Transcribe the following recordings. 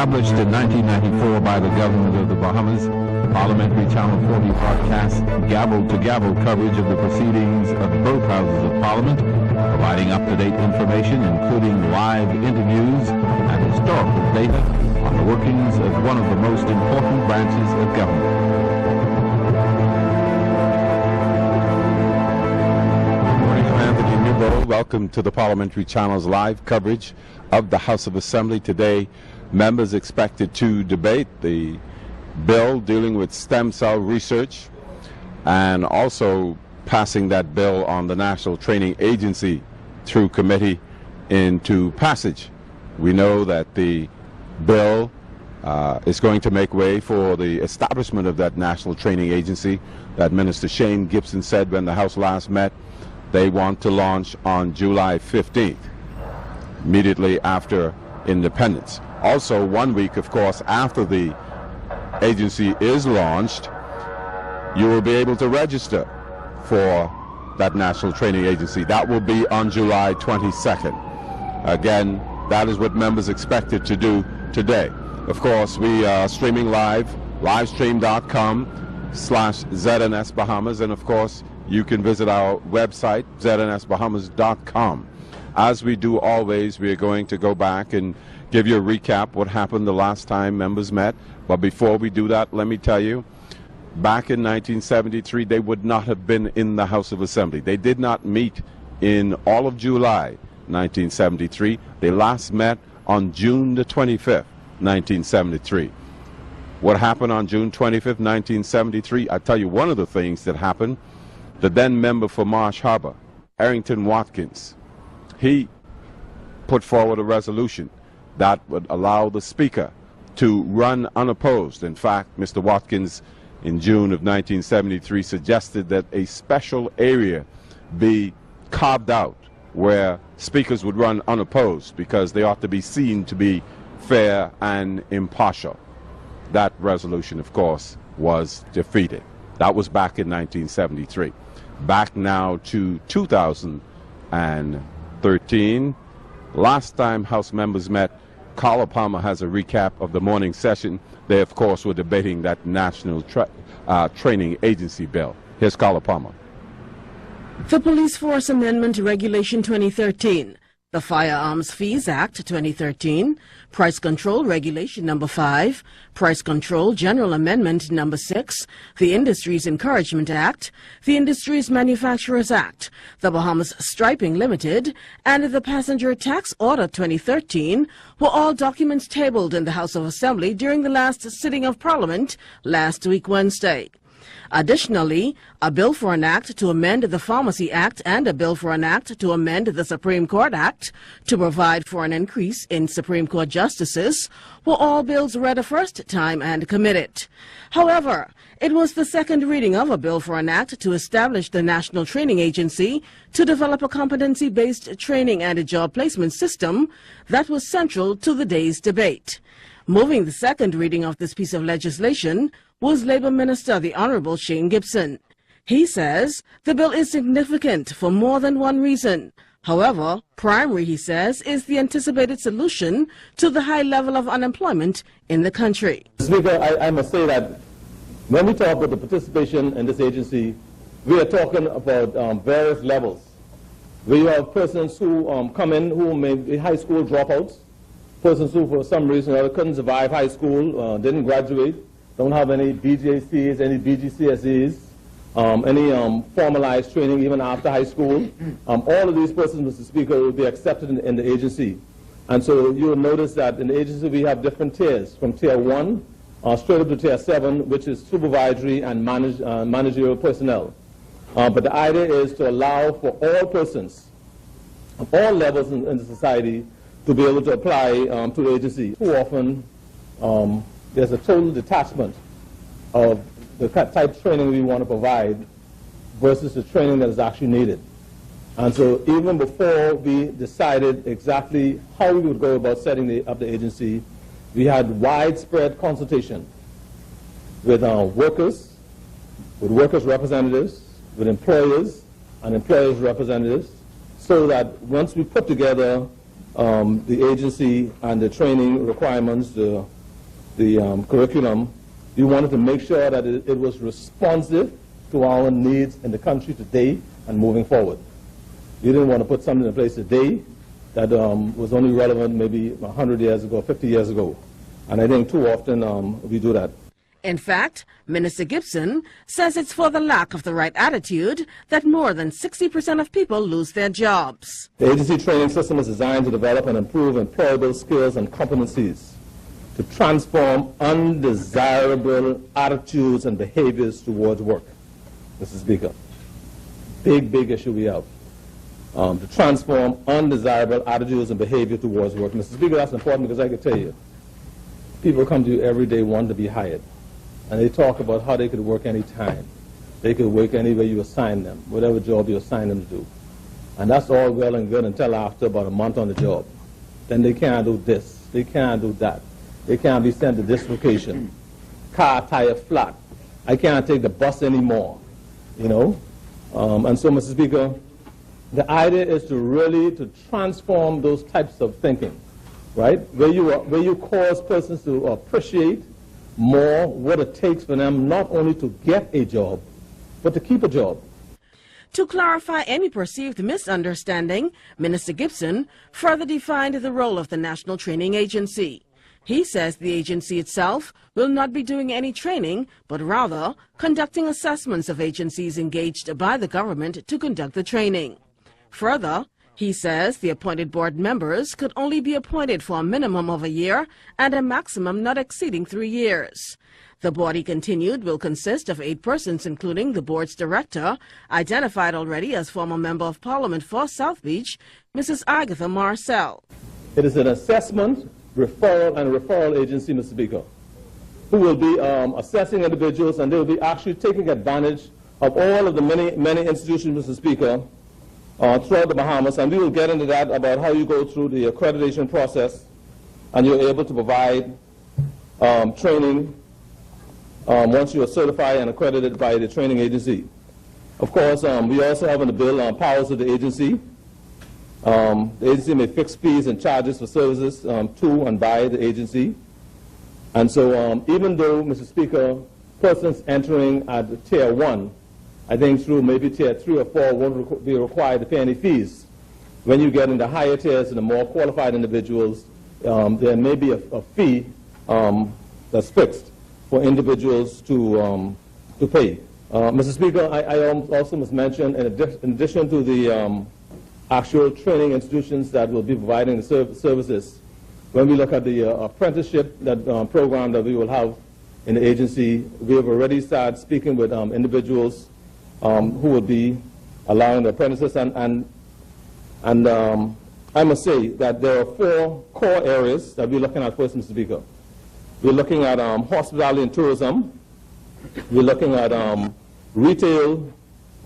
Established in 1994 by the government of the Bahamas, the Parliamentary Channel 40 broadcasts gavel-to-gavel coverage of the proceedings of both houses of Parliament, providing up-to-date information, including live interviews and historical data on the workings of one of the most important branches of government. Welcome to the Parliamentary Channel's live coverage of the House of Assembly. Today, members expected to debate the bill dealing with stem cell research and also passing that bill on the National Training Agency through committee into passage. We know that the bill is going to make way for the establishment of that National Training Agency that Minister Shane Gibson said when the House last met they want to launch on July 15th, immediately after independence. Also, 1 week, of course, after the agency is launched, you will be able to register for that National Training Agency. That will be on July 22nd. Again, that is what members expected to do today. Of course, we are streaming live, livestream.com/ZNS Bahamas, and of course, you can visit our website, znsbahamas.com. As we do always, we are going to go back and give you a recap what happened the last time members met. But before we do that, let me tell you, back in 1973, they would not have been in the House of Assembly. They did not meet in all of July 1973. They last met on June the 25th, 1973. What happened on June 25th, 1973? I'll tell you one of the things that happened. The then member for Marsh Harbor, Arrington Watkins, he put forward a resolution that would allow the Speaker to run unopposed. In fact, Mr. Watkins, in June of 1973, suggested that a special area be carved out where speakers would run unopposed because they ought to be seen to be fair and impartial. That resolution, of course, was defeated. That was back in 1973. Back now to 2013. Last time House members met, Carla Palmer has a recap of the morning session. They, of course, were debating that National Training Agency bill. Here's Carla Palmer. The Police Force Amendment Regulation 2013, the Firearms Fees Act 2013, Price Control Regulation Number 5, Price Control General Amendment Number 6, the Industries Encouragement Act, the Industries Manufacturers Act, the Bahamas Striping Limited, and the Passenger Tax Order 2013 were all documents tabled in the House of Assembly during the last sitting of Parliament last week Wednesday. Additionally, a bill for an act to amend the Pharmacy Act and a bill for an act to amend the Supreme Court Act to provide for an increase in Supreme Court justices were all bills read a first time and committed. However, it was the second reading of a bill for an act to establish the National Training Agency to develop a competency-based training and a job placement system that was central to the day's debate. Moving the second reading of this piece of legislation was Labour Minister the Honourable Shane Gibson. He says the bill is significant for more than one reason. However, primary, he says, is the anticipated solution to the high level of unemployment in the country. Speaker, I must say that when we talk about the participation in this agency, we are talking about various levels. We have persons who come in who may be high school dropouts, persons who for some reason or other couldn't survive high school, didn't graduate, don't have any BJCs, any BGCSEs, any formalized training even after high school. All of these persons, Mr. Speaker, will be accepted in the agency. And so you will notice that in the agency we have different tiers, from tier 1 straight up to tier 7, which is supervisory and managerial personnel. But the idea is to allow for all persons of all levels in the society to be able to apply to the agency. Too often there's a total detachment of the type of training we want to provide versus the training that is actually needed. And so even before we decided exactly how we would go about setting up the agency, we had widespread consultation with workers representatives, with employers and employers representatives, so that once we put together the agency and the training requirements, the curriculum, we wanted to make sure that it was responsive to our needs in the country today and moving forward. We didn't want to put something in place today that was only relevant maybe 100 years ago, 50 years ago. And I think too often we do that. In fact, Minister Gibson says it's for the lack of the right attitude that more than 60% of people lose their jobs. The agency training system is designed to develop and improve employable skills and competencies to transform undesirable attitudes and behaviors towards work. Mr. Speaker, big issue we have. To transform undesirable attitudes and behavior towards work. Mr. Speaker, that's important because I can tell you, people come to you every day wanting to be hired. And they talk about how they could work any time. They could work anywhere you assign them, whatever job you assign them to do. And that's all well and good until after about a month on the job. Then they can't do this, they can't do that. They can't be sent to this location. Car tire flat. I can't take the bus anymore, you know. And so, Mr. Speaker, the idea is to really transform those types of thinking, right? Where you cause persons to appreciate more what it takes for them not only to get a job, but to keep a job. To clarify any perceived misunderstanding, Minister Gibson further defined the role of the National Training Agency. He says the agency itself will not be doing any training, but rather conducting assessments of agencies engaged by the government to conduct the training. Further, he says the appointed board members could only be appointed for a minimum of a year and a maximum not exceeding 3 years. The board, he continued, will consist of 8 persons, including the board's director, identified already as former Member of Parliament for South Beach, Mrs. Agatha Marcel. It is an assessment, referral, and referral agency, Mr. Speaker, who will be assessing individuals, and they will be actually taking advantage of all of the many institutions, Mr. Speaker, throughout the Bahamas, and we will get into that about how you go through the accreditation process and you're able to provide training once you are certified and accredited by the training agency. Of course, we also have in the bill powers of the agency. The agency may fix fees and charges for services to and by the agency. And so even though, Mr. Speaker, persons entering at Tier 1, I think through maybe Tier 3 or 4 won't be required to pay any fees. When you get into higher tiers and the more qualified individuals, there may be a fee that's fixed for individuals to pay. Mr. Speaker, I also must mention, in addition to the actual training institutions that will be providing the services, when we look at the apprenticeship program that we will have in the agency, we have already started speaking with individuals who will be allowing the apprentices, and I must say that there are 4 core areas that we're looking at first, Mr. Speaker. We're looking at hospitality and tourism. We're looking at retail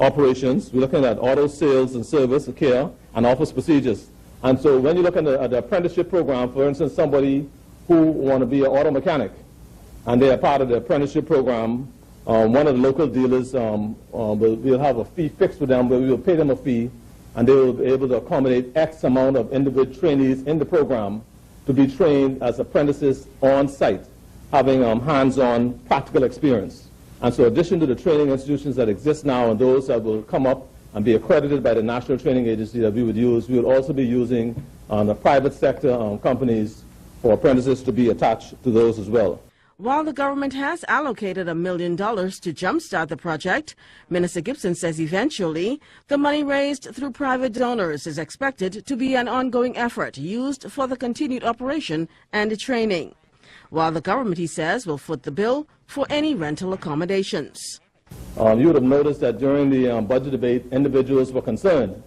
operations. We're looking at auto sales and service, care, and office procedures. And so when you look at the apprenticeship program, for instance, somebody who want to be an auto mechanic, and they are part of the apprenticeship program, one of the local dealers will have a fee fixed with them, where we will pay them a fee, and they will be able to accommodate X amount of individual trainees in the program to be trained as apprentices on site, having hands-on practical experience. And so in addition to the training institutions that exist now and those that will come up and be accredited by the National Training Agency that we would use, we will also be using the private sector companies for apprentices to be attached to those as well. While the government has allocated $1 million to jumpstart the project, Minister Gibson says eventually the money raised through private donors is expected to be an ongoing effort used for the continued operation and training, while the government, he says, will foot the bill for any rental accommodations. You would have noticed that during the budget debate, individuals were concerned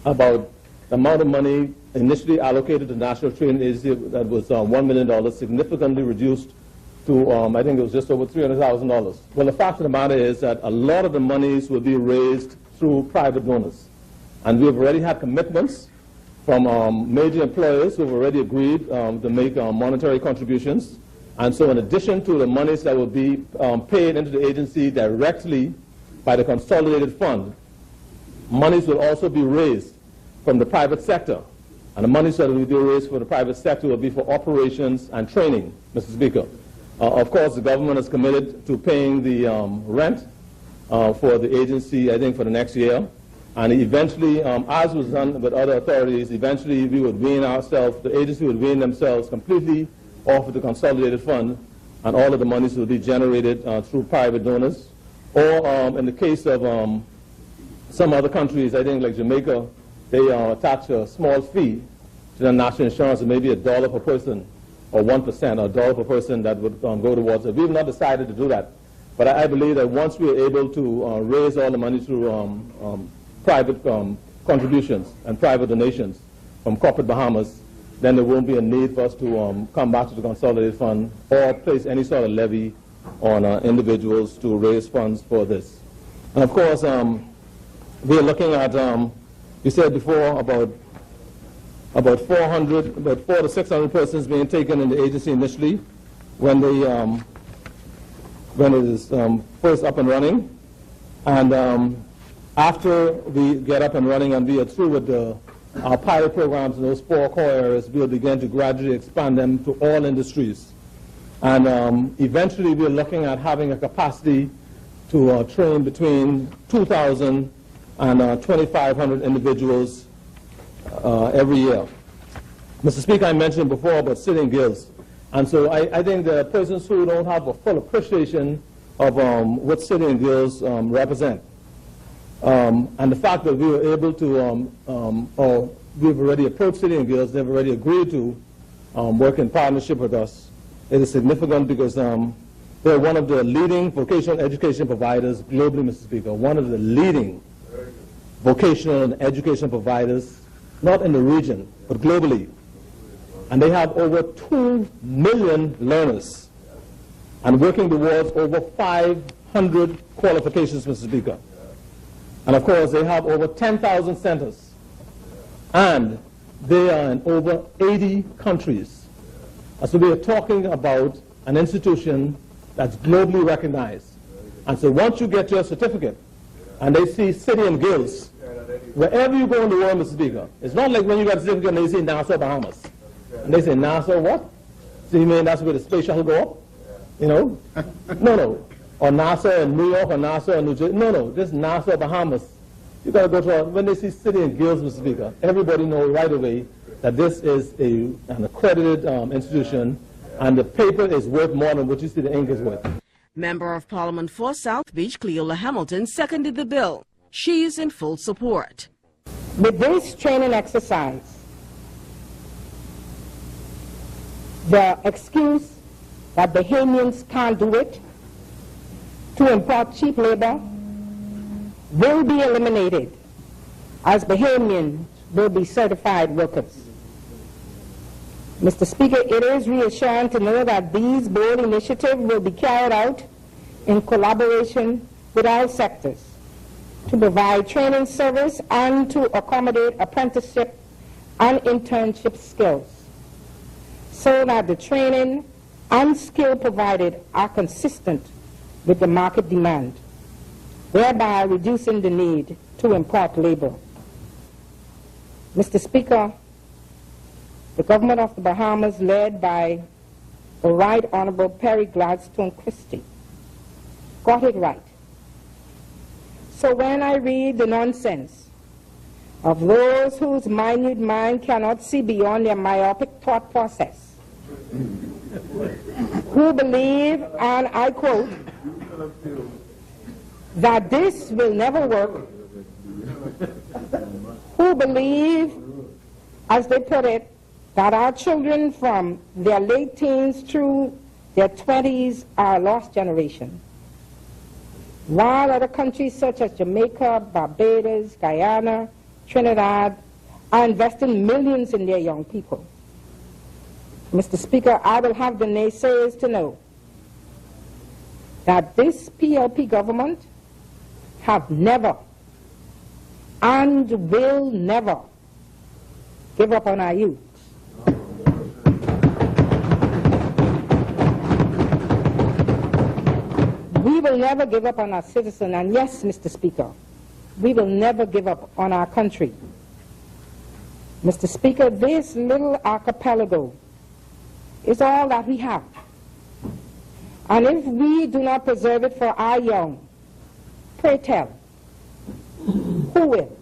about the amount of money initially allocated to the National Training Agency that was $1 million, significantly reduced to, I think it was just over $300,000. Well, the fact of the matter is that a lot of the monies will be raised through private donors. And we have already had commitments from major employers who have already agreed to make monetary contributions. And so in addition to the monies that will be paid into the agency directly by the consolidated fund, monies will also be raised from the private sector And the money that we do raise for the private sector will be for operations and training, Mr. Speaker. Of course, the government is committed to paying the rent for the agency, I think, for the next year. And eventually, as was done with other authorities, eventually we would wean ourselves, the agency would wean themselves completely off of the consolidated fund, and all of the monies will be generated through private donors. Or in the case of some other countries, I think like Jamaica, they attach a small fee to the national insurance of maybe $1 per person, or 1%, or $1 per person that would go towards it. We've not decided to do that. But I believe that once we are able to raise all the money through private contributions and private donations from corporate Bahamas, then there won't be a need for us to come back to the consolidated fund or place any sort of levy on individuals to raise funds for this. And of course, we're looking at, you said before, about 400 to 600 persons being taken in the agency initially when it is first up and running. And after we get up and running and we are through with our pilot programs in those 4 core areas, we'll begin to gradually expand them to all industries. And eventually we're looking at having a capacity to train between 2,000 and 2,500 individuals every year. Mr. Speaker, I mentioned before about sitting guilds. And so I think the persons who don't have a full appreciation of what sitting guilds represent, and the fact that we were able to, or we've already approached sitting guilds, they've already agreed to work in partnership with us. It is significant because they're one of the leading vocational education providers globally, Mr. Speaker, one of the leading vocational and education providers, not in the region, but globally. And they have over 2 million learners and working towards over 500 qualifications, Mr. Speaker. And of course, they have over 10,000 centers. And they are in over 80 countries. And so we are talking about an institution that's globally recognized. And so once you get your certificate, and they see city and guilds, wherever you go in the world, Mr. Speaker, it's not like when you got a certificate and they say Nassau, Bahamas. And they say, Nassau what? So you mean that's where the space shuttle go up? You know? No. Or Nassau in New York, or Nassau in New Jersey. No. This Nassau, Bahamas. You got to go to, when they see city and guilds, Mr. Speaker, everybody knows right away that this is an accredited institution, and the paper is worth more than what you see the ink is worth. Member of Parliament for South Beach, Cleola Hamilton, seconded the bill. She is in full support. With this training exercise, the excuse that Bahamians can't do it to import cheap labor will be eliminated, as Bahamians will be certified workers. Mr. Speaker, it is reassuring to know that these bold initiatives will be carried out in collaboration with all sectors to provide training service and to accommodate apprenticeship and internship skills, so that the training and skill provided are consistent with the market demand, thereby reducing the need to import labor. Mr. Speaker, the government of the Bahamas, led by the Right Honorable Perry Gladstone Christie, got it right. So when I read the nonsense of those whose minute mind cannot see beyond their myopic thought process, who believe, and I quote, that this will never work, who believe, as they put it, that our children from their late teens through their 20s are a lost generation, while other countries such as Jamaica, Barbados, Guyana, Trinidad are investing millions in their young people. Mr. Speaker, I will have the naysayers to know that this PLP government have never and will never give up on our youth. We will never give up on our citizens, and yes, Mr. Speaker, we will never give up on our country. Mr. Speaker, this little archipelago is all that we have. And if we do not preserve it for our young, pray tell, who will?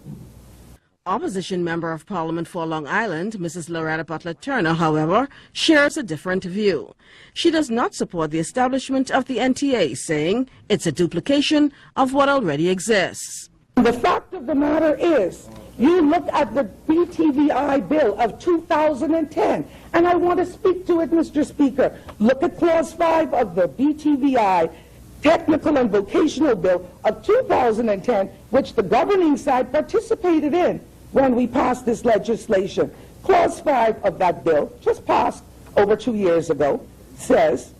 Opposition Member of Parliament for Long Island, Mrs. Loretta Butler Turner, however, shares a different view. She does not support the establishment of the NTA, saying it's a duplication of what already exists. The fact of the matter is, you look at the BTVI bill of 2010, and I want to speak to it, Mr. Speaker. Look at Clause 5 of the BTVI Technical and Vocational Bill of 2010, which the governing side participated in when we passed this legislation. Clause 5 of that bill, just passed over 2 years ago, says,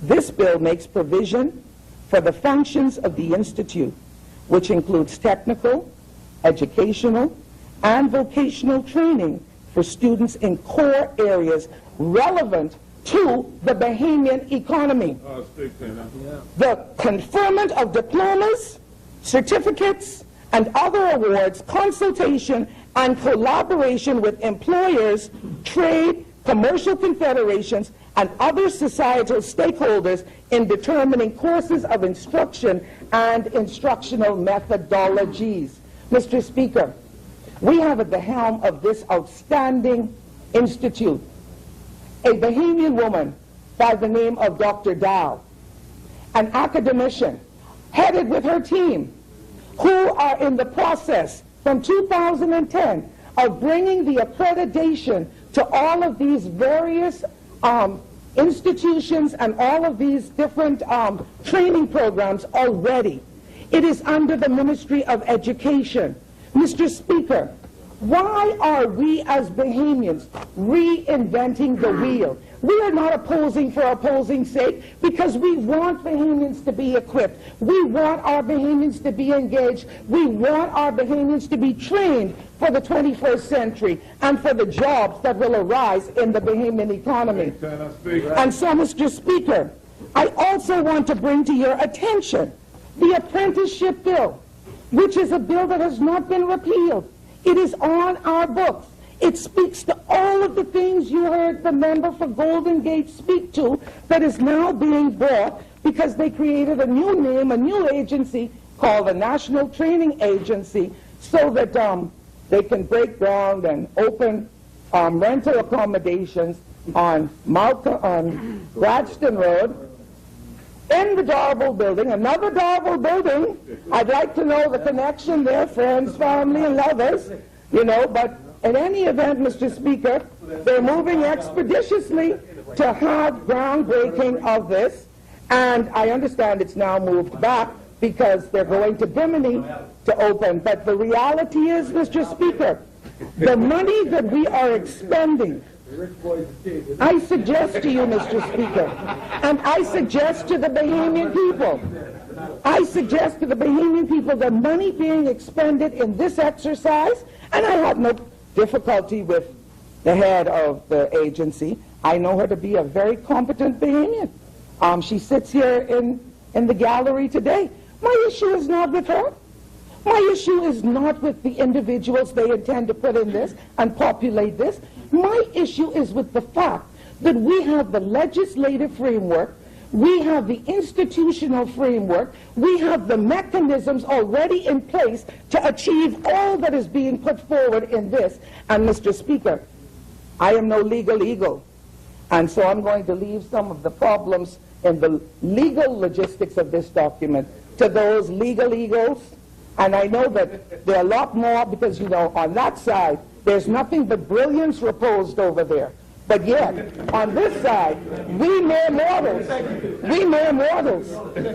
this bill makes provision for the functions of the Institute, which includes technical, educational, and vocational training for students in core areas relevant to the Bahamian economy. The conferment of diplomas, certificates, and other awards, consultation, and collaboration with employers, trade, commercial confederations, and other societal stakeholders in determining courses of instruction and instructional methodologies. Mr. Speaker, we have at the helm of this outstanding institute a Bahamian woman by the name of Dr. Dow, an academician, headed with her team, who are in the process from 2010 of bringing the accreditation to all of these various institutions and all of these different training programs already. It is under the Ministry of Education. Mr. Speaker, why are we as Bahamians reinventing the wheel? We are not opposing for opposing's sake, because we want Bahamians to be equipped. We want our Bahamians to be engaged. We want our Bahamians to be trained for the 21st century and for the jobs that will arise in the Bahamian economy. And so, Mr. Speaker, I also want to bring to your attention the apprenticeship bill, which is a bill that has not been repealed. It is on our books. It speaks to all of the things you heard the member for Golden Gate speak to that is now being brought because they created a new name, a new agency called the National Training Agency, so that they can break ground and open rental accommodations on Gladstone Road, in the Darville building, another Darville building. I'd like to know the connection there, friends, family, and lovers, you know, but in any event, Mr. Speaker, they're moving expeditiously to have groundbreaking of this, and I understand it's now moved back because they're going to Bimini to open. But the reality is, Mr. Speaker, the money that we are expending, I suggest to you, Mr. Speaker, and I suggest to the Bahamian people, the money being expended in this exercise, and I have no difficulty with the head of the agency. I know her to be a very competent Bahamian. She sits here in the gallery today. My issue is not with her. My issue is not with the individuals they intend to put in this and populate this. My issue is with the fact that we have the legislative framework, we have the institutional framework, we have the mechanisms already in place to achieve all that is being put forward in this. And Mr. Speaker, I am no legal eagle, and so I'm going to leave some of the problems in the legal logistics of this document to those legal eagles. And I know that there are a lot more, because, you know, on that side, there's nothing but brilliance reposed over there. But yet, on this side, we mere mortals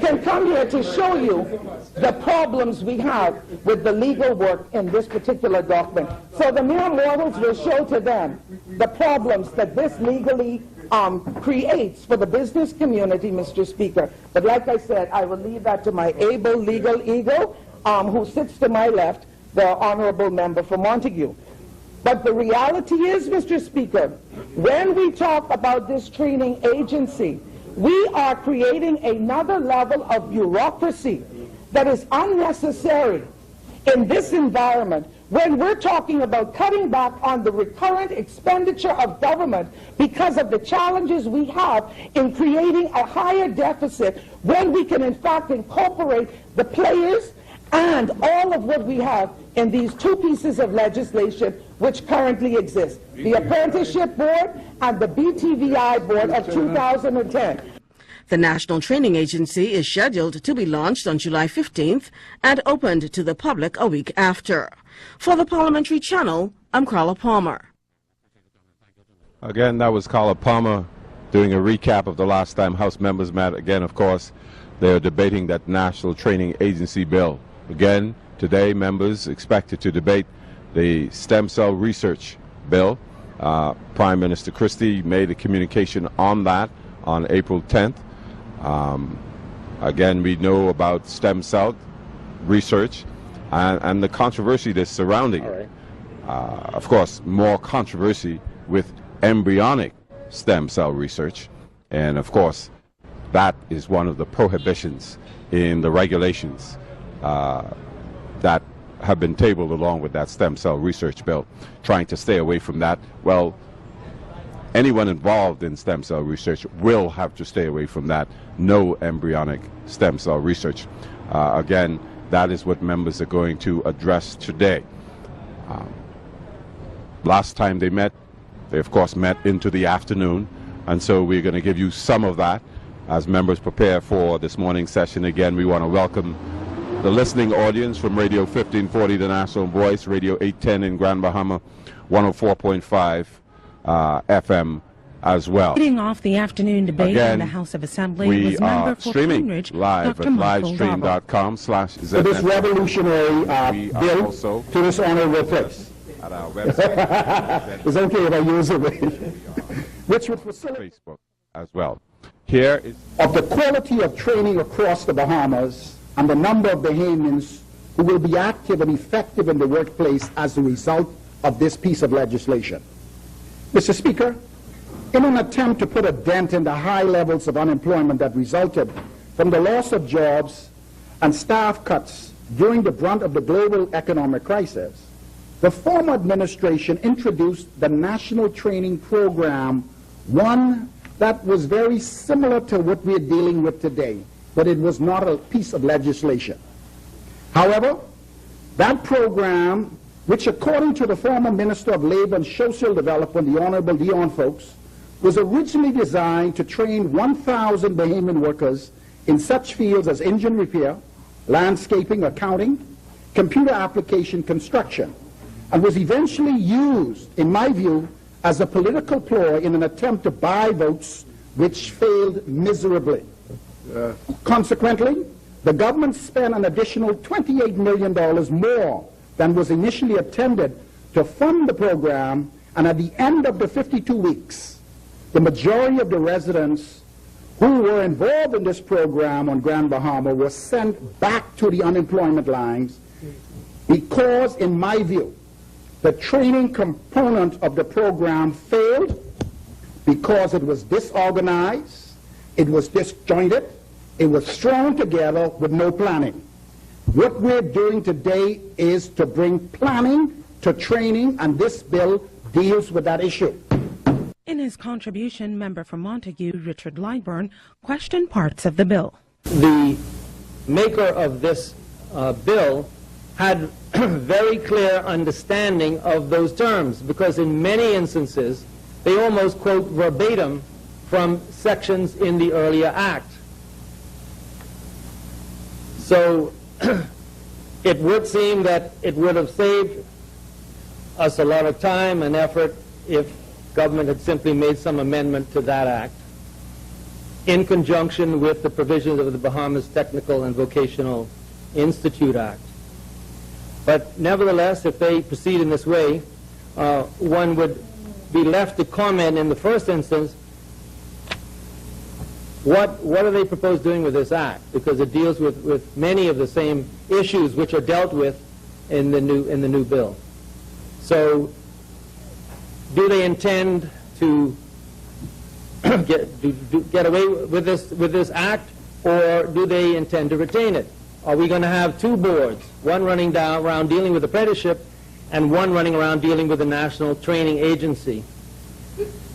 can come here to show you the problems we have with the legal work in this particular document. So the mere mortals will show to them the problems that this legally creates for the business community, Mr. Speaker. But like I said, I will leave that to my able legal eagle, who sits to my left, the honorable member for Montague. But the reality is, Mr. Speaker, when we talk about this training agency, we are creating another level of bureaucracy that is unnecessary in this environment when we're talking about cutting back on the recurrent expenditure of government because of the challenges we have in creating a higher deficit, when we can in fact incorporate the players and all of what we have in these two pieces of legislation which currently exist, the Apprenticeship Board and the BTVI Board of 2010. The National Training Agency is scheduled to be launched on July 15th and opened to the public a week after. For the Parliamentary Channel, I'm Carla Palmer. Again, that was Carla Palmer doing a recap of the last time House members met. Again, of course, they're debating that National Training Agency bill. Again, today, members expected to debate the stem cell research bill. Prime Minister Christie made a communication on that on April 10th. Again, we know about stem cell research and the controversy that's surrounding it. Of course, more controversy with embryonic stem cell research. And of course, that is one of the prohibitions in the regulations that have been tabled along with that stem cell research bill, trying to stay away from that. Well, anyone involved in stem cell research will have to stay away from that. No embryonic stem cell research. Again, that is what members are going to address today. Last time they met, they of course met into the afternoon, and so we're going to give you some of that as members prepare for this morning's session. Again, we want to welcome the listening audience from Radio 1540, the National Voice, Radio 810 in Grand Bahama, 104.5 FM as well. Leading off the afternoon debate in the House of Assembly we was are member for streaming Cambridge, live Dr. at Michael livestream.com/ZNS. For this revolutionary we bill also to this honorable place. At our website. It's okay if I use it, which would facilitate Facebook as well. Here is of the quality of training across the Bahamas and the number of Bahamians who will be active and effective in the workplace as a result of this piece of legislation. Mr. Speaker, in an attempt to put a dent in the high levels of unemployment that resulted from the loss of jobs and staff cuts during the brunt of the global economic crisis, the former administration introduced the National Training Program, one that was very similar to what we're dealing with today, but it was not a piece of legislation. However, that program, which according to the former Minister of Labor and Social Development, the Honorable Dion Folks, was originally designed to train 1,000 Bahamian workers in such fields as engine repair, landscaping, accounting, computer application, construction, and was eventually used, in my view, as a political ploy in an attempt to buy votes, which failed miserably. Consequently, the government spent an additional $28 million more than was initially intended to fund the program, and at the end of the 52 weeks, the majority of the residents who were involved in this program on Grand Bahama were sent back to the unemployment lines because, in my view, the training component of the program failed because it was disorganized, it was disjointed, it was thrown together with no planning. What we're doing today is to bring planning to training, and this bill deals with that issue. In his contribution, member for Montague, Richard Lyburn, questioned parts of the bill. The maker of this bill had very clear understanding of those terms, because in many instances they almost quote verbatim from sections in the earlier act. So it would seem that it would have saved us a lot of time and effort if government had simply made some amendment to that act in conjunction with the provisions of the Bahamas Technical and Vocational Institute Act. But nevertheless, if they proceed in this way, one would be left to comment in the first instance, what do they propose doing with this act? Because it deals with many of the same issues which are dealt with in the new bill. So, do they intend to get away with this act, or do they intend to retain it? Are we going to have two boards, one running down around dealing with apprenticeship and one running around dealing with the National Training Agency.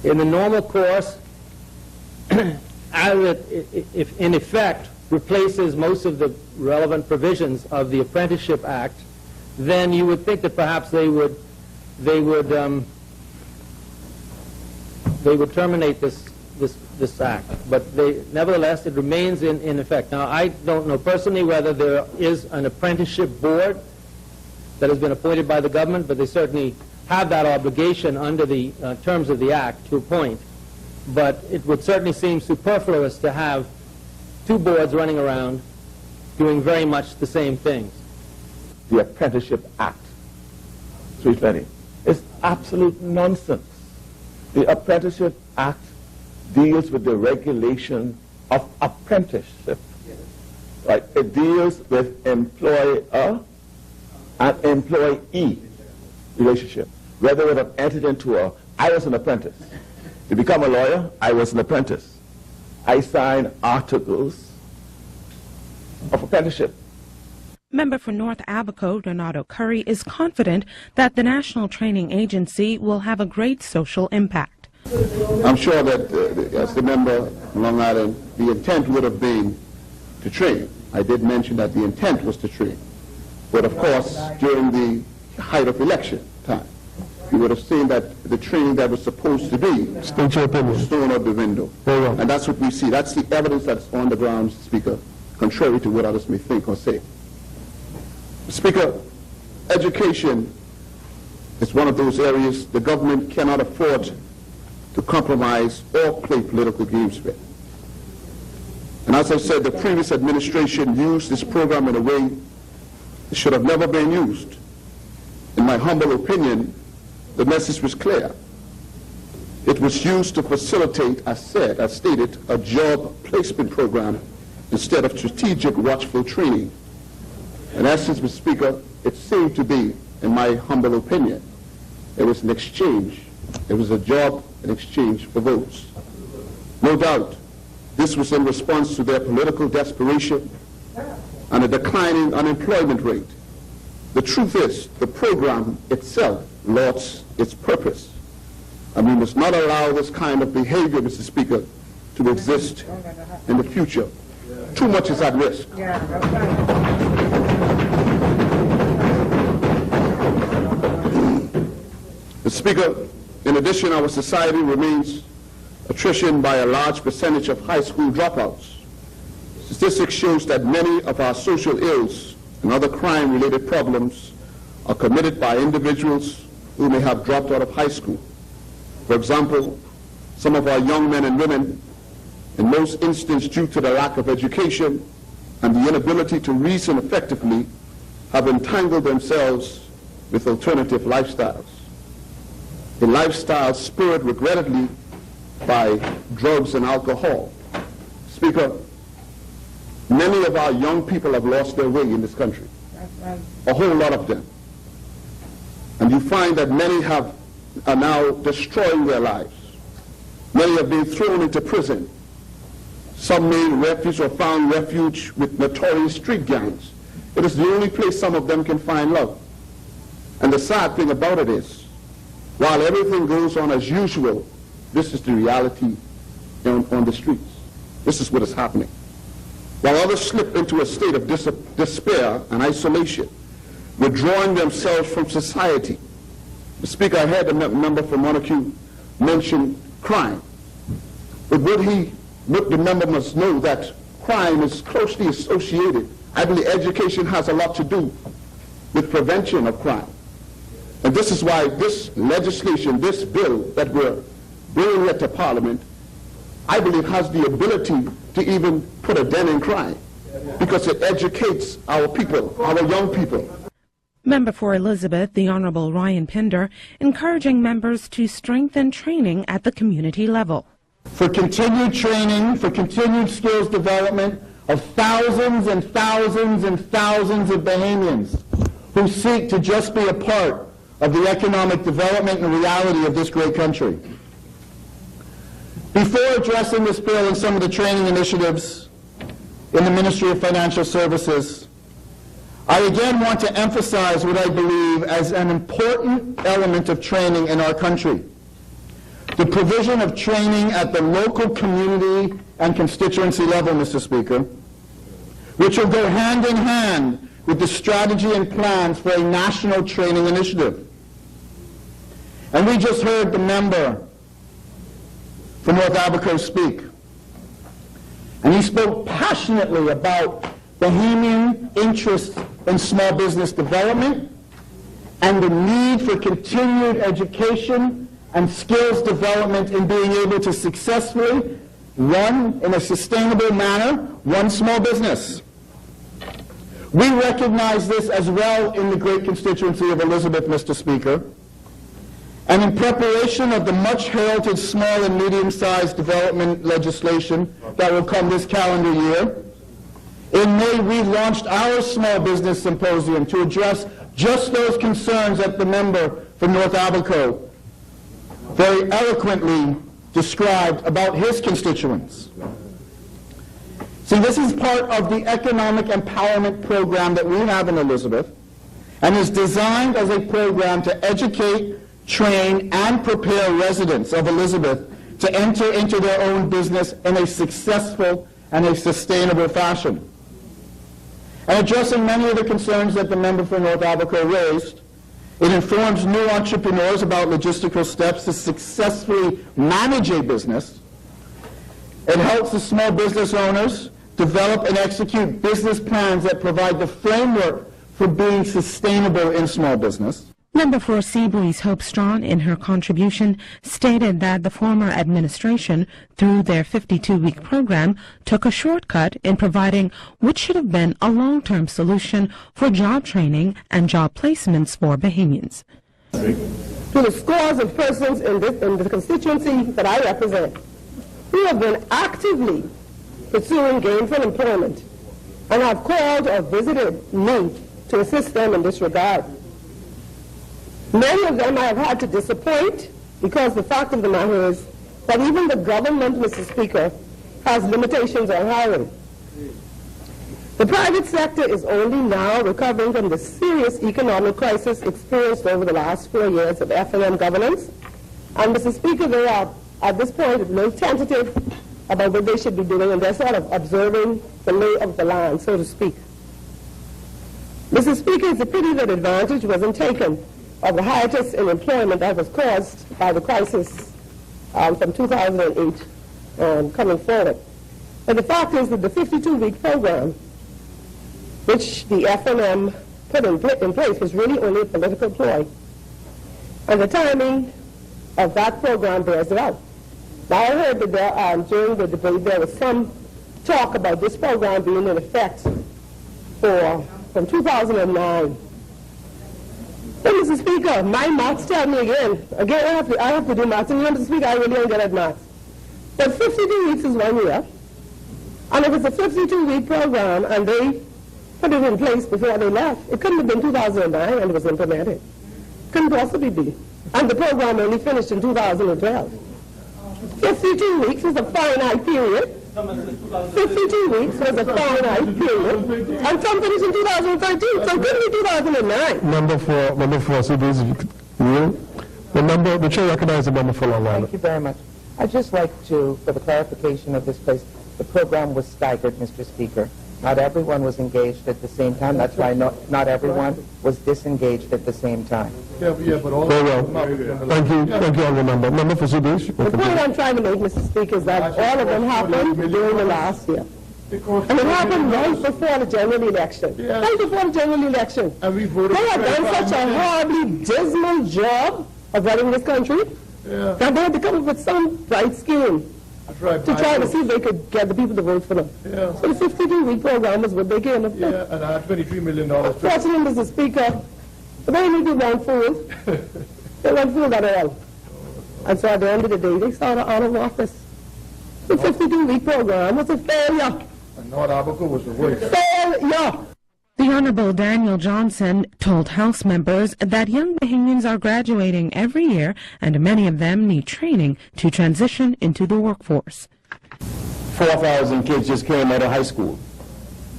In the normal course, as it, if in effect, replaces most of the relevant provisions of the Apprenticeship Act, then you would think that perhaps they would terminate this act. But nevertheless, it remains in effect. Now, I don't know personally whether there is an apprenticeship board that has been appointed by the government, but they certainly have that obligation under the terms of the act to appoint. But it would certainly seem superfluous to have two boards running around doing very much the same things. The Apprenticeship Act, 320, is absolute nonsense. The Apprenticeship Act deals with the regulation of apprenticeship. Right? It deals with employer and employee relationship. Whether it have entered into I was an apprentice. To become a lawyer, I was an apprentice. I signed articles of apprenticeship. Member for North Abaco, Donato Curry, is confident that the National Training Agency will have a great social impact. I'm sure that, as the member from Long Island, the intent would have been to train. I did mention that the intent was to train. But of course, during the height of election time, you would have seen that the training that was supposed to be was thrown out the window. And that's what we see. That's the evidence that's on the ground, Speaker, contrary to what others may think or say. Speaker, education is one of those areas the government cannot afford to compromise or play political games with. And as I said, the previous administration used this program in a way it should have never been used. In my humble opinion, the message was clear. It was used to facilitate, as stated, a job placement program instead of strategic watchful training. In essence, Mr. Speaker, it seemed to be, in my humble opinion, it was an exchange. It was a job in exchange for votes. No doubt, this was in response to their political desperation and a declining unemployment rate. The truth is, the program itself lost its purpose. And we must not allow this kind of behavior, Mr. Speaker, to exist in the future. Too much is at risk. Mr. Speaker, in addition, our society remains attrition by a large percentage of high school dropouts. Statistics shows that many of our social ills and other crime-related problems are committed by individuals who may have dropped out of high school. For example, some of our young men and women, in most instances due to the lack of education and the inability to reason effectively, have entangled themselves with alternative lifestyles. A lifestyle spurred regrettably by drugs and alcohol. Speaker, many of our young people have lost their way in this country. A whole lot of them. And you find that many are now destroying their lives. Many have been thrown into prison. Some made refuge or found refuge with notorious street gangs. It is the only place some of them can find love. And the sad thing about it is, while everything goes on as usual, this is the reality on the streets. This is what is happening. While others slip into a state of despair and isolation, withdrawing themselves from society. Mr. Speaker, I heard the member from Montague mention crime. But what the member must know that crime is closely associated. I believe education has a lot to do with prevention of crime. And this is why this legislation, this bill that we're bringing it to Parliament, I believe has the ability to even put a dent in crime because it educates our people, our young people. Member for Elizabeth, the Honorable Ryan Pinder, encouraging members to strengthen training at the community level. For continued training, for continued skills development of thousands and thousands and thousands of Bahamians who seek to just be a part of the economic development and reality of this great country. Before addressing this bill and some of the training initiatives in the Ministry of Financial Services, I again want to emphasize what I believe as an important element of training in our country: the provision of training at the local, community, and constituency level, Mr. Speaker, which will go hand in hand with the strategy and plans for a national training initiative. And we just heard the member from North Abaco speak. And he spoke passionately about Bahamian interests in small business development and the need for continued education and skills development in being able to successfully run in a sustainable manner one small business. We recognize this as well in the great constituency of Elizabeth, Mr. Speaker. And in preparation of the much heralded small and medium-sized development legislation that will come this calendar year, in May we launched our Small Business Symposium to address just those concerns that the member for North Abaco very eloquently described about his constituents. See, this is part of the economic empowerment program that we have in Elizabeth, and is designed as a program to educate, train, and prepare residents of Elizabeth to enter into their own business in a successful and a sustainable fashion. And addressing many of the concerns that the member for North Abaco raised, it informs new entrepreneurs about logistical steps to successfully manage a business. It helps the small business owners develop and execute business plans that provide the framework for being sustainable in small business. Member for Seabreeze Hope Strachan, in her contribution, stated that the former administration, through their 52-week program, took a shortcut in providing what should have been a long-term solution for job training and job placements for Bahamians. To the scores of persons in the constituency that I represent, who have been actively pursuing gainful employment and have called or visited me to assist them in this regard. Many of them I have had to disappoint, because the fact of the matter is that even the government, Mr. Speaker, has limitations on hiring. The private sector is only now recovering from the serious economic crisis experienced over the last 4 years of F&M governance. And Mr. Speaker, they are at this point a little tentative about what they should be doing, and they're sort of observing the lay of the land, so to speak. Mr. Speaker, it's a pity that advantage wasn't taken of the hiatus in employment that was caused by the crisis from 2008 coming forward. And the fact is that the 52-week program, which the FNM put in place, was really only a political ploy. And the timing of that program bears it out. Now, I heard that during the debate there was some talk about this program being in effect from 2009. But Mr. Speaker, my maths tell me again I have to do maths, and you know, Mr. Speaker, I really don't get at maths. But 52 weeks is 1 year, and if it's a 52-week program and they put it in place before they left, it couldn't have been 2009 and it was implemented. Couldn't possibly be. And the program only finished in 2012. 52 weeks is a finite period. 52 weeks was a finite period, and some finished in 2013, so it couldn't be 2009. Member for Seabreeze, if you could rule. The chair recognizes the member for Long Island. Thank you very much. I'd just like to, for the clarification of this place, the program was staggered, Mr. Speaker. Not everyone was engaged at the same time. That's why not everyone was disengaged at the same time. Yeah, but all very well. Thank you, Honourable Member. Member for Seabreeze. The point I'm trying to make, Mr. Speaker, is that all of them happened during the last year. And it happened right before the general election. Yeah. Right before the general election. And we voted. They had done such a horribly dismal job of running this country that they had to come up with some bright scheme to try to see if they could get the people to vote for them. Yeah. So the 52-week program was what they came up with. Yeah, and I had $23 million. Fortunately, Mr. Speaker, they really weren't fooled. They weren't fooled at all. And so at the end of the day, they started out of office. The 52-week program was a failure. And North Abaco was the worst. Failure! The Honorable Daniel Johnson told House members that young Bahamians are graduating every year, and many of them need training to transition into the workforce. 4,000 kids just came out of high school.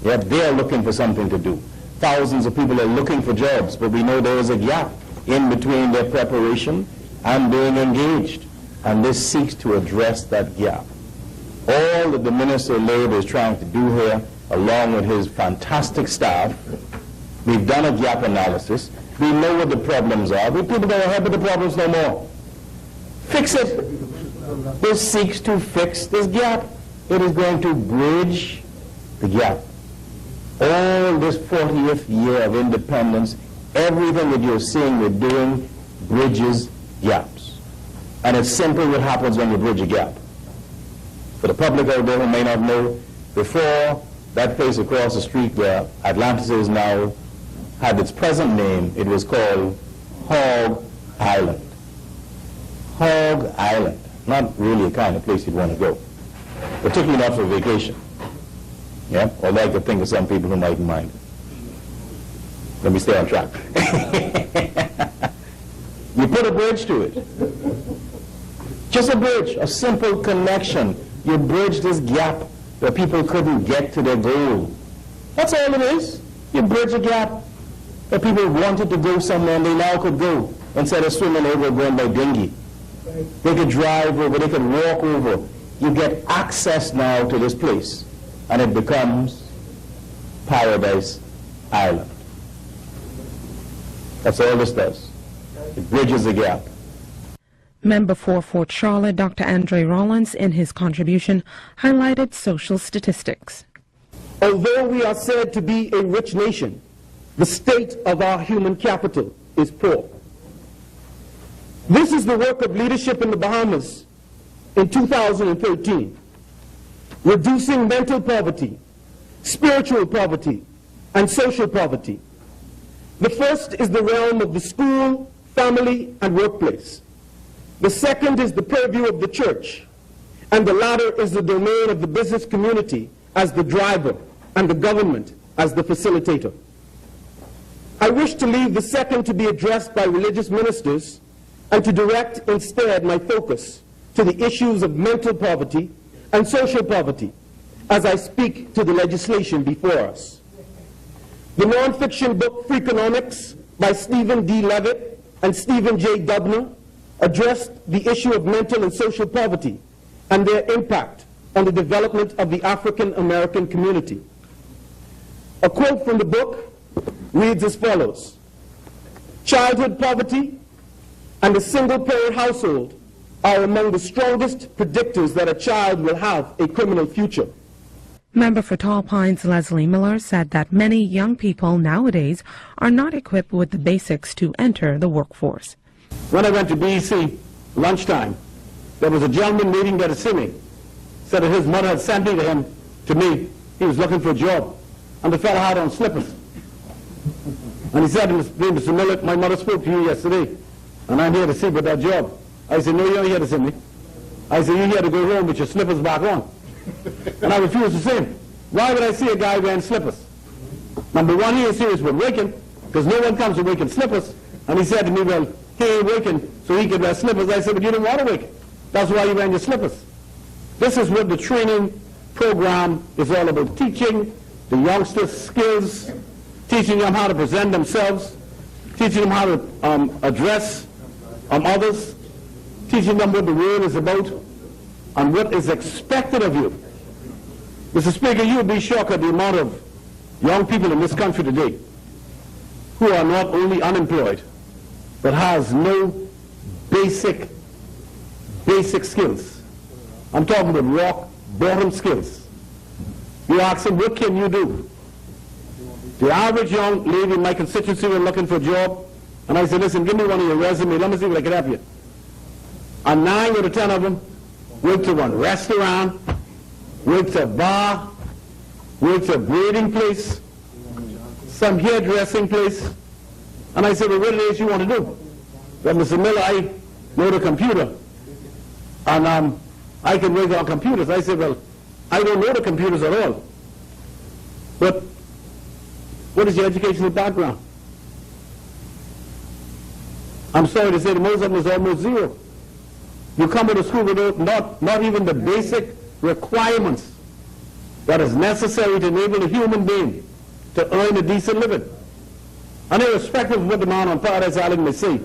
Yet they're looking for something to do. thousands of people are looking for jobs, but we know there is a gap in between their preparation and being engaged, and this seeks to address that gap. All that the Minister of Labor is trying to do here, along with his fantastic staff, we've done a gap analysis. We know what the problems are. We people don't have the problems no more. Fix it. This seeks to fix this gap. It is going to bridge the gap. All this 40th year of independence, everything that you're seeing we're doing bridges gaps. And it's simple what happens when you bridge a gap. For the public out there who may not know, before that place across the street where Atlantis is now had its present name, it was called Hog Island. Hog Island. Not really a kind of place you'd want to go, particularly not for vacation. Yeah? Although I could think of some people who mightn't mind. Let me stay on track. You put a bridge to it. Just a bridge, a simple connection. You bridge this gap where people couldn't get to their goal. That's all it is. You bridge a gap where people wanted to go somewhere and they now could go instead of swimming over going by dinghy. They could drive over, they could walk over. You get access now to this place, and it becomes Paradise Island. That's all this does. It bridges the gap. Member for Fort Charlotte, Dr. Andre Rollins, in his contribution, highlighted social statistics. Although we are said to be a rich nation, the state of our human capital is poor. This is the work of leadership in the Bahamas in 2013, reducing mental poverty, spiritual poverty, and social poverty. The first is the realm of the school, family, and workplace. The second is the purview of the church, and the latter is the domain of the business community as the driver and the government as the facilitator. I wish to leave the second to be addressed by religious ministers and to direct instead my focus to the issues of mental poverty and social poverty as I speak to the legislation before us. The nonfiction book Freakonomics by Stephen D. Levitt and Stephen J. Dubner addressed the issue of mental and social poverty and their impact on the development of the African American community. A quote from the book reads as follows: "Childhood poverty and a single-parent household are among the strongest predictors that a child will have a criminal future." Member for Tall Pines Leslie Miller said that many young people nowadays are not equipped with the basics to enter the workforce. When I went to BEC lunchtime, there was a gentleman waiting there to see me. Said that his mother had sent me to me. He was looking for a job, and the fellow had on slippers. And he said to me, "Mr. Miller, my mother spoke to you yesterday, and I'm here to see about that job." I said, "No, you're not here to see me." I said, "You're here to go home with your slippers back on." And I refused to see him. Why would I see a guy wearing slippers? Number one, he ain't serious with waking, because no one comes to wake in slippers. And he said to me, "Well, he ain't waking, so he can wear slippers." I said, "But you don't want to wake. That's why you're wearing your slippers." This is what the training program is all about: teaching the youngsters skills, teaching them how to present themselves, teaching them how to address others, teaching them what the world is about and what is expected of you. Mr. Speaker, you would be shocked at the amount of young people in this country today who are not only unemployed, but has no basic skills. I'm talking about rock bottom skills. You ask them, what can you do? The average young lady in my constituency was looking for a job, and I said, "Listen, give me one of your resumes, let me see if I can help you." And 9 out of 10 of them went to one restaurant, went to a bar, went to a braiding place, some hairdressing place. And I said, "Well, what it is you want to do?" "Well, Mr. Miller, I know the computer, and I can work on computers." I said, "Well, I don't know the computers at all. But what is your educational background?" I'm sorry to say that most of them is almost zero. You come to the school with not even the basic requirements that is necessary to enable a human being to earn a decent living. And irrespective of what the man on Paradise Island may say,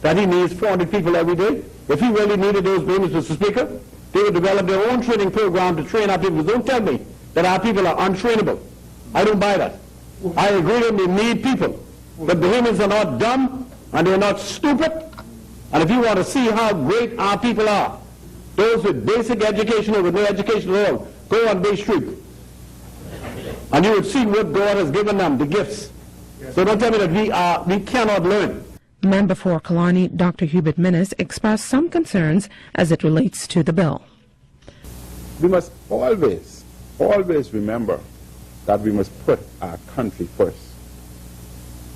that he needs 400 people every day, if he really needed those babies, Mr. Speaker, they would develop their own training program to train our people. Don't tell me that our people are untrainable. I don't buy that. I agree that they need people. But Bahamians are not dumb, and they're not stupid. And if you want to see how great our people are, those with basic education or with no education at all, go on Bay Street. And you would see what God has given them, the gifts. So don't tell me that we cannot learn. Member for Kalani, Dr. Hubert Minnis, expressed some concerns as it relates to the bill. We must always remember that we must put our country first.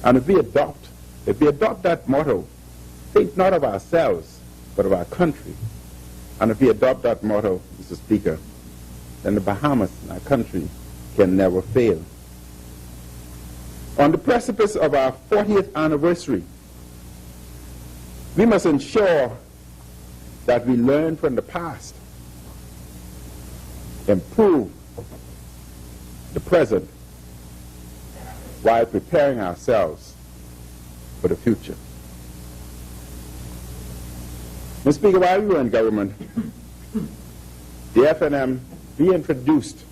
And if we adopt that motto, think not of ourselves, but of our country. And if we adopt that motto, Mr. Speaker, then the Bahamas, our country, can never fail. On the precipice of our 40th anniversary, we must ensure that we learn from the past, improve the present, while preparing ourselves for the future. Mr. Speaker, while we were in government, the FNM reintroduced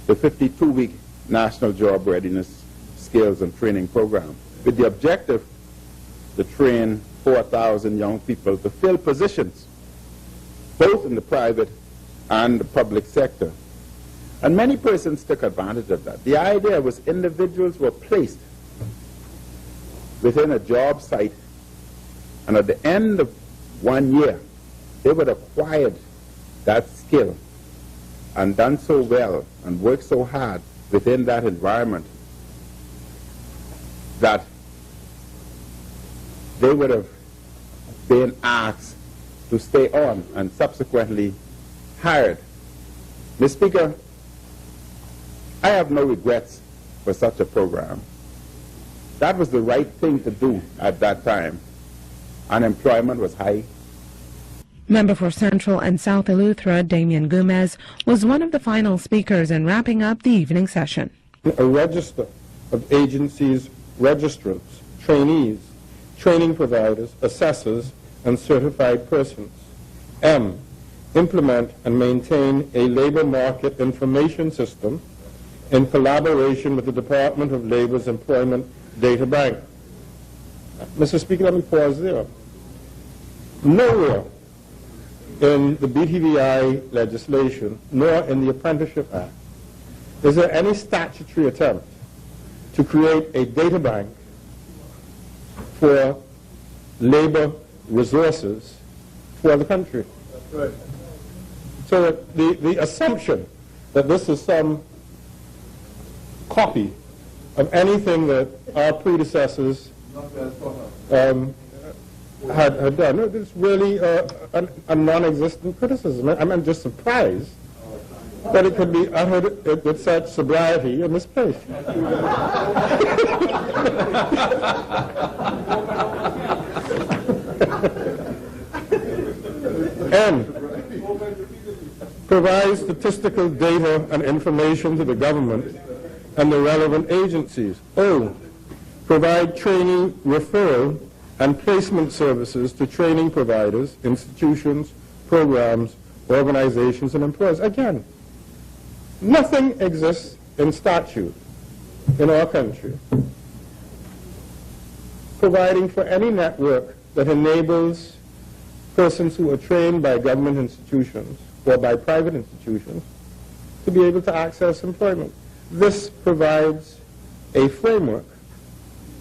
the 52-week National Job Readiness, Skills and Training Program with the objective to train 4,000 young people to fill positions both in the private and the public sector. And many persons took advantage of that. The idea was individuals were placed within a job site, and at the end of 1 year, they would have acquired that skill and done so well and worked so hard within that environment that they would have been asked to stay on and subsequently hired. Mr. Speaker, I have no regrets for such a program. That was the right thing to do at that time. Unemployment was high. Member for Central and South Eleuthera, Damian Gomez, was one of the final speakers in wrapping up the evening session. A register of agencies, registrants, trainees, training providers, assessors, and certified persons. M, implement and maintain a labor market information system in collaboration with the Department of Labor's Employment Data Bank. Mr. Speaker, let me pause there. Nowhere in the BTVI legislation, nor in the Apprenticeship Act, is there any statutory attempt to create a data bank for labor resources for the country. That's right. So the assumption that this is some copy of anything that our predecessors had done, it's really a non-existent criticism. I'm just surprised that it could be uttered with such sobriety in this place. And provide statistical data and information to the government and the relevant agencies. O, provide training, referral, and placement services to training providers, institutions, programs, organizations, and employers. Again, nothing exists in statute in our country providing for any network that enables persons who are trained by government institutions or by private institutions to be able to access employment. This provides a framework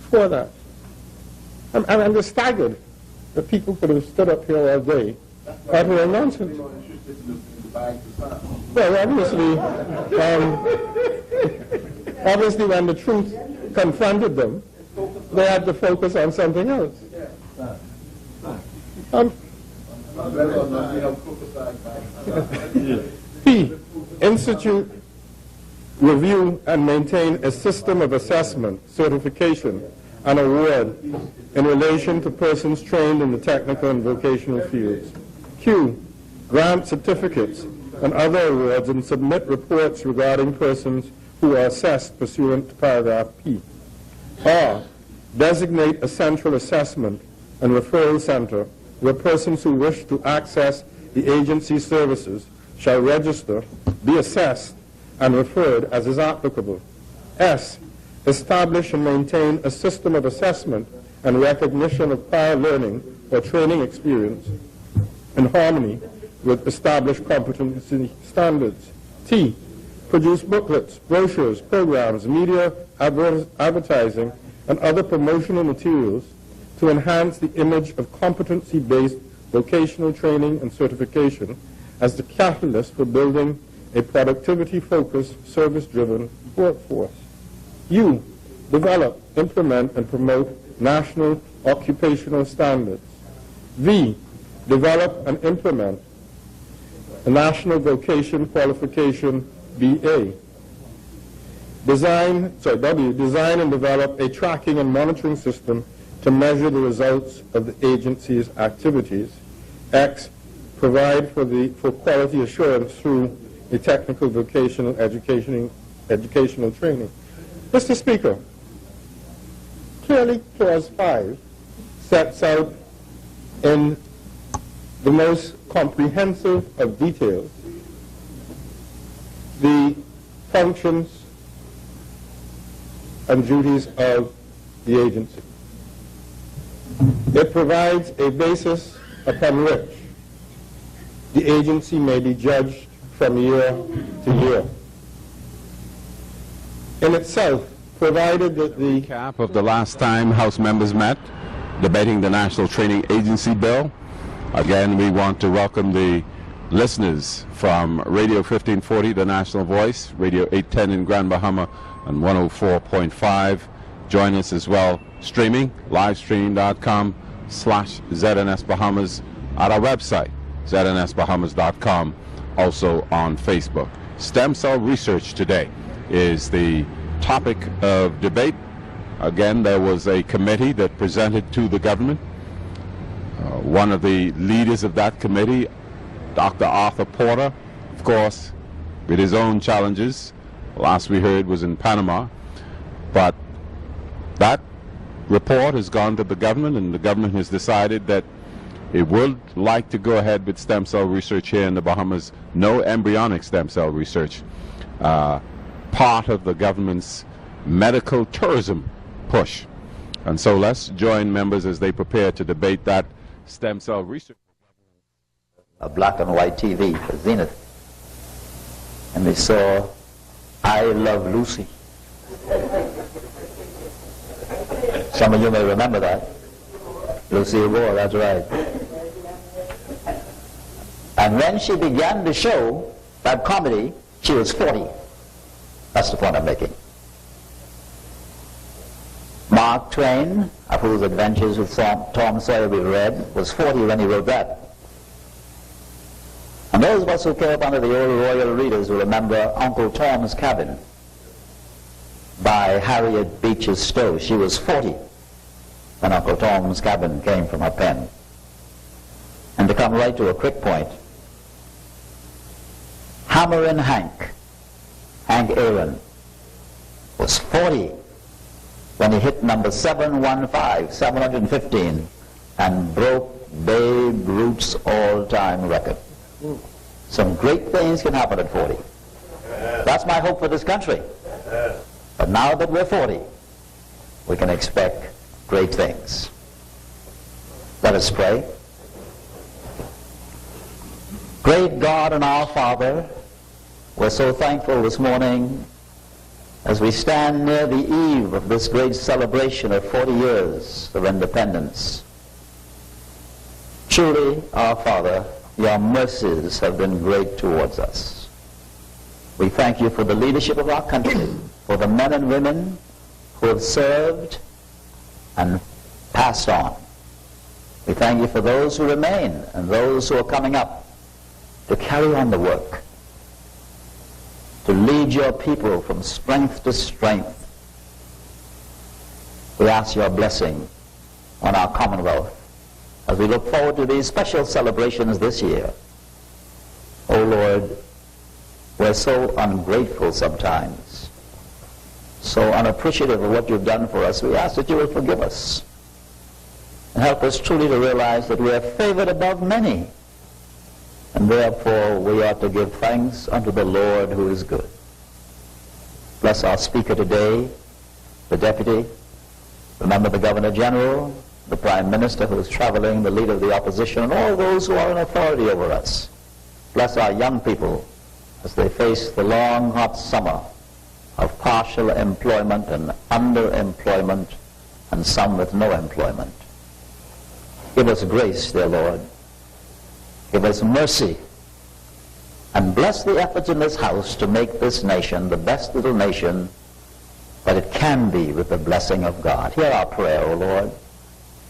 for that. I'm just staggered that people could have stood up here all day uttering nonsense. Well, obviously when the truth confronted them, they had to focus on something else. P, institute, review, and maintain a system of assessment, certification, and award in relation to persons trained in the technical and vocational fields. Q, grant certificates and other awards and submit reports regarding persons who are assessed pursuant to paragraph P. R. Designate a central assessment and referral center where persons who wish to access the agency's services shall register, be assessed, and referred as is applicable. S. Establish and maintain a system of assessment and recognition of prior learning or training experience in harmony with established competency standards. T. Produce booklets, brochures, programs, media, advertising, and other promotional materials to enhance the image of competency-based vocational training and certification as the catalyst for building a productivity-focused, service-driven workforce. U. Develop, implement, and promote national occupational standards. V. Develop and implement a national vocation qualification BA. W. Design and develop a tracking and monitoring system to measure the results of the agency's activities. X. Provide for quality assurance through a technical vocational educational training. Mr. Speaker, clearly Clause 5 sets out in the most comprehensive of details the functions and duties of the agency. It provides a basis upon which the agency may be judged from year to year. In itself, provided that the recap of the last time House members met debating the National Training Agency Bill. Again, we want to welcome the listeners from Radio 1540, the National Voice, Radio 810 in Grand Bahama, and 104.5. Join us as well streaming, livestream.com/ZNS Bahamas, at our website, znsbahamas.com, also on Facebook. Stem cell research today is the topic of debate. Again, there was a committee that presented to the government. One of the leaders of that committee, Dr. Arthur Porter, of course, with his own challenges. Last we heard was in Panama. But that report has gone to the government, and the government has decided that it would like to go ahead with stem cell research here in the Bahamas. No embryonic stem cell research. Part of the government's medical tourism push. And so let's join members as they prepare to debate that stem cell research. A black and white TV for Zenith. And they saw I Love Lucy. Some of you may remember that. Lucille Ball, that's right. And when she began to show that comedy, she was 40. That's the point I'm making. Mark Twain, of whose adventures with Tom Sawyer we read, was 40 when he wrote that. And those of us who came up under the old royal readers will remember Uncle Tom's Cabin by Harriet Beecher Stowe. She was 40 when Uncle Tom's Cabin came from her pen. And to come right to a quick point, Hammerin' Hank Aaron, was 40 when he hit number 715 and broke Babe Ruth's all-time record. Some great things can happen at 40. That's my hope for this country. But now that we're 40, we can expect great things. Let us pray. Great God and our Father, we're so thankful this morning as we stand near the eve of this great celebration of 40 years of independence. Truly, our Father, your mercies have been great towards us. We thank you for the leadership of our country, for the men and women who have served and passed on. We thank you for those who remain and those who are coming up to carry on the work, to lead your people from strength to strength. We ask your blessing on our Commonwealth as we look forward to these special celebrations this year. Oh Lord, we're so ungrateful sometimes so unappreciative of what you've done for us, we ask that you will forgive us and help us truly to realize that we are favored above many, and therefore we ought to give thanks unto the Lord who is good. Bless our speaker today, the deputy. Remember the Governor General, the Prime Minister who is traveling, the leader of the opposition, and all those who are in authority over us. Bless our young people as they face the long, hot summer of partial employment and underemployment, and some with no employment. Give us grace, dear Lord. Give us mercy. And bless the efforts in this house to make this nation the best little nation that it can be with the blessing of God. Hear our prayer, O Lord,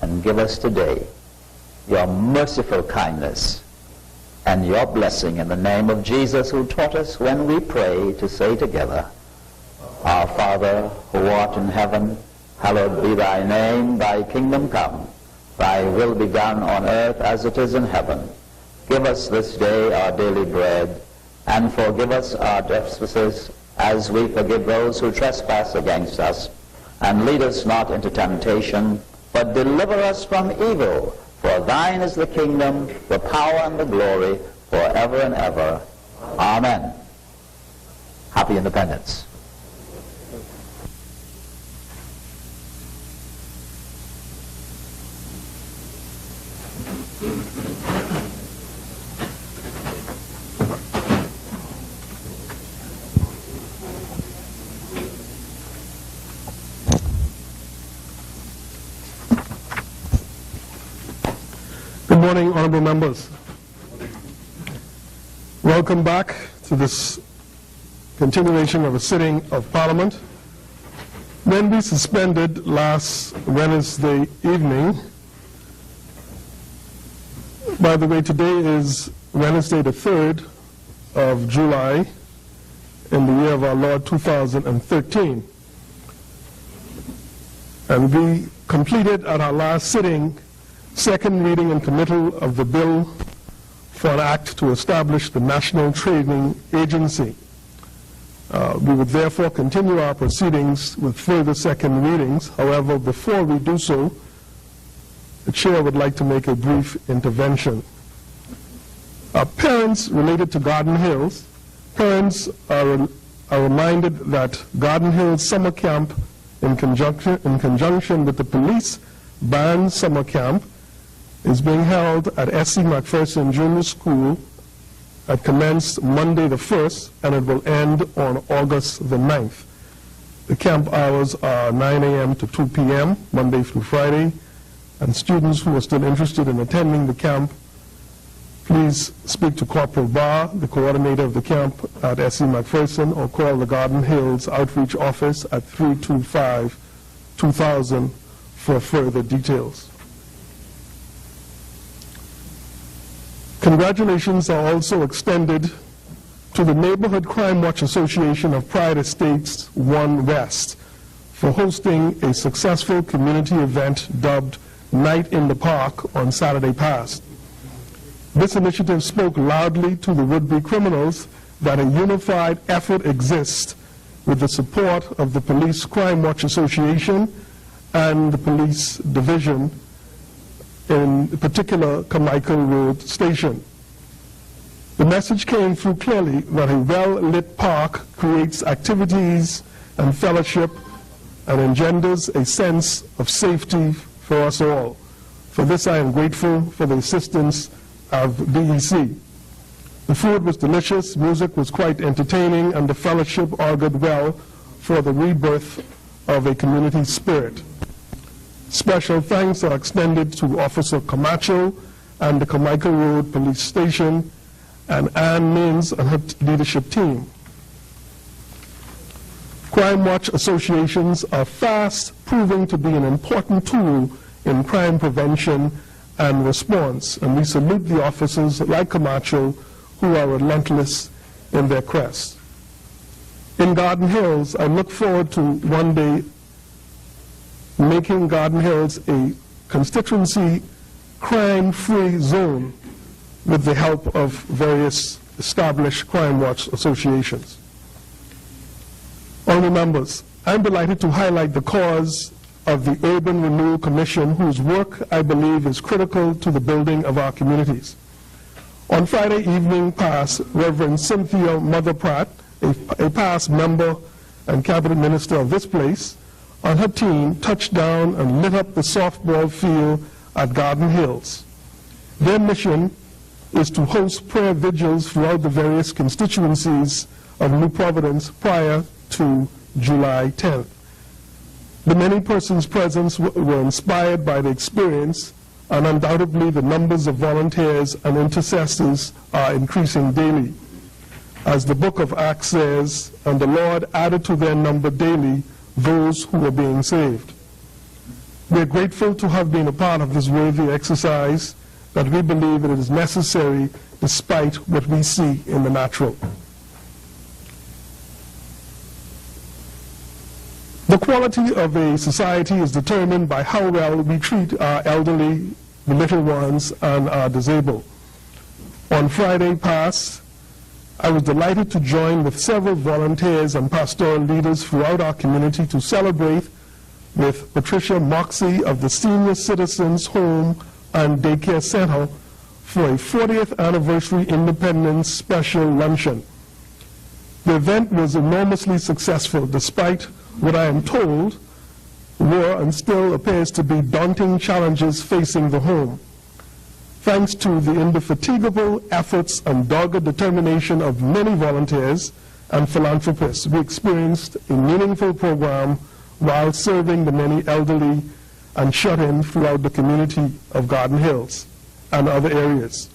and give us today your merciful kindness and your blessing in the name of Jesus, who taught us when we pray to say together, Our Father, who art in heaven, hallowed be thy name, thy kingdom come, thy will be done on earth as it is in heaven. Give us this day our daily bread, and forgive us our trespasses as we forgive those who trespass against us. And lead us not into temptation, but deliver us from evil. For thine is the kingdom, the power, and the glory, forever and ever. Amen. Happy Independence. Good morning, honorable members. Welcome back to this continuation of a sitting of Parliament. When we suspended last Wednesday evening, by the way, today is Wednesday the 3rd of July in the year of our Lord 2013. And we completed at our last sitting second reading and committal of the bill for an act to establish the National Training Agency. We would therefore continue our proceedings with further second readings. However, before we do so, the chair would like to make a brief intervention. Parents related to Garden Hills, parents are reminded that Garden Hills Summer Camp in conjunction with the police band summer camp is being held at S.C. McPherson Junior School. It commenced Monday the 1st, and it will end on August the 9th. The camp hours are 9 a.m. to 2 p.m., Monday through Friday, and students who are still interested in attending the camp, please speak to Corporal Barr, the coordinator of the camp at S.C. McPherson, or call the Garden Hills Outreach Office at 325-2000 for further details. Congratulations are also extended to the Neighborhood Crime Watch Association of Pride Estates 1 West for hosting a successful community event dubbed Night in the Park on Saturday past. This initiative spoke loudly to the would-be criminals that a unified effort exists with the support of the Police Crime Watch Association and the police division, in particular Carmichael Road Station. The message came through clearly that a well-lit park creates activities and fellowship and engenders a sense of safety for us all. For this I am grateful for the assistance of DEC. The food was delicious, music was quite entertaining, and the fellowship augured well for the rebirth of a community spirit. Special thanks are extended to Officer Camacho and the Carmichael Road Police Station and Ann Means and her leadership team. Crime Watch associations are fast proving to be an important tool in crime prevention and response, and we salute the officers like Camacho who are relentless in their quest. In Garden Hills, I look forward to one day making Garden Hills a constituency crime-free zone with the help of various established Crime Watch associations. Honorable members, I'm delighted to highlight the cause of the Urban Renewal Commission, whose work I believe is critical to the building of our communities. On Friday evening past, Reverend Cynthia Mother Pratt, a past member and cabinet minister of this place, and her team touched down and lit up the softball field at Garden Hills. Their mission is to host prayer vigils throughout the various constituencies of New Providence prior to July 10th. The many persons present were inspired by the experience, and undoubtedly the numbers of volunteers and intercessors are increasing daily. As the book of Acts says, and the Lord added to their number daily those who were being saved. We are grateful to have been a part of this worthy exercise, that we believe it is necessary despite what we see in the natural. The quality of a society is determined by how well we treat our elderly, the little ones, and our disabled. On Friday past, I was delighted to join with several volunteers and pastoral leaders throughout our community to celebrate with Patricia Moxie of the Senior Citizens Home and Daycare Center for a 40th Anniversary Independence Special Luncheon. The event was enormously successful despite what I am told were and still appears to be daunting challenges facing the home. Thanks to the indefatigable efforts and dogged determination of many volunteers and philanthropists, we experienced a meaningful program while serving the many elderly and shut-in throughout the community of Garden Hills and other areas.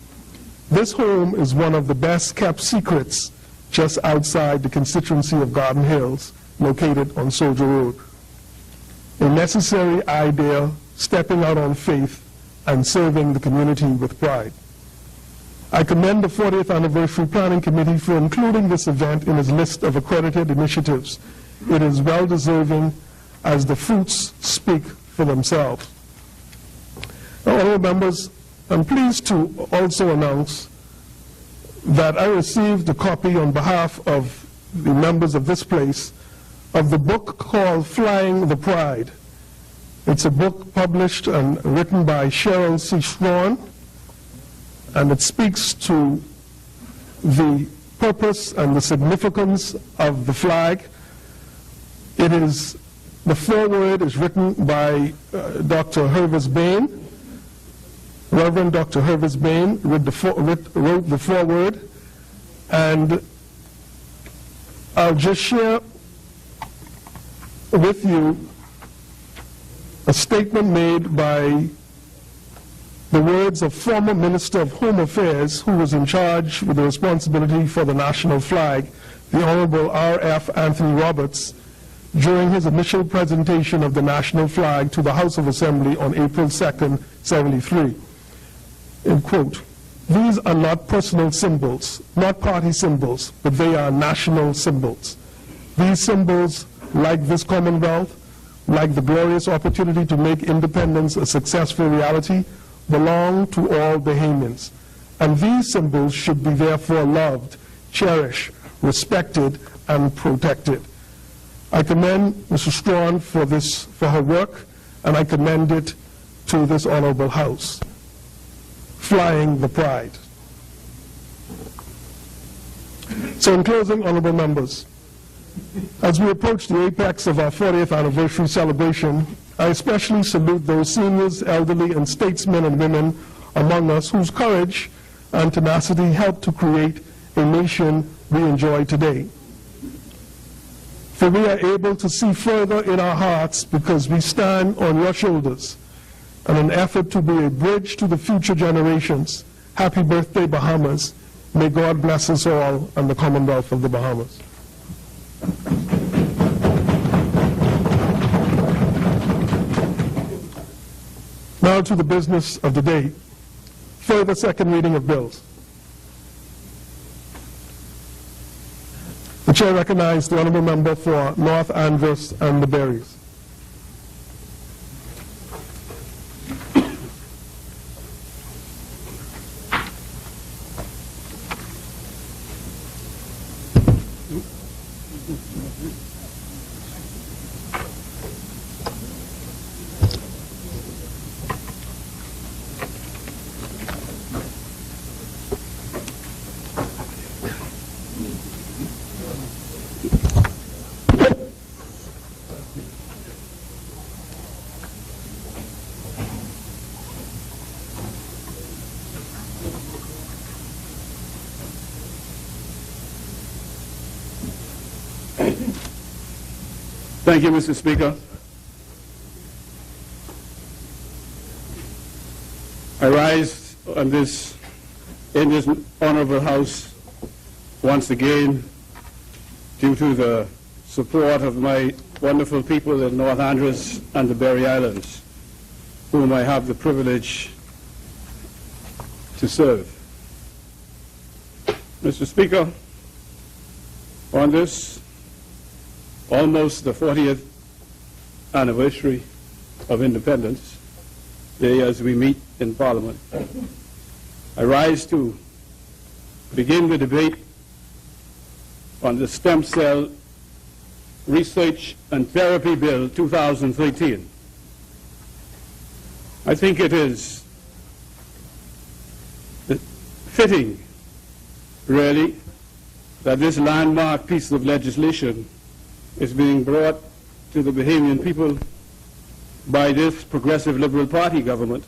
This home is one of the best-kept secrets just outside the constituency of Garden Hills, located on Soldier Road. A necessary idea, stepping out on faith and serving the community with pride. I commend the 40th Anniversary Planning Committee for including this event in its list of accredited initiatives. It is well-deserving as the fruits speak for themselves. Now, honorable members, I'm pleased to also announce that I received a copy on behalf of the members of this place of the book called Flying the Pride. It's a book published and written by Cheryl C. Strawn, and it speaks to the purpose and the significance of the flag. It is, the foreword is written by Dr. Hervis Bain. Reverend Dr. Hervis Bain wrote the foreword, and I'll just share with you a statement made by the words of former Minister of Home Affairs, who was in charge with the responsibility for the national flag, the Honorable R.F. Anthony Roberts, during his initial presentation of the national flag to the House of Assembly on April 2nd, 73. In quote, "These are not personal symbols, not party symbols, but they are national symbols. These symbols, like this Commonwealth, like the glorious opportunity to make independence a successful reality, belong to all Bahamians. And these symbols should be therefore loved, cherished, respected, and protected." I commend Mrs. Strawn for her work, and I commend it to this honorable House. Flying the Pride. So in closing, honorable members, as we approach the apex of our 40th anniversary celebration, I especially salute those seniors, elderly, and statesmen and women among us whose courage and tenacity helped to create a nation we enjoy today. For we are able to see further in our hearts because we stand on your shoulders in an effort to be a bridge to the future generations. Happy birthday, Bahamas. May God bless us all and the Commonwealth of the Bahamas. Now to the business of the day. Further second reading of bills. The chair recognizes the honorable member for North Anvers and the Berries. Thank you, Mr. Speaker. I rise in this honorable House once again due to the support of my wonderful people in North Andros and the Berry Islands, whom I have the privilege to serve. Mr. Speaker, on this almost the 40th anniversary of independence day as we meet in Parliament, I rise to begin the debate on the Stem Cell Research and Therapy Bill 2013. I think it is fitting, really, that this landmark piece of legislation is being brought to the Bahamian people by this Progressive Liberal Party government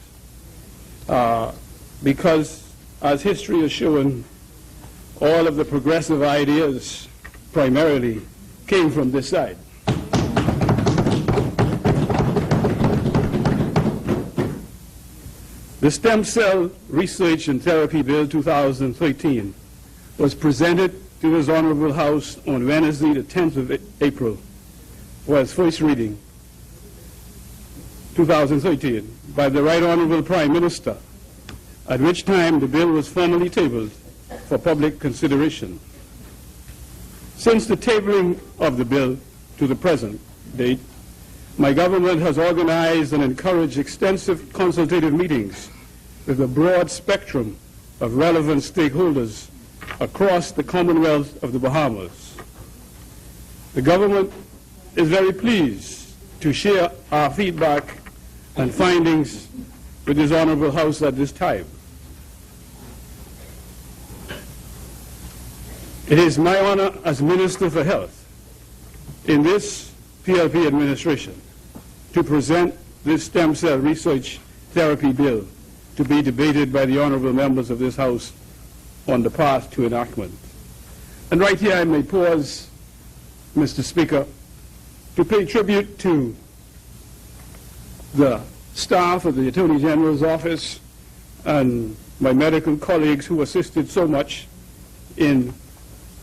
because, as history has shown, all of the progressive ideas primarily came from this side. The Stem Cell Research and Therapy Bill 2013 was presented to this Honorable House on Wednesday, the 10th of April, for its first reading, 2013, by the Right Honorable Prime Minister, at which time the bill was formally tabled for public consideration. Since the tabling of the bill to the present date, my government has organized and encouraged extensive consultative meetings with a broad spectrum of relevant stakeholders across the Commonwealth of the Bahamas. The government is very pleased to share our feedback and findings with this Honorable House at this time. It is my honor as Minister for Health in this PLP administration to present this stem cell research therapy bill to be debated by the honorable members of this House on the path to enactment. And right here I may pause, Mr. Speaker, to pay tribute to the staff of the Attorney General's office and my medical colleagues who assisted so much in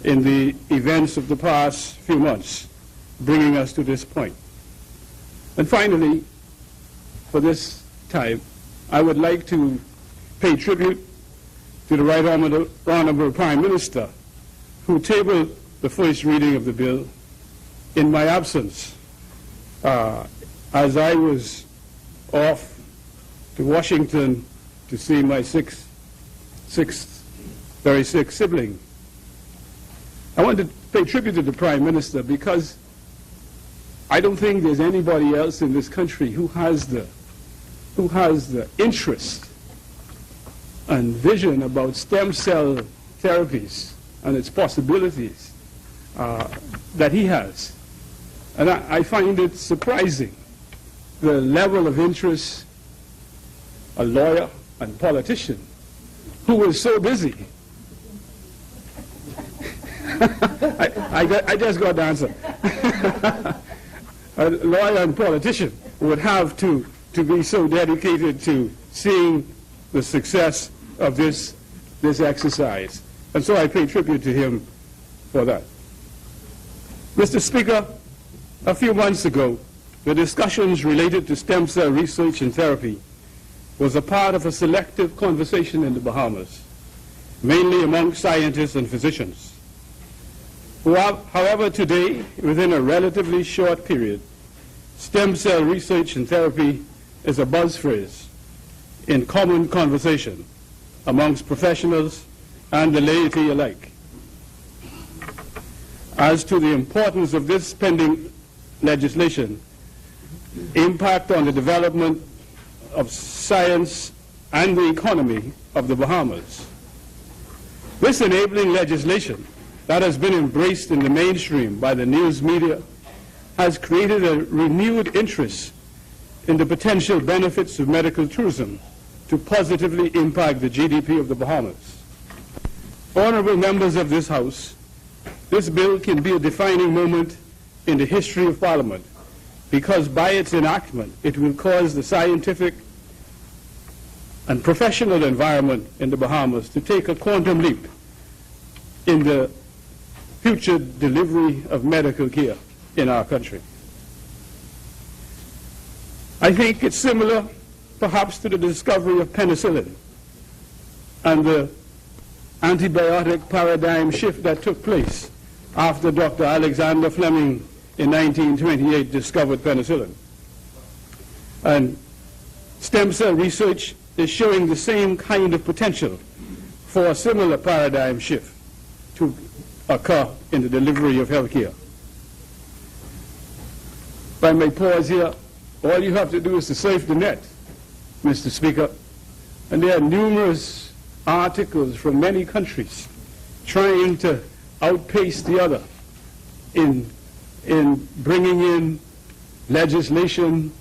the events of the past few months, bringing us to this point. And finally, for this time, I would like to pay tribute to the Right Honorable Prime Minister, who tabled the first reading of the bill in my absence, as I was off to Washington to see my very sick sibling. I want to pay tribute to the Prime Minister because I don't think there's anybody else in this country who has the interest and vision about stem cell therapies and its possibilities that he has. And I find it surprising the level of interest a lawyer and politician who was so busy. I just got the answer. A lawyer and politician would have to be so dedicated to seeing the success of this exercise. And so I pay tribute to him for that. Mr. Speaker, a few months ago, the discussions related to stem cell research and therapy was a part of a selective conversation in the Bahamas, mainly among scientists and physicians. However, today, within a relatively short period, stem cell research and therapy is a buzz phrase in common conversation amongst professionals and the laity alike. As to the importance of this pending legislation, impact on the development of science and the economy of the Bahamas, this enabling legislation that has been embraced in the mainstream by the news media has created a renewed interest in the potential benefits of medical tourism to positively impact the GDP of the Bahamas. Honorable members of this House, this bill can be a defining moment in the history of Parliament, because by its enactment it will cause the scientific and professional environment in the Bahamas to take a quantum leap in the future delivery of medical care in our country. I think it's similar perhaps to the discovery of penicillin and the antibiotic paradigm shift that took place after Dr. Alexander Fleming in 1928 discovered penicillin. And stem cell research is showing the same kind of potential for a similar paradigm shift to occur in the delivery of health care. If I may pause here, all you have to do is to surf the net, Mr. Speaker, and there are numerous articles from many countries trying to outpace the other in bringing in legislation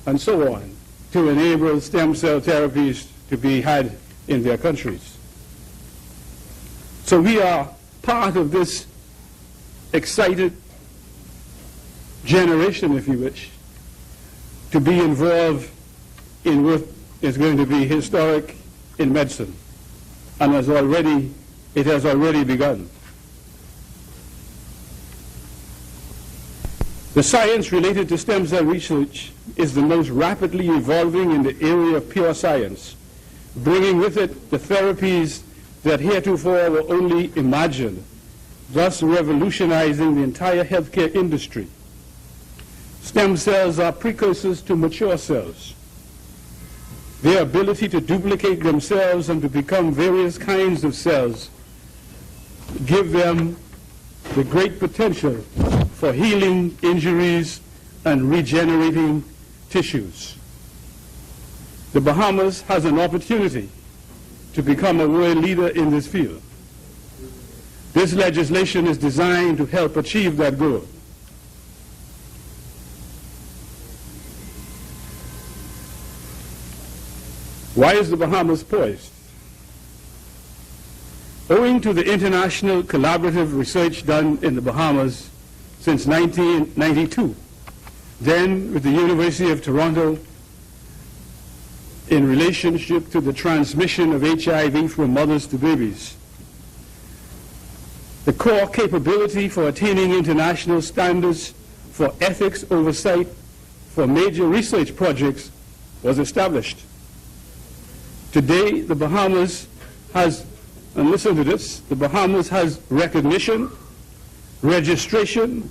and so on to enable stem cell therapies to be had in their countries. So we are part of this excited generation, if you wish, to be involved in what is going to be historic in medicine, and it has already begun. The science related to stem cell research is the most rapidly evolving in the area of pure science, bringing with it the therapies that heretofore were only imagined, thus revolutionizing the entire healthcare industry. Stem cells are precursors to mature cells. Their ability to duplicate themselves and to become various kinds of cells give them the great potential for healing injuries and regenerating tissues. The Bahamas has an opportunity to become a world leader in this field. This legislation is designed to help achieve that goal. Why is the Bahamas poised? Owing to the international collaborative research done in the Bahamas since 1992, then with the University of Toronto in relationship to the transmission of HIV from mothers to babies, the core capability for attaining international standards for ethics oversight for major research projects was established. Today, the Bahamas has, and listen to this, the Bahamas has recognition, registration,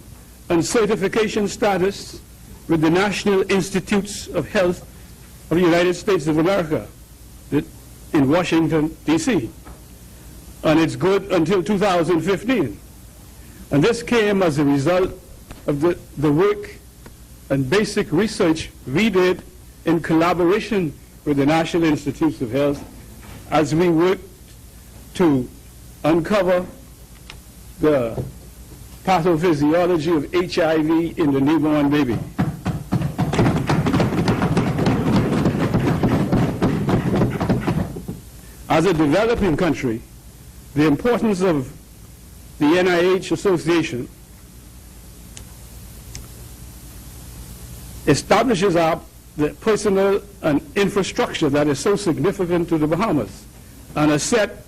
and certification status with the National Institutes of Health of the United States of America in Washington, D.C. And it's good until 2015. And this came as a result of the work and basic research we did in collaboration with the National Institutes of Health as we worked to uncover the pathophysiology of HIV in the newborn baby. As a developing country, the importance of the NIH Association establishes the personnel and infrastructure that is so significant to the Bahamas, and has set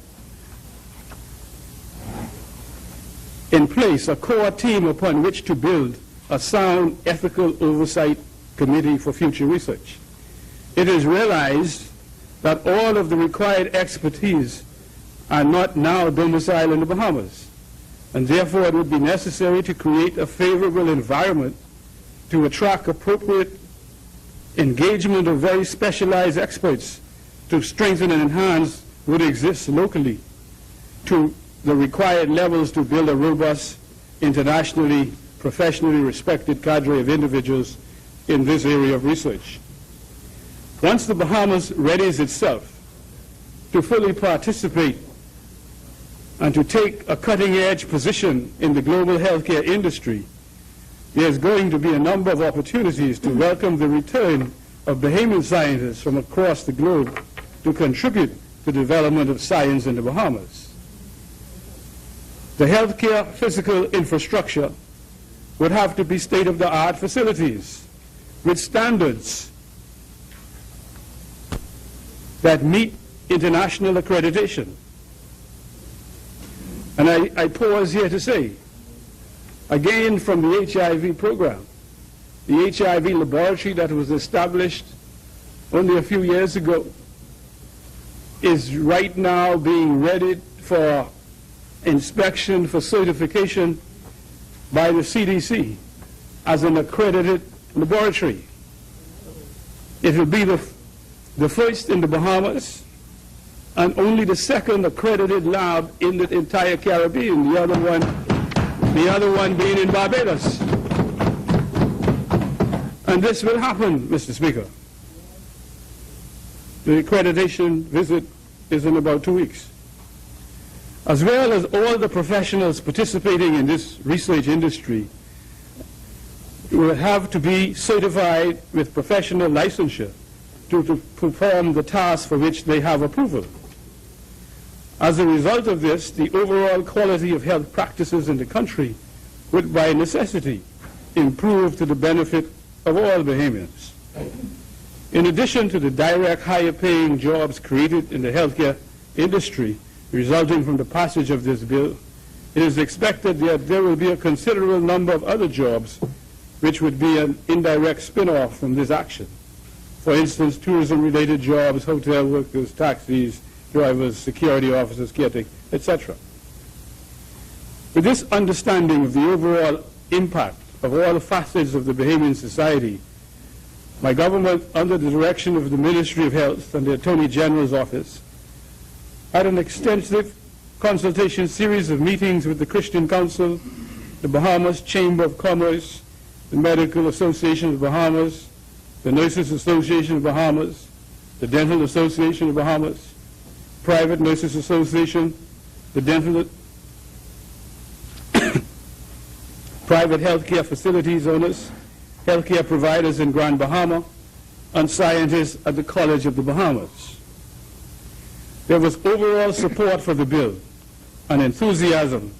in place a core team upon which to build a sound ethical oversight committee for future research. It is realized that all of the required expertise are not now domiciled in the Bahamas, and therefore it would be necessary to create a favorable environment to attract appropriate engagement of very specialized experts to strengthen and enhance what exists locally to the required levels to build a robust, internationally, professionally respected cadre of individuals in this area of research. Once the Bahamas readies itself to fully participate and to take a cutting-edge position in the global healthcare industry, there's going to be a number of opportunities to welcome the return of Bahamian scientists from across the globe to contribute to the development of science in the Bahamas. The healthcare physical infrastructure would have to be state-of-the-art facilities with standards that meet international accreditation. And I pause here to say, again from the HIV program, the HIV laboratory that was established only a few years ago is right now being readied for inspection for certification by the CDC as an accredited laboratory. It will be the first in the Bahamas and only the second accredited lab in the entire Caribbean, the other one being in Barbados. And this will happen, Mr. Speaker. The accreditation visit is in about 2 weeks. As well as all the professionals participating in this research industry will have to be certified with professional licensure to perform the task for which they have approval. As a result of this, the overall quality of health practices in the country would by necessity improve to the benefit of all Bahamians. In addition to the direct higher paying jobs created in the healthcare industry resulting from the passage of this bill, it is expected that there will be a considerable number of other jobs which would be an indirect spin-off from this action. For instance, tourism-related jobs, hotel workers, taxis, drivers, security officers, caretakers, etc. With this understanding of the overall impact of all facets of the Bahamian society, my government, under the direction of the Ministry of Health and the Attorney General's Office, had an extensive consultation series of meetings with the Christian Council, the Bahamas Chamber of Commerce, the Medical Association of Bahamas, the Nurses Association of Bahamas, the Dental Association of Bahamas, Private Nurses Association, the Dental Private Healthcare Facilities Owners, healthcare providers in Grand Bahama, and scientists at the College of the Bahamas. There was overall support for the bill and enthusiasm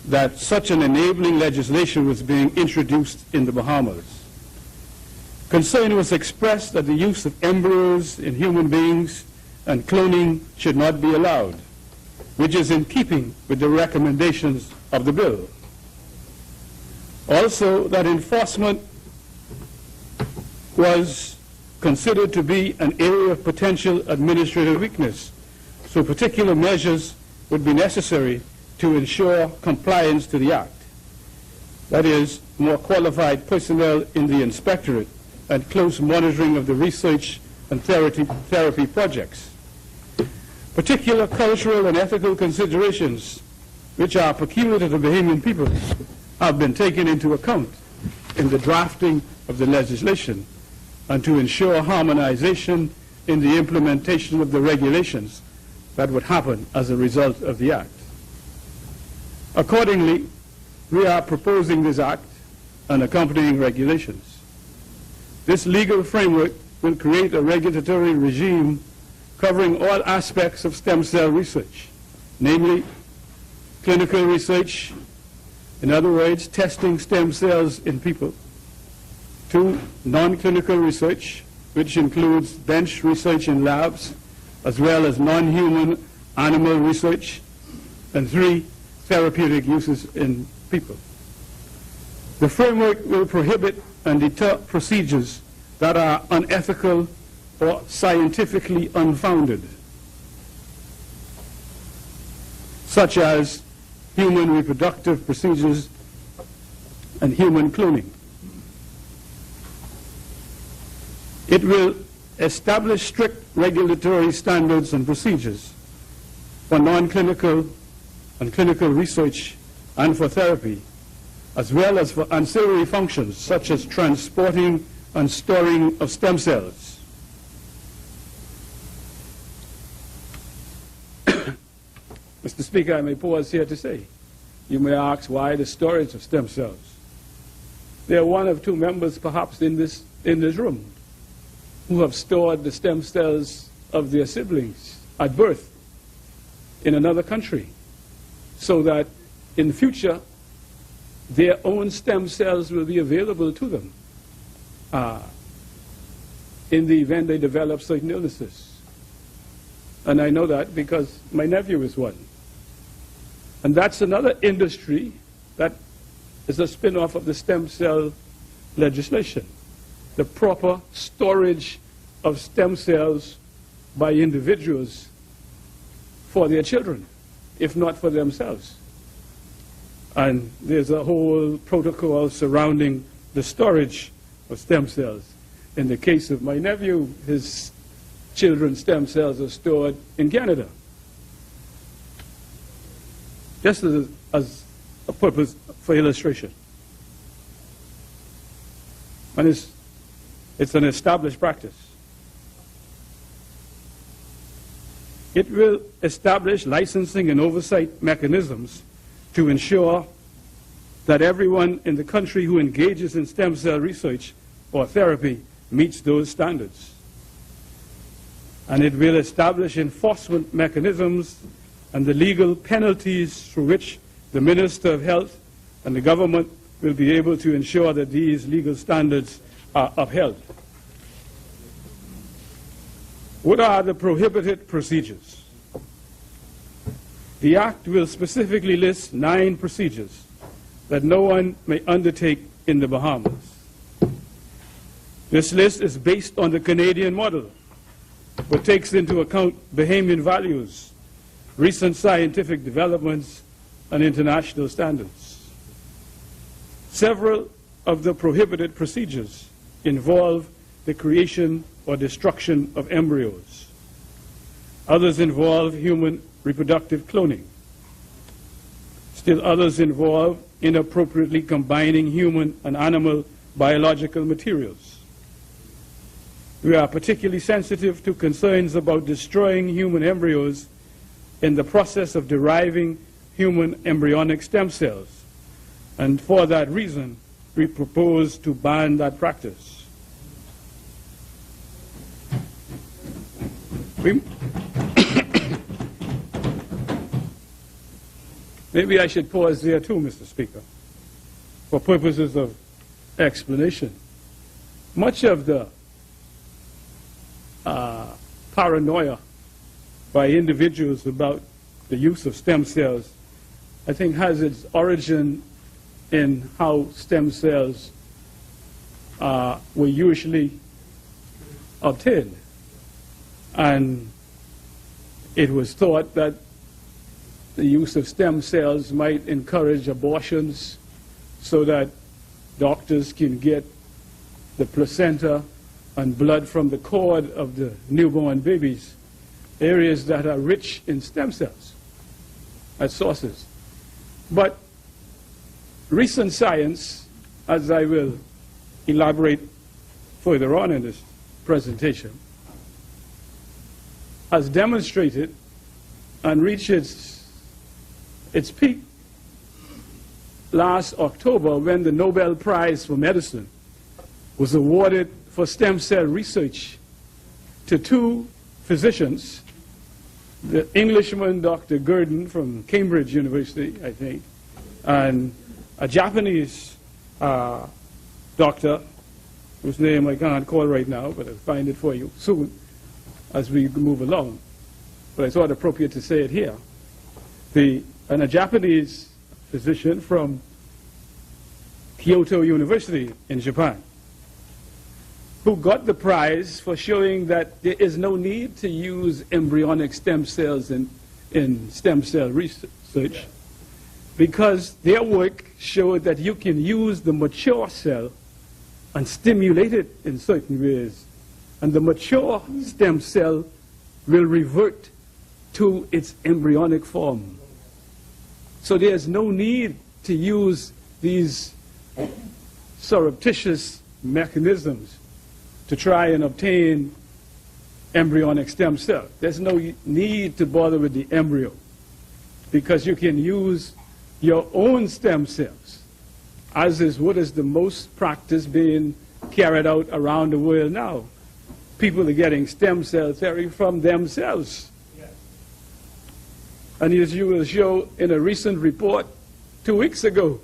that such an enabling legislation was being introduced in the Bahamas. Concern was expressed that the use of embryos in human beings and cloning should not be allowed, which is in keeping with the recommendations of the bill. Also, that enforcement was considered to be an area of potential administrative weakness, so particular measures would be necessary to ensure compliance to the Act. That is, more qualified personnel in the inspectorate and close monitoring of the research and therapy projects. Particular cultural and ethical considerations, which are peculiar to the Bahamian people, have been taken into account in the drafting of the legislation and to ensure harmonization in the implementation of the regulations that would happen as a result of the Act. Accordingly, we are proposing this Act and accompanying regulations. This legal framework will create a regulatory regime covering all aspects of stem cell research, namely clinical research, in other words, testing stem cells in people, 2, non-clinical research, which includes bench research in labs, as well as non-human animal research, and 3, therapeutic uses in people. The framework will prohibit and deter procedures that are unethical or scientifically unfounded, such as human reproductive procedures and human cloning. It will establish strict regulatory standards and procedures for non-clinical and clinical research and for therapy, as well as for ancillary functions such as transporting and storing of stem cells. Mr. Speaker, I may pause here to say, you may ask why the storage of stem cells. There are one of 2 members perhaps in this room who have stored the stem cells of their siblings at birth in another country, so that in the future their own stem cells will be available to them in the event they develop certain illnesses. And I know that because my nephew is one. And that's another industry that is a spin-off of the stem cell legislation. The proper storage of stem cells by individuals for their children, if not for themselves. And there's a whole protocol surrounding the storage of stem cells. In the case of my nephew, his children's stem cells are stored in Canada. Just as a purpose for illustration. And it's an established practice. It will establish licensing and oversight mechanisms to ensure that everyone in the country who engages in stem cell research or therapy meets those standards. And it will establish enforcement mechanisms and the legal penalties through which the Minister of Health and the government will be able to ensure that these legal standards are upheld. What are the prohibited procedures? The Act will specifically list 9 procedures that no one may undertake in the Bahamas. This list is based on the Canadian model, but takes into account Bahamian values, recent scientific developments, and international standards. Several of the prohibited procedures involve the creation or destruction of embryos. Others involve human reproductive cloning. Still others involve inappropriately combining human and animal biological materials. We are particularly sensitive to concerns about destroying human embryos in the process of deriving human embryonic stem cells. And for that reason, we propose to ban that practice. Maybe I should pause there too, Mr. Speaker, for purposes of explanation. Much of the paranoia by individuals about the use of stem cells, I think, has its origin in how stem cells were usually obtained. And it was thought that the use of stem cells might encourage abortions so that doctors can get the placenta and blood from the cord of the newborn babies, areas that are rich in stem cells as sources. But recent science, as I will elaborate further on in this presentation, has demonstrated and reached its peak last October when the Nobel Prize for Medicine was awarded for stem cell research to 2 physicians, the Englishman Dr. Gurdon from Cambridge University, I think, and a Japanese doctor whose name I can't call right now, but I'll find it for you soon as we move along. But I thought it appropriate to say it here. And a Japanese physician from Kyoto University in Japan, who got the prize for showing that there is no need to use embryonic stem cells in stem cell research, because their work showed that you can use the mature cell and stimulate it in certain ways, and the mature stem cell will revert to its embryonic form. So there's no need to use these surreptitious mechanisms to try and obtain embryonic stem cell. There's no need to bother with the embryo, because you can use your own stem cells, as is what is the most practice being carried out around the world now. People are getting stem cell therapy from themselves. And as you will show in a recent report 2 weeks ago,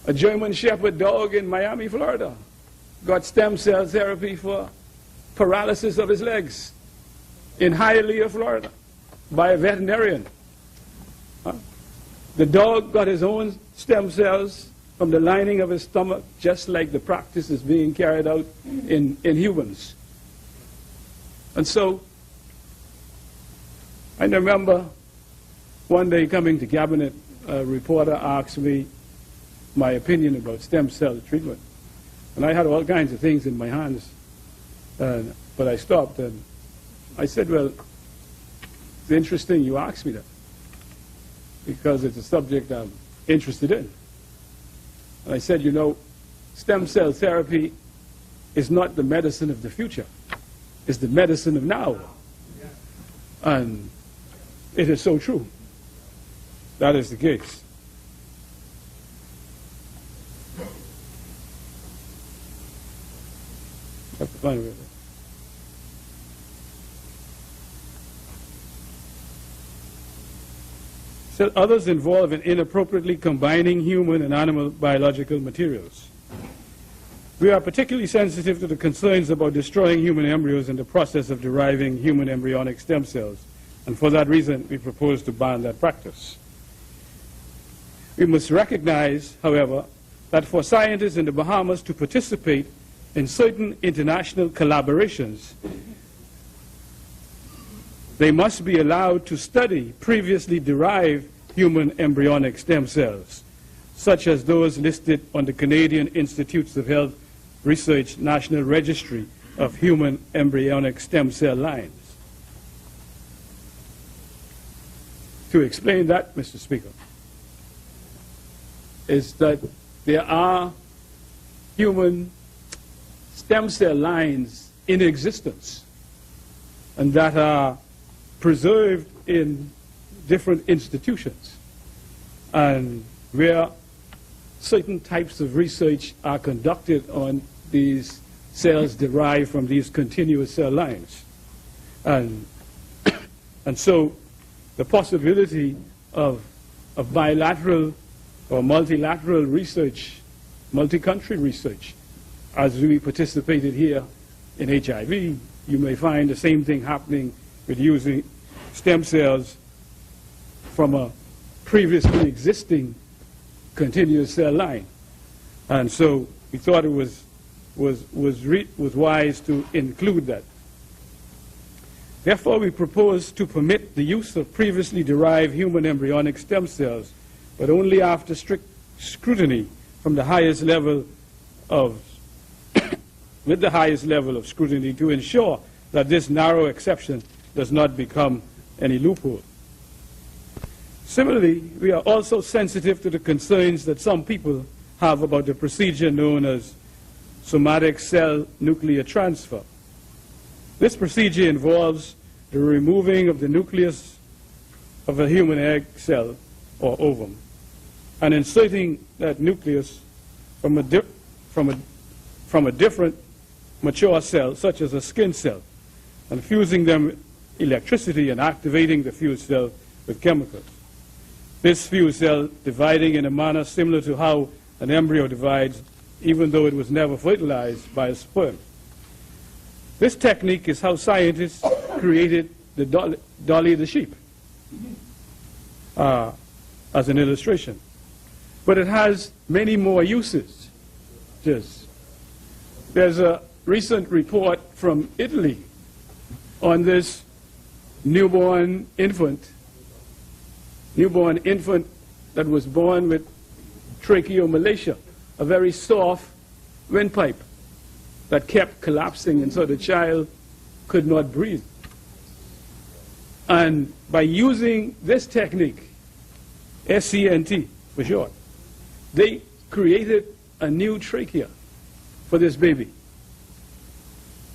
A German Shepherd dog in Miami, Florida, got stem cell therapy for paralysis of his legs in Hialeah, Florida, by a veterinarian. The dog got his own stem cells from the lining of his stomach, just like the practice is being carried out in humans. And so, I remember one day coming to cabinet, a reporter asked me my opinion about stem cell treatment. And I had all kinds of things in my hands, but I stopped and I said, well, it's interesting you asked me that, because it's a subject I'm interested in. And I said, you know, stem cell therapy is not the medicine of the future. It's the medicine of now. And it is so true. That is the case. So others involved in inappropriately combining human and animal biological materials. We are particularly sensitive to the concerns about destroying human embryos in the process of deriving human embryonic stem cells, and for that reason we propose to ban that practice. We must recognize, however, that for scientists in the Bahamas to participate in certain international collaborations, they must be allowed to study previously derived human embryonic stem cells, such as those listed on the Canadian Institutes of Health Research National Registry of Human Embryonic Stem Cell Lines. To explain that, Mr. Speaker, is that there are human stem cell lines in existence and that are preserved in different institutions, and where certain types of research are conducted on these cells derived from these continuous cell lines. And so the possibility of bilateral or multilateral research, multi-country research, as we participated here in HIV, you may find the same thing happening with using stem cells from a previously existing continuous cell line. And so we thought it was wise to include that. Therefore, we propose to permit the use of previously derived human embryonic stem cells, but only after strict scrutiny from the highest level of with the highest level of scrutiny, to ensure that this narrow exception does not become any loophole. Similarly, we are also sensitive to the concerns that some people have about the procedure known as somatic cell nuclear transfer. This procedure involves the removing of the nucleus of a human egg cell or ovum and inserting that nucleus from a different mature cell, such as a skin cell, and fusing them with electricity and activating the fused cell with chemicals. This fused cell dividing in a manner similar to how an embryo divides, even though it was never fertilized by a sperm. This technique is how scientists created the Dolly the sheep, as an illustration. But it has many more uses. There's a recent report from Italy on this newborn infant that was born with tracheomalacia, a very soft windpipe that kept collapsing, and so the child could not breathe. And by using this technique, SCNT for short, they created a new trachea for this baby.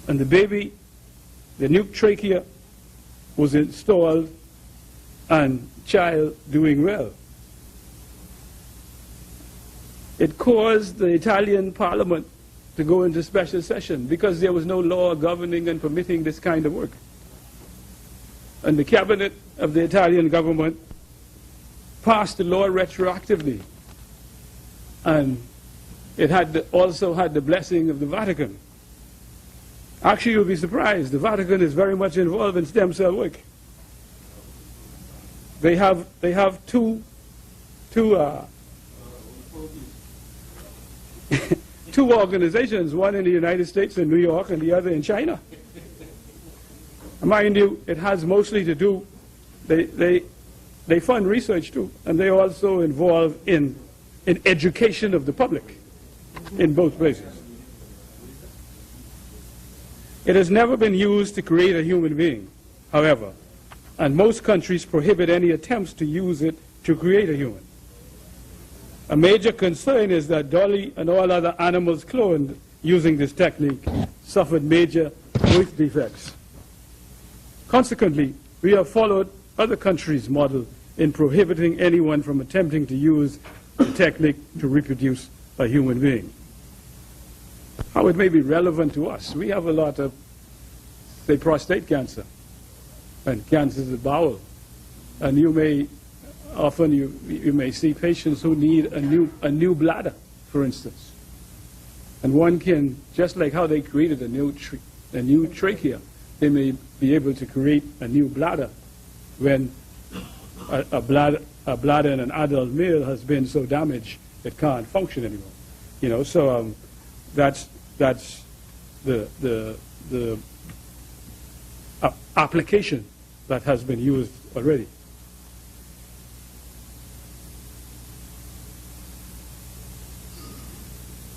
And the baby, the new trachea was installed, and child doing well. It caused the Italian parliament to go into special session because there was no law governing and permitting this kind of work. And the cabinet of the Italian government passed the law retroactively And it also had the blessing of the Vatican. Actually, you'll be surprised. The Vatican is very much involved in stem cell work. They have two organizations, one in the United States in New York and the other in China. Mind you, it has mostly to do, they fund research too, and they also involve in education of the public in both places. It has never been used to create a human being, however, and most countries prohibit any attempts to use it to create a human. A major concern is that Dolly and all other animals cloned using this technique suffered major birth defects. Consequently, we have followed other countries' model in prohibiting anyone from attempting to use the technique to reproduce a human being. How it may be relevant to us. We have a lot of, say, prostate cancer and cancers of the bowel. And you may, often you may see patients who need a new bladder, for instance. And one can, just like how they created a new trachea, they may be able to create a new bladder when a bladder in an adult male has been so damaged it can't function anymore. You know, so that's the application that has been used already.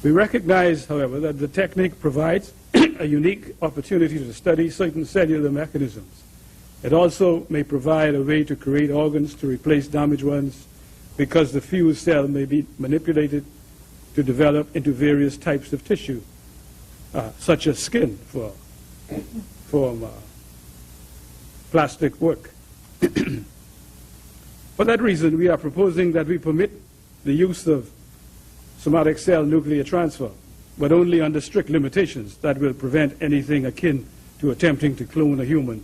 We recognize, however, that the technique provides a unique opportunity to study certain cellular mechanisms. It also may provide a way to create organs to replace damaged ones, because the fused cell may be manipulated to develop into various types of tissue, such as skin for plastic work. For that reason, we are proposing that we permit the use of somatic cell nuclear transfer, but only under strict limitations that will prevent anything akin to attempting to clone a human,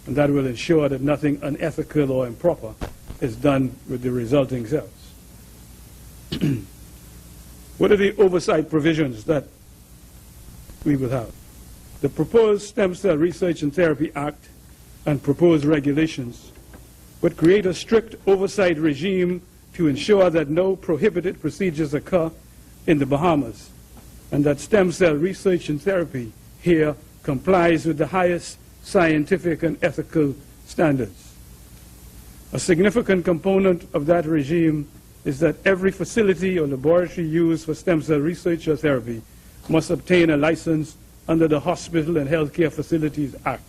and that will ensure that nothing unethical or improper is done with the resulting cells. What are the oversight provisions that we will have? The proposed Stem Cell Research and Therapy Act and proposed regulations would create a strict oversight regime to ensure that no prohibited procedures occur in the Bahamas, and that stem cell research and therapy here complies with the highest scientific and ethical standards. A significant component of that regime is that every facility or laboratory used for stem cell research or therapy must obtain a license under the Hospital and Healthcare Facilities Act.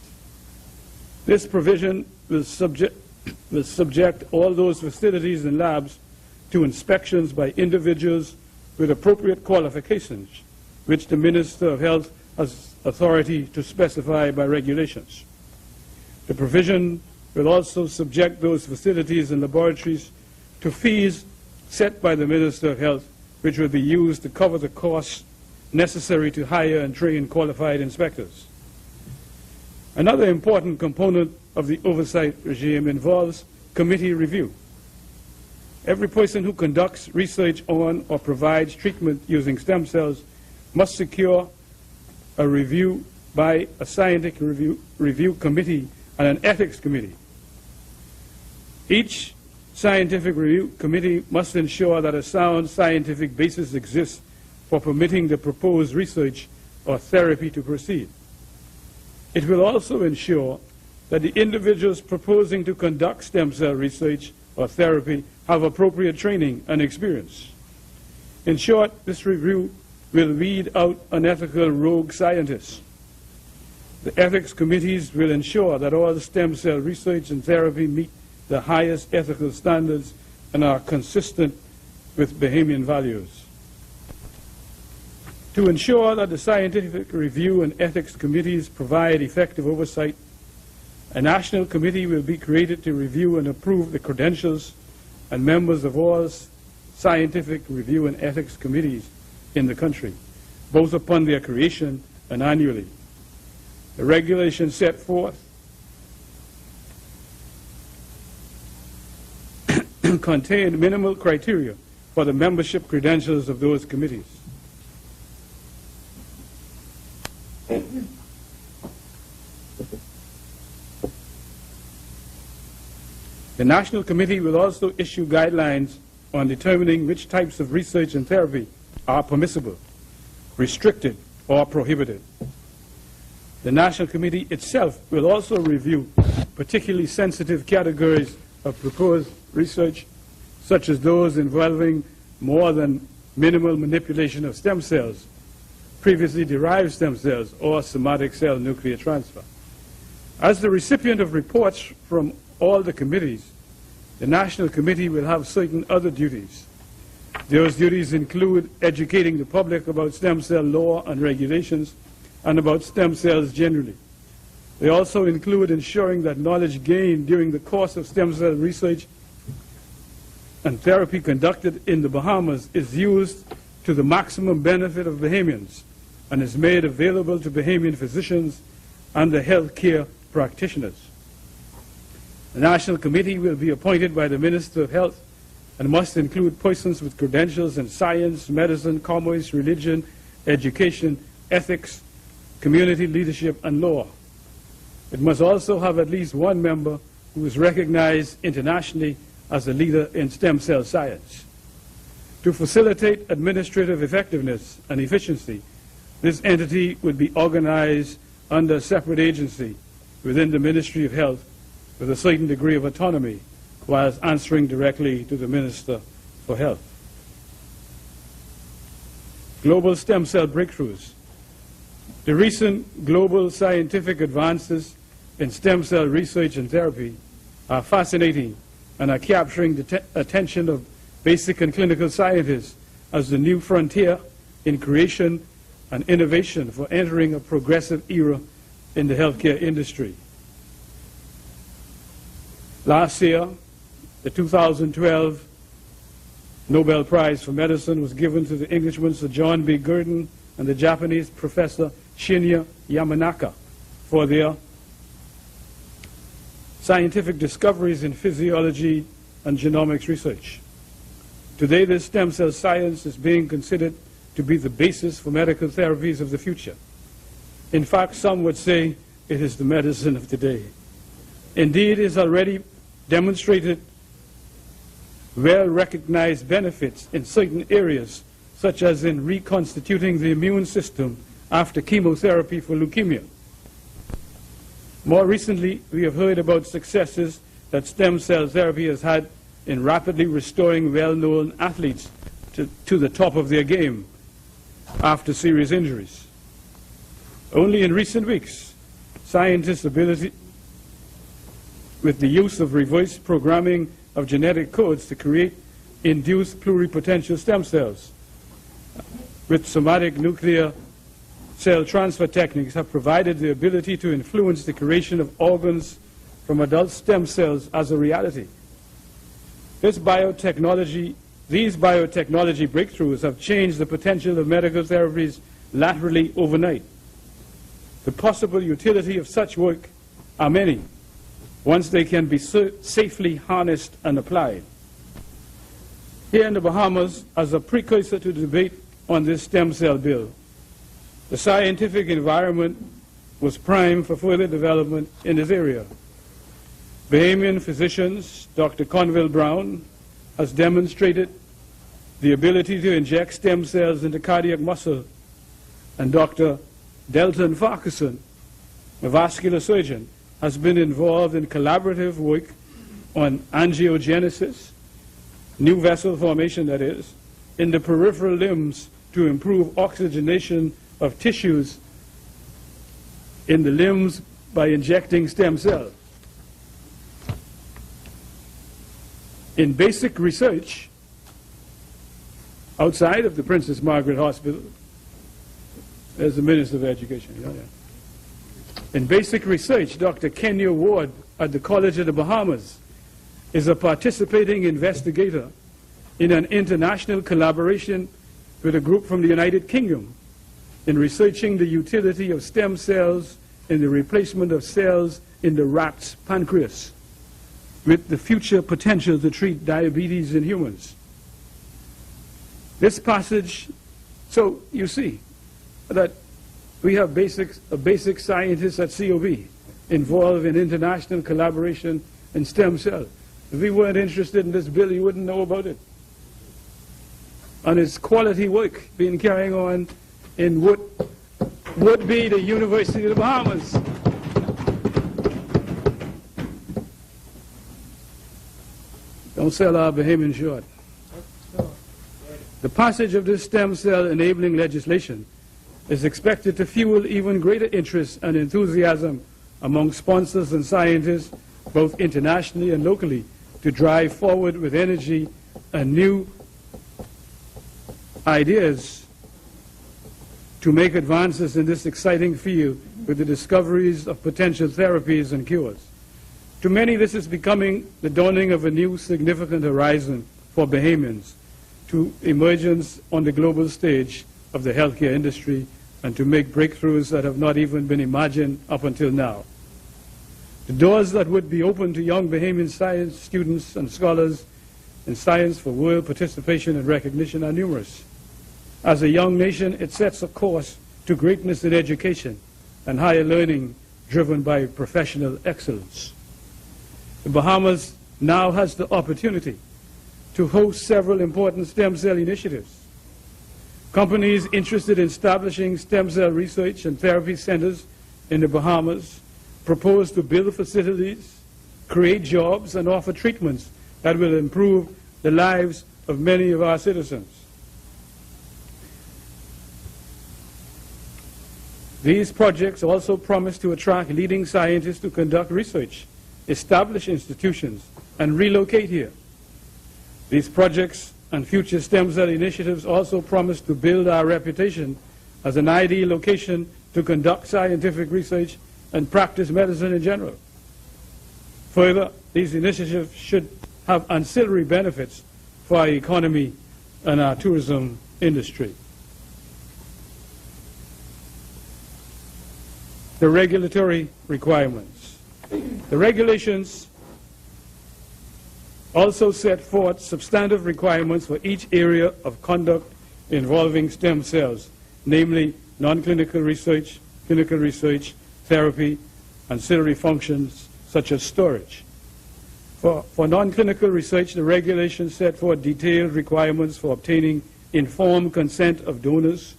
This provision will subject all those facilities and labs to inspections by individuals with appropriate qualifications, which the Minister of Health has authority to specify by regulations. The provision will also subject those facilities and laboratories to fees set by the Minister of Health, which will be used to cover the costs necessary to hire and train qualified inspectors. Another important component of the oversight regime involves committee review. Every person who conducts research on or provides treatment using stem cells must secure a review by a scientific review committee and an ethics committee. Each scientific review committee must ensure that a sound scientific basis exists for permitting the proposed research or therapy to proceed. It will also ensure that the individuals proposing to conduct stem cell research or therapy have appropriate training and experience. In short, this review will weed out unethical rogue scientists. The ethics committees will ensure that all stem cell research and therapy meet the highest ethical standards and are consistent with Bahamian values. To ensure that the scientific review and ethics committees provide effective oversight, a national committee will be created to review and approve the credentials and members of all scientific review and ethics committees in the country, both upon their creation and annually. The regulations set forth contain minimal criteria for the membership credentials of those committees. The National Committee will also issue guidelines on determining which types of research and therapy are permissible, restricted, or prohibited. The National Committee itself will also review particularly sensitive categories of proposed research, such as those involving more than minimal manipulation of stem cells, previously derived stem cells, or somatic cell nuclear transfer. As the recipient of reports from all the committees, the National Committee will have certain other duties. Those duties include educating the public about stem cell law and regulations and about stem cells generally. They also include ensuring that knowledge gained during the course of stem cell research and therapy conducted in the Bahamas is used to the maximum benefit of Bahamians and is made available to Bahamian physicians and the healthcare practitioners. The National Committee will be appointed by the Minister of Health and must include persons with credentials in science, medicine, commerce, religion, education, ethics, community leadership, and law. It must also have at least one member who is recognized internationally as a leader in stem cell science. To facilitate administrative effectiveness and efficiency, this entity would be organized under a separate agency within the Ministry of Health with a certain degree of autonomy, whilst answering directly to the Minister for Health. Global stem cell breakthroughs. The recent global scientific advances in stem cell research and therapy are fascinating and are capturing the attention of basic and clinical scientists as the new frontier in creation and innovation for entering a progressive era in the healthcare industry. Last year, the 2012 Nobel Prize for Medicine was given to the Englishman Sir John B. Gurdon and the Japanese Professor Shinya Yamanaka for their scientific discoveries in physiology and genomics research. Today, this stem cell science is being considered to be the basis for medical therapies of the future. In fact, some would say it is the medicine of today. Indeed, it has already demonstrated well-recognized benefits in certain areas, such as in reconstituting the immune system after chemotherapy for leukemia. More recently, we have heard about successes that stem cell therapy has had in rapidly restoring well-known athletes to the top of their game after serious injuries. Only in recent weeks, scientists' ability with the use of reverse programming of genetic codes to create induced pluripotential stem cells with somatic nuclear cell transfer techniques have provided the ability to influence the creation of organs from adult stem cells as a reality. These biotechnology breakthroughs have changed the potential of medical therapies laterally overnight. The possible utility of such work are many, once they can be safely harnessed and applied. Here in the Bahamas, as a precursor to the debate on this stem cell bill, the scientific environment was primed for further development in this area. Bahamian physicians, Dr. Conville Brown, has demonstrated the ability to inject stem cells into cardiac muscle, and Dr. Delton Farquharson, a vascular surgeon, has been involved in collaborative work on angiogenesis, new vessel formation that is, in the peripheral limbs to improve oxygenation of tissues in the limbs by injecting stem cells. In basic research, outside of the Princess Margaret Hospital, there's the Minister of Education. In basic research, Dr. Kenya Ward at the College of the Bahamas is a participating investigator in an international collaboration with a group from the United Kingdom in researching the utility of stem cells in the replacement of cells in the rat's pancreas, with the future potential to treat diabetes in humans. This passage, so you see that we have basic scientists at COB involved in international collaboration in stem cells. If we weren't interested in this bill, you wouldn't know about it. And it's quality work being carried on in what would be the University of the Bahamas. Don't sell our Bahamian short. The passage of this stem cell enabling legislation is expected to fuel even greater interest and enthusiasm among sponsors and scientists, both internationally and locally, to drive forward with energy and new ideas to make advances in this exciting field with the discoveries of potential therapies and cures. To many, this is becoming the dawning of a new significant horizon for Bahamians to emergence on the global stage of the healthcare industry and to make breakthroughs that have not even been imagined up until now. The doors that would be open to young Bahamian science students and scholars in science for world participation and recognition are numerous. As a young nation, it sets a course to greatness in education and higher learning driven by professional excellence. The Bahamas now has the opportunity to host several important stem cell initiatives. Companies interested in establishing stem cell research and therapy centers in the Bahamas propose to build facilities, create jobs, and offer treatments that will improve the lives of many of our citizens. These projects also promise to attract leading scientists to conduct research, establish institutions, and relocate here. These projects and future stem cell initiatives also promise to build our reputation as an ideal location to conduct scientific research and practice medicine in general. Further, these initiatives should have ancillary benefits for our economy and our tourism industry. The regulatory requirements. The regulations also set forth substantive requirements for each area of conduct involving stem cells, namely non-clinical research, clinical research, therapy, ancillary functions such as storage. For non-clinical research, the regulations set forth detailed requirements for obtaining informed consent of donors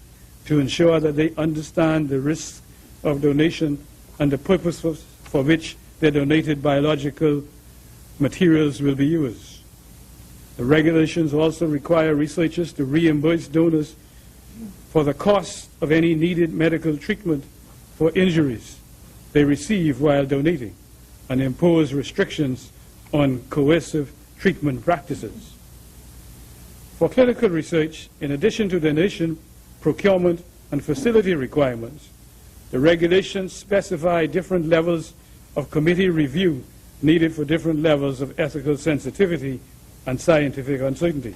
to ensure that they understand the risks of donation and the purpose for which their donated biological materials will be used. The regulations also require researchers to reimburse donors for the cost of any needed medical treatment for injuries they receive while donating and impose restrictions on coercive treatment practices. For clinical research, in addition to donation, procurement, and facility requirements, the regulations specify different levels of committee review needed for different levels of ethical sensitivity and scientific uncertainty.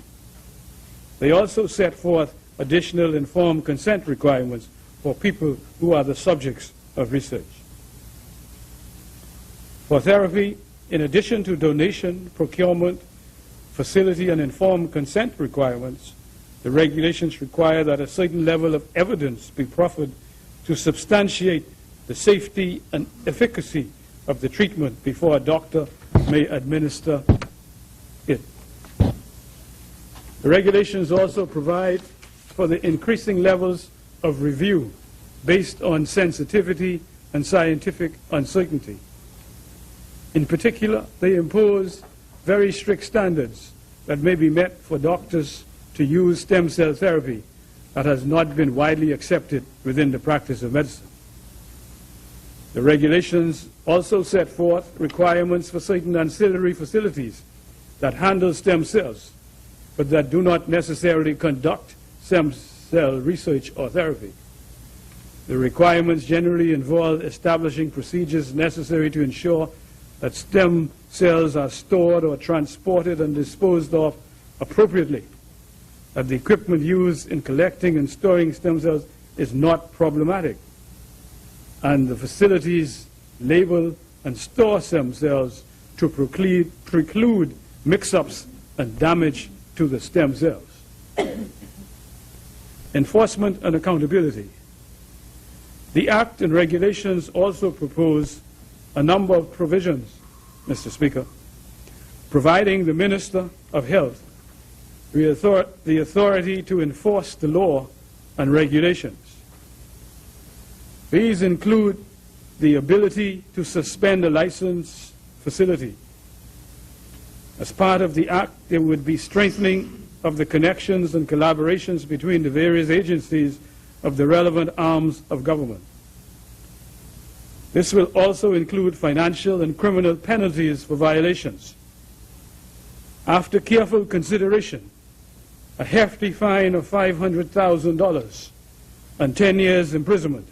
They also set forth additional informed consent requirements for people who are the subjects of research. For therapy, in addition to donation, procurement, facility, and informed consent requirements, the regulations require that a certain level of evidence be proffered to substantiate the safety and efficacy of the treatment before a doctor may administer it. The regulations also provide for the increasing levels of review based on sensitivity and scientific uncertainty. In particular, they impose very strict standards that may be met for doctors to use stem cell therapy that has not been widely accepted within the practice of medicine. The regulations also set forth requirements for certain ancillary facilities that handle stem cells, but that do not necessarily conduct stem cell research or therapy. The requirements generally involve establishing procedures necessary to ensure that stem cells are stored or transported and disposed of appropriately, that the equipment used in collecting and storing stem cells is not problematic, and the facilities label and store stem cells to preclude mix-ups and damage to the stem cells. enforcement and accountability. The Act and regulations also propose a number of provisions, Mr. Speaker, providing the Minister of Health the authority to enforce the law and regulations. These include the ability to suspend a licensed facility. As part of the Act, there would be strengthening of the connections and collaborations between the various agencies of the relevant arms of government. This will also include financial and criminal penalties for violations. After careful consideration, a hefty fine of $500,000 and 10 years imprisonment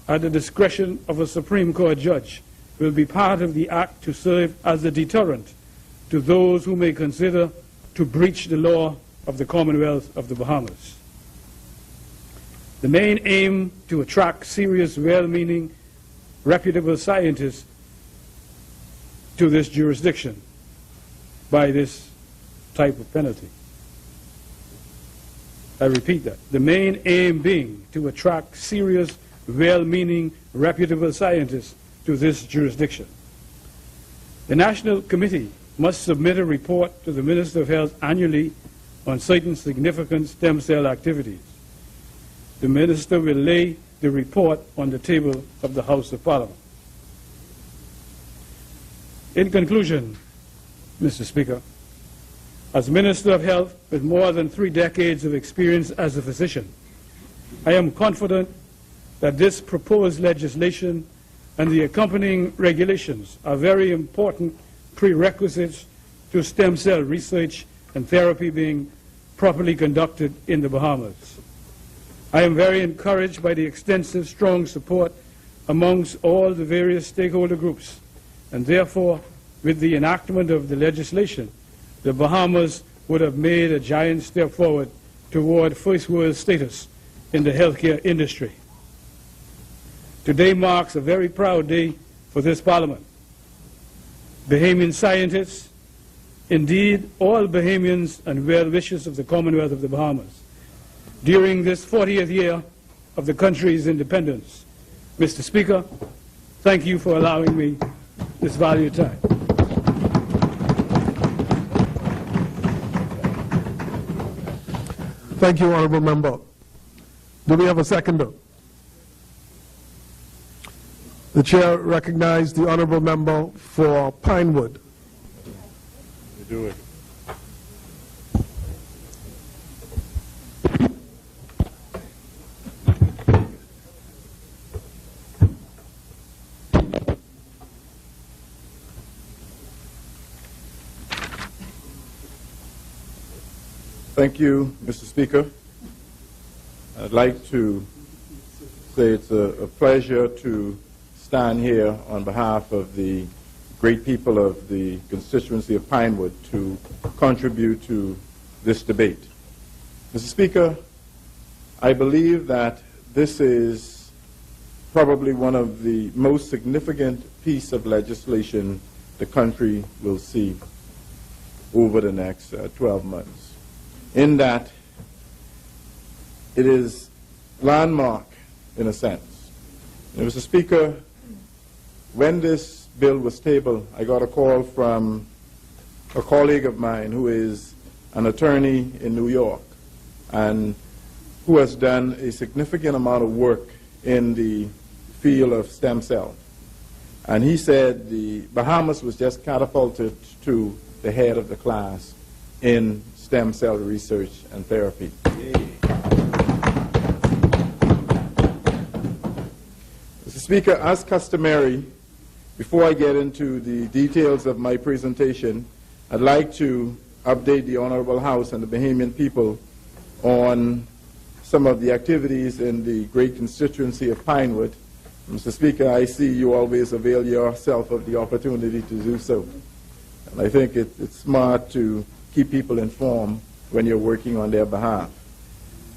at the discretion of a Supreme Court judge will be part of the Act to serve as a deterrent to those who may consider to breach the law of the Commonwealth of the Bahamas. The main aim to attract serious, well-meaning, reputable scientists to this jurisdiction by this type of penalty. I repeat that. The main aim being to attract serious, well-meaning, reputable scientists to this jurisdiction. The National Committee must submit a report to the Minister of Health annually on certain significant stem cell activities. The Minister will lay the report on the table of the House of Parliament. In conclusion, Mr. Speaker, as Minister of Health with more than 3 decades of experience as a physician, I am confident that this proposed legislation and the accompanying regulations are very important prerequisites to stem cell research and therapy being properly conducted in the Bahamas. I am very encouraged by the extensive, strong support amongst all the various stakeholder groups, and therefore, with the enactment of the legislation, the Bahamas would have made a giant step forward toward first world status in the healthcare industry. Today marks a very proud day for this Parliament. Bahamian scientists, indeed all Bahamians and well-wishers of the Commonwealth of the Bahamas, during this 40th year of the country's independence. Mr. Speaker, thank you for allowing me this valued time. Thank you, Honourable Member. Do we have a seconder? The Chair recognizes the Honourable Member for Pinewood. You do it. Thank you, Mr. Speaker. I'd like to say it's a pleasure to stand here on behalf of the great people of the constituency of Pinewood to contribute to this debate. Mr. Speaker, I believe that this is probably one of the most significant piece of legislation the country will see over the next 12 months. In that it is landmark in a sense. And Mr. Speaker, when this bill was tabled, I got a call from a colleague of mine who is an attorney in New York and who has done a significant amount of work in the field of stem cell. And he said the Bahamas was just catapulted to the head of the class in stem cell research and therapy. Mr. Speaker, as customary, before I get into the details of my presentation, I'd like to update the Honorable House and the Bahamian people on some of the activities in the great constituency of Pinewood. Mr. Speaker, I see you always avail yourself of the opportunity to do so. And I think it's smart to keep people informed when you're working on their behalf.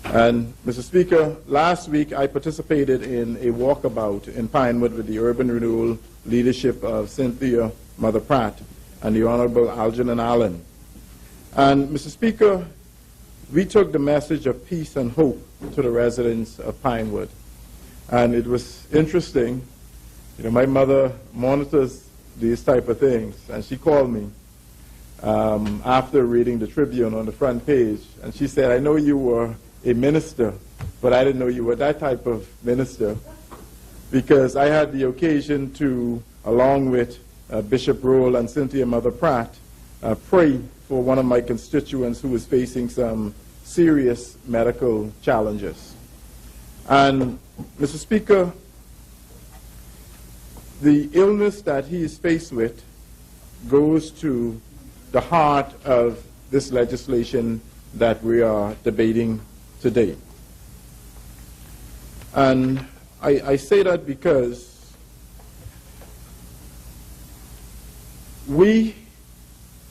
And, Mr. Speaker, last week I participated in a walkabout in Pinewood with the Urban Renewal leadership of Cynthia Mother Pratt and the Honorable Algernon Allen. And, Mr. Speaker, we took the message of peace and hope to the residents of Pinewood. And it was interesting. You know, my mother monitors these type of things, and she called me after reading the Tribune on the front page, and she said, I know you were a minister, but I didn't know you were that type of minister, because I had the occasion to, along with Bishop Roll and Cynthia Mother Pratt, pray for one of my constituents who was facing some serious medical challenges. And, Mr. Speaker, the illness that he is faced with goes to the heart of this legislation that we are debating today. And I say that because we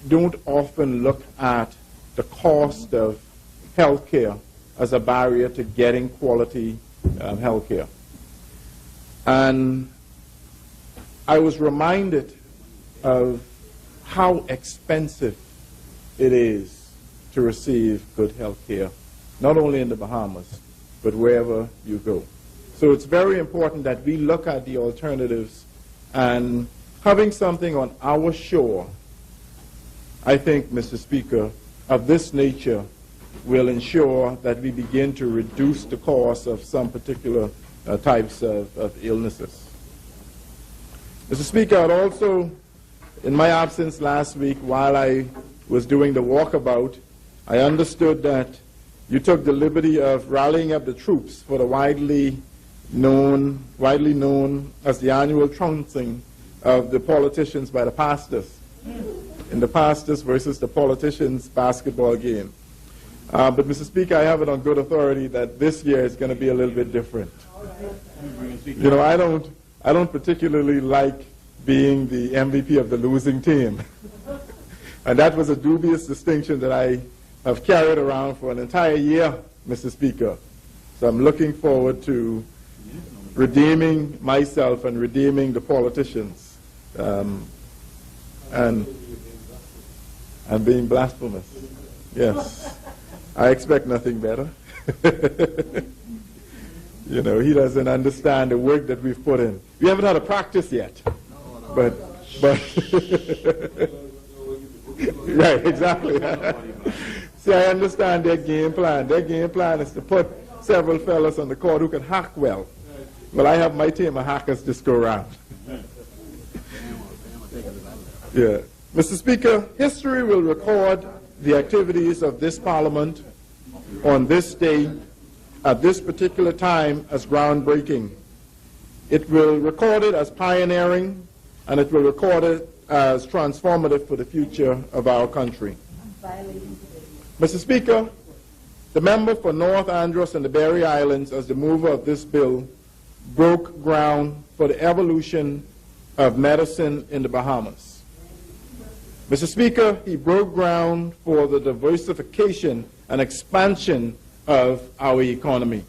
don't often look at the cost of health care as a barrier to getting quality health care. And I was reminded of how expensive it is to receive good health care, not only in the Bahamas, but wherever you go. So it's very important that we look at the alternatives, and having something on our shore, I think, Mr. Speaker, of this nature will ensure that we begin to reduce the cost of some particular types of illnesses. Mr. Speaker, I'd also, in my absence last week while I was doing the walkabout, I understood that you took the liberty of rallying up the troops for the widely known as the annual trouncing of the politicians by the pastors, in the pastors versus the politicians basketball game. But Mr. Speaker, I have it on good authority that this year is going to be a little bit different. You know, I don't particularly like being the MVP of the losing team. And that was a dubious distinction that I have carried around for an entire year, Mr. Speaker. So I'm looking forward to redeeming myself and redeeming the politicians and being blasphemous. Yes. I expect nothing better. You know, he doesn't understand the work that we've put in. We haven't had a practice yet. But right, exactly. See, I understand their game plan. Their game plan is to put several fellas on the court who can hack well. Well, I have my team of hackers this go around. Yeah. Mr. Speaker, history will record the activities of this Parliament on this day, at this particular time, as groundbreaking. It will record it as pioneering, and it will record it as transformative for the future of our country. Mr. Speaker, the member for North Andros and the Berry Islands, as the mover of this bill, broke ground for the evolution of medicine in the Bahamas. Mr. Speaker, he broke ground for the diversification and expansion of our economy.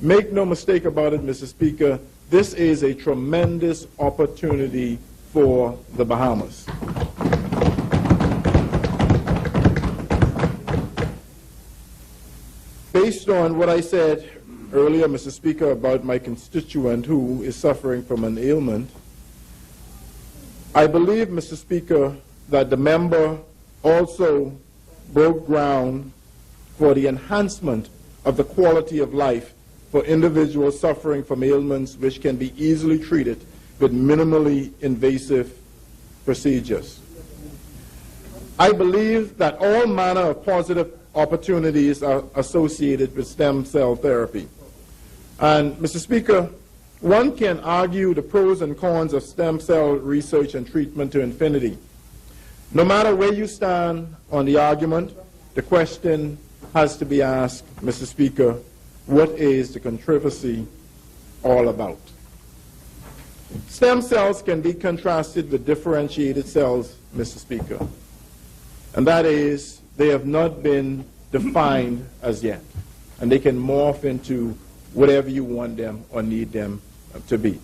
Make no mistake about it, Mr. Speaker, this is a tremendous opportunity for the Bahamas. Based on what I said earlier, Mr. Speaker, about my constituent who is suffering from an ailment, I believe, Mr. Speaker, that the member also broke ground for the enhancement of the quality of life for individuals suffering from ailments which can be easily treated with minimally invasive procedures. I believe that all manner of positive opportunities are associated with stem cell therapy. And, Mr. Speaker, one can argue the pros and cons of stem cell research and treatment to infinity. No matter where you stand on the argument, the question has to be asked, Mr. Speaker, what is the controversy all about? Stem cells can be contrasted with differentiated cells, Mr. Speaker, and that is they have not been defined as yet, and they can morph into whatever you want them or need them to be.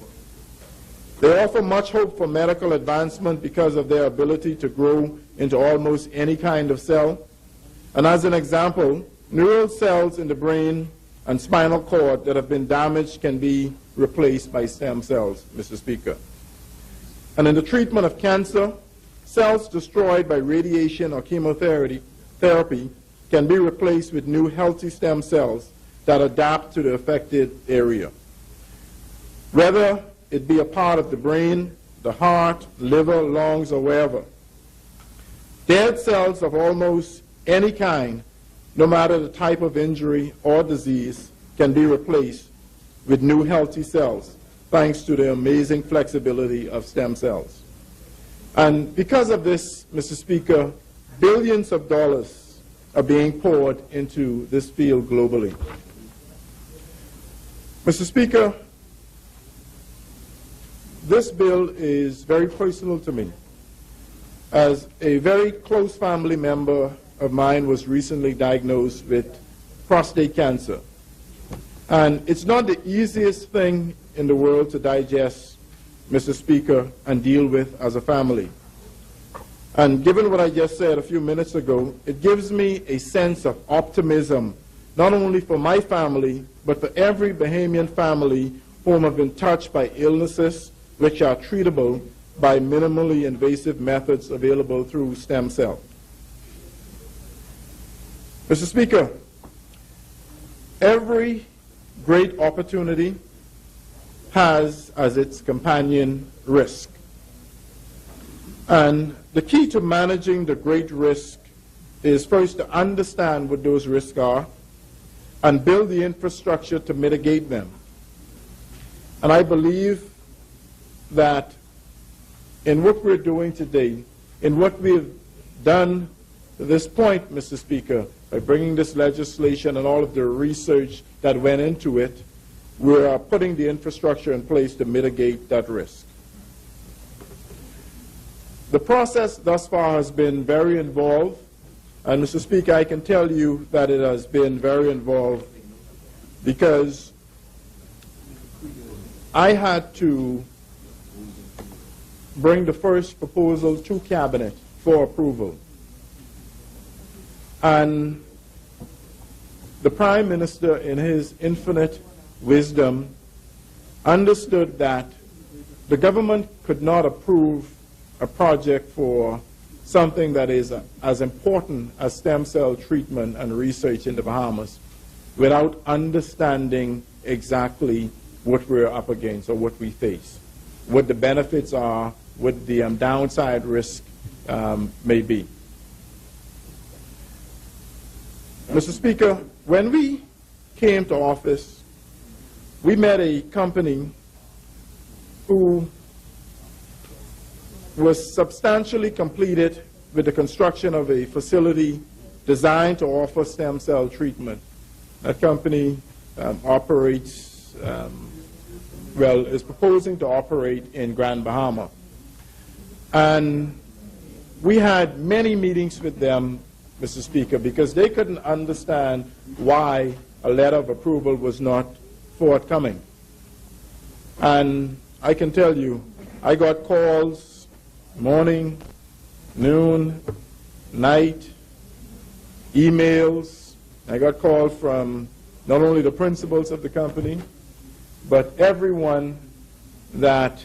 They offer much hope for medical advancement because of their ability to grow into almost any kind of cell. And as an example, neural cells in the brain and spinal cord that have been damaged can be replaced by stem cells, Mr. Speaker. And in the treatment of cancer, cells destroyed by radiation or chemotherapy can be replaced with new healthy stem cells that adapt to the affected area. Whether it be a part of the brain, the heart, liver, lungs, or wherever. Dead cells of almost any kind, no matter the type of injury or disease, can be replaced with new healthy cells, thanks to the amazing flexibility of stem cells. And because of this, Mr. Speaker, billions of dollars are being poured into this field globally. Mr. Speaker, this bill is very personal to me, as a very close family member of mine was recently diagnosed with prostate cancer. And it's not the easiest thing in the world to digest, Mr. Speaker, and deal with as a family. And given what I just said a few minutes ago, it gives me a sense of optimism, not only for my family, but for every Bahamian family whom have been touched by illnesses which are treatable by minimally invasive methods available through stem cell. Mr. Speaker, every great opportunity has as its companion risk. And the key to managing the great risk is first to understand what those risks are and build the infrastructure to mitigate them. And I believe that in what we're doing today, in what we've done to this point, Mr. Speaker, by bringing this legislation and all of the research that went into it, we are putting the infrastructure in place to mitigate that risk. The process thus far has been very involved, and Mr. Speaker, I can tell you that it has been very involved because I had to bring the first proposal to Cabinet for approval. And the Prime Minister, in his infinite wisdom, understood that the government could not approve a project for something that is as important as stem cell treatment and research in the Bahamas without understanding exactly what we're up against or what we face, what the benefits are, what the downside risk may be. Mr. Speaker, when we came to office, we met a company who was substantially completed with the construction of a facility designed to offer stem cell treatment. That company operates, is proposing to operate in Grand Bahama. And we had many meetings with them, Mr. Speaker, because they couldn't understand why a letter of approval was not forthcoming. And I can tell you, I got calls morning, noon, night, emails. I got calls from not only the principals of the company, but everyone that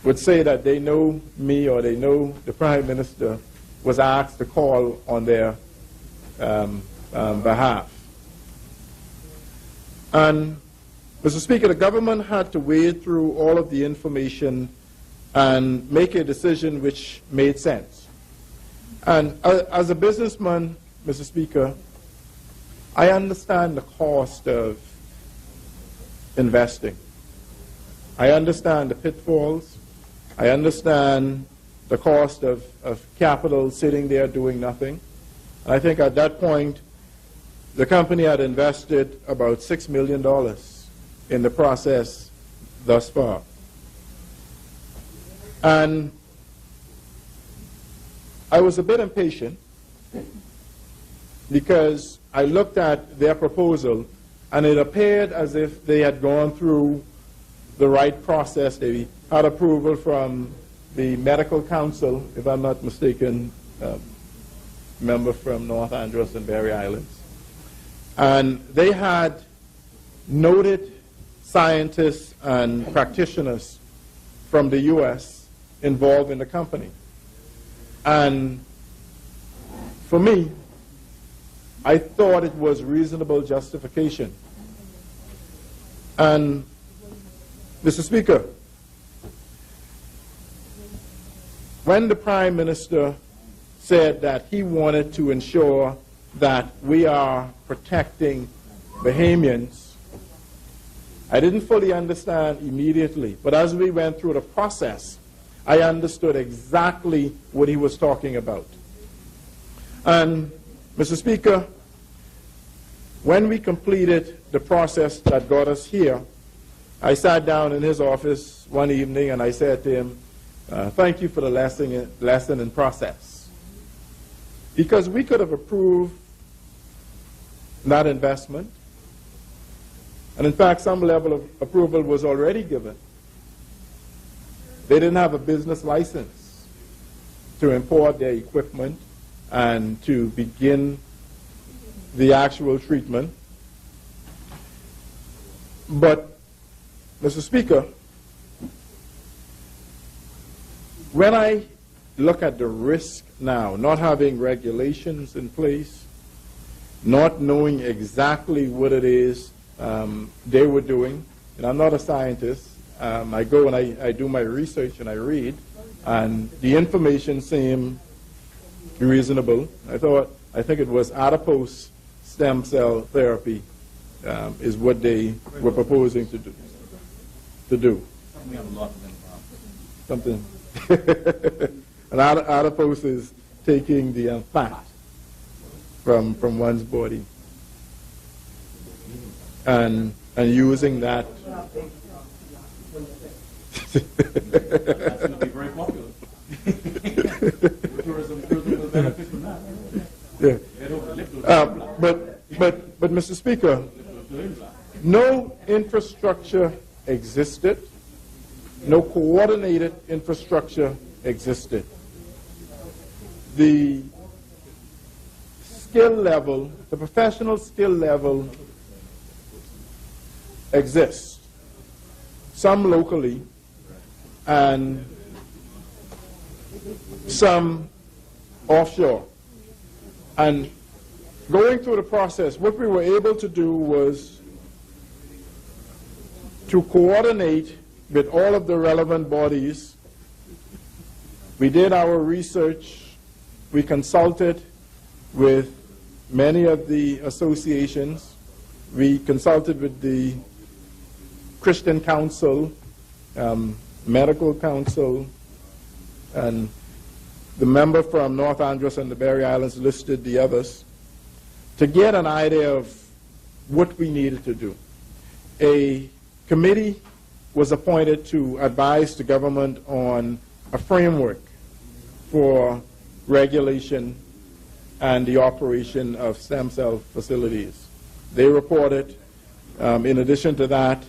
would say that they know me or they know the Prime Minister was asked to call on their behalf. And, Mr. Speaker, the government had to wade through all of the information and make a decision which made sense. And as a businessman, Mr. Speaker, I understand the cost of investing. I understand the pitfalls. I understand the cost of capital sitting there doing nothing. And I think at that point, the company had invested about $6 million in the process thus far. And I was a bit impatient because I looked at their proposal and it appeared as if they had gone through the right process. They had approval from the medical council, if I'm not mistaken, member from North Andros and Berry Islands. And they had noted scientists and practitioners from the U.S. involved in the company. And for me, I thought it was reasonable justification. And, Mr. Speaker, when the Prime Minister said that he wanted to ensure that we are protecting Bahamians, I didn't fully understand immediately, but as we went through the process, I understood exactly what he was talking about. And, Mr. Speaker, when we completed the process that got us here, I sat down in his office one evening and I said to him, thank you for the lesson in process. Because we could have approved that investment, and in fact some level of approval was already given. They didn't have a business license to import their equipment and to begin the actual treatment. But, Mr. Speaker, when I look at the risk now, not having regulations in place, not knowing exactly what it is they were doing, and I'm not a scientist, I go and I do my research and I read, and the information seemed reasonable. I think it was adipose stem cell therapy is what they were proposing to do. Something. And adipose is taking the fat from one's body and using that. That's going to be very popular. Tourism will benefit from that. Yeah. But Mr. Speaker, no infrastructure existed, no coordinated infrastructure existed. The skill level, the professional skill level exists, some locally and some offshore. And going through the process, what we were able to do was to coordinate with all of the relevant bodies. We did our research. We consulted with many of the associations. We consulted with the Christian Council, Medical Council, and the member from North Andros and the Berry Islands listed the others, to get an idea of what we needed to do. A committee was appointed to advise the government on a framework for regulation and the operation of stem cell facilities. They reported. In addition to that,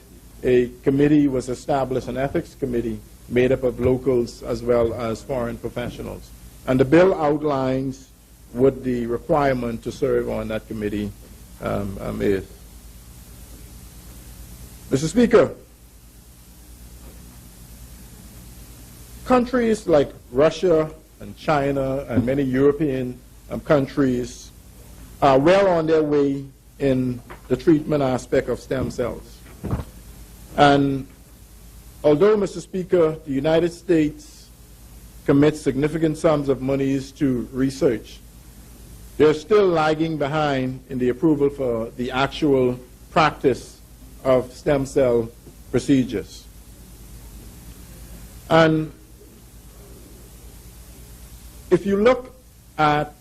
a committee was established, an ethics committee made up of locals as well as foreign professionals. And the bill outlines what the requirement to serve on that committee is. Mr. Speaker, countries like Russia and China and many European countries are well on their way in the treatment aspect of stem cells. And although, Mr. Speaker, the United States commits significant sums of monies to research, they're still lagging behind in the approval for the actual practice of stem cell procedures. And if you look at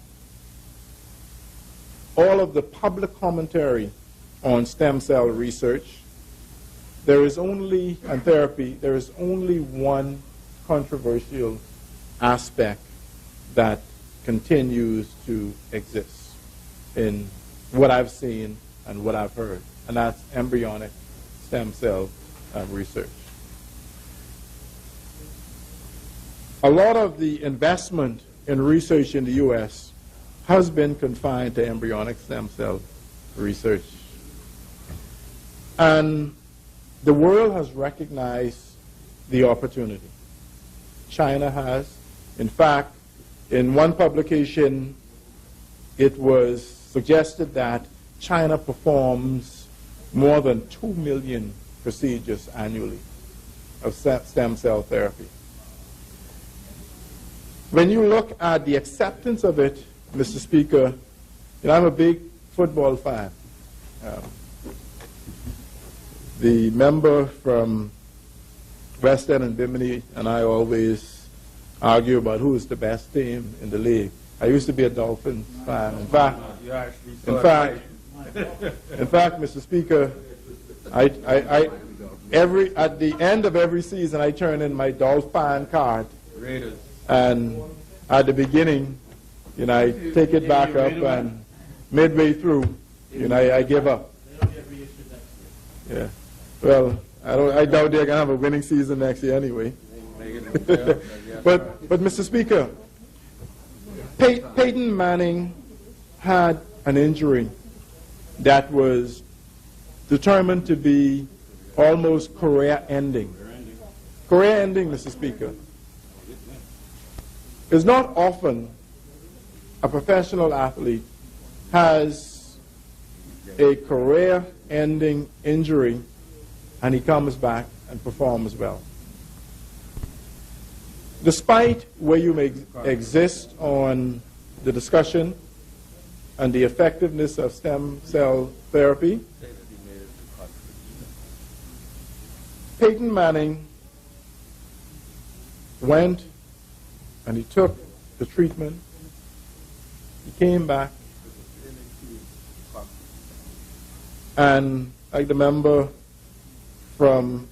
all of the public commentary on stem cell research, there is only, and therapy, there is only one controversial aspect that continues to exist in what I've seen and what I've heard, and that's embryonic stem cell research. A lot of the investment in research in the U.S. has been confined to embryonic stem cell research. And the world has recognized the opportunity. China has. In fact, in one publication, it was suggested that China performs more than 2 million procedures annually of stem cell therapy. When you look at the acceptance of it, Mr. Speaker, I'm a big football fan. The member from West End and Bimini and I always argue about who is the best team in the league. I used to be a Dolphins fan. In fact, Mr. Speaker, at the end of every season, I turn in my Dolphin card. Raiders. And at the beginning, I take it back up, and midway through, I give up. Yeah. Well, I doubt they're gonna have a winning season next year anyway. But Mr. Speaker, Peyton Manning had an injury that was determined to be almost career-ending. Career-ending, Mr. Speaker. It's not often a professional athlete has a career-ending injury and he comes back and performs well. Despite where you may exist on the discussion and the effectiveness of stem cell therapy, Peyton Manning went and he took the treatment. He came back, and like the member from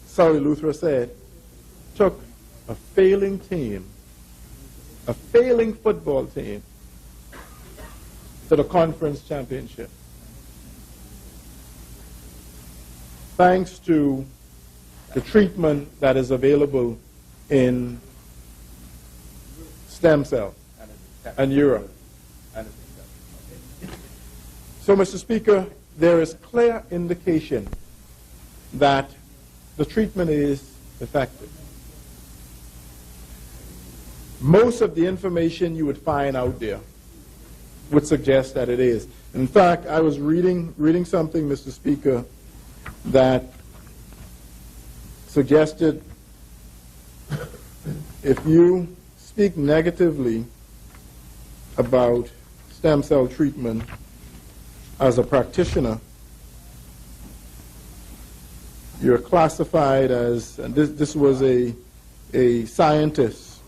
Surrey Luther said, took a failing team, a failing football team, to the conference championship. Thanks to the treatment that is available in stem cell and Europe. So, Mr. Speaker, there is clear indication that the treatment is effective. Most of the information you would find out there would suggest that it is. In fact, I was reading something, Mr. Speaker, that suggested if you speak negatively about stem cell treatment as a practitioner, you're classified as, and this was a scientist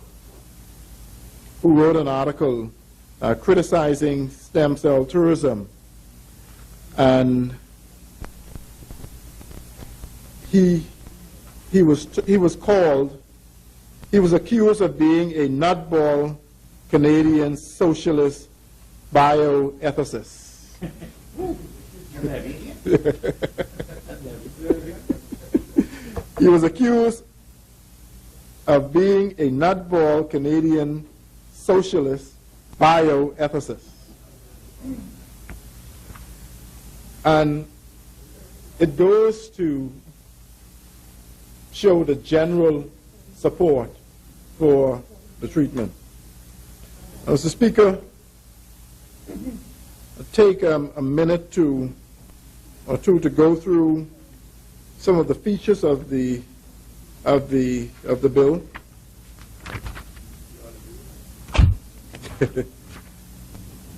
who wrote an article criticizing stem cell tourism, and he was accused of being a nutball Canadian socialist bioethicist. He was accused of being a nutball Canadian socialist bioethicist. And it goes to show the general support for the treatment. Mr. Speaker, I'll take a minute or two to go through some of the features of the bill.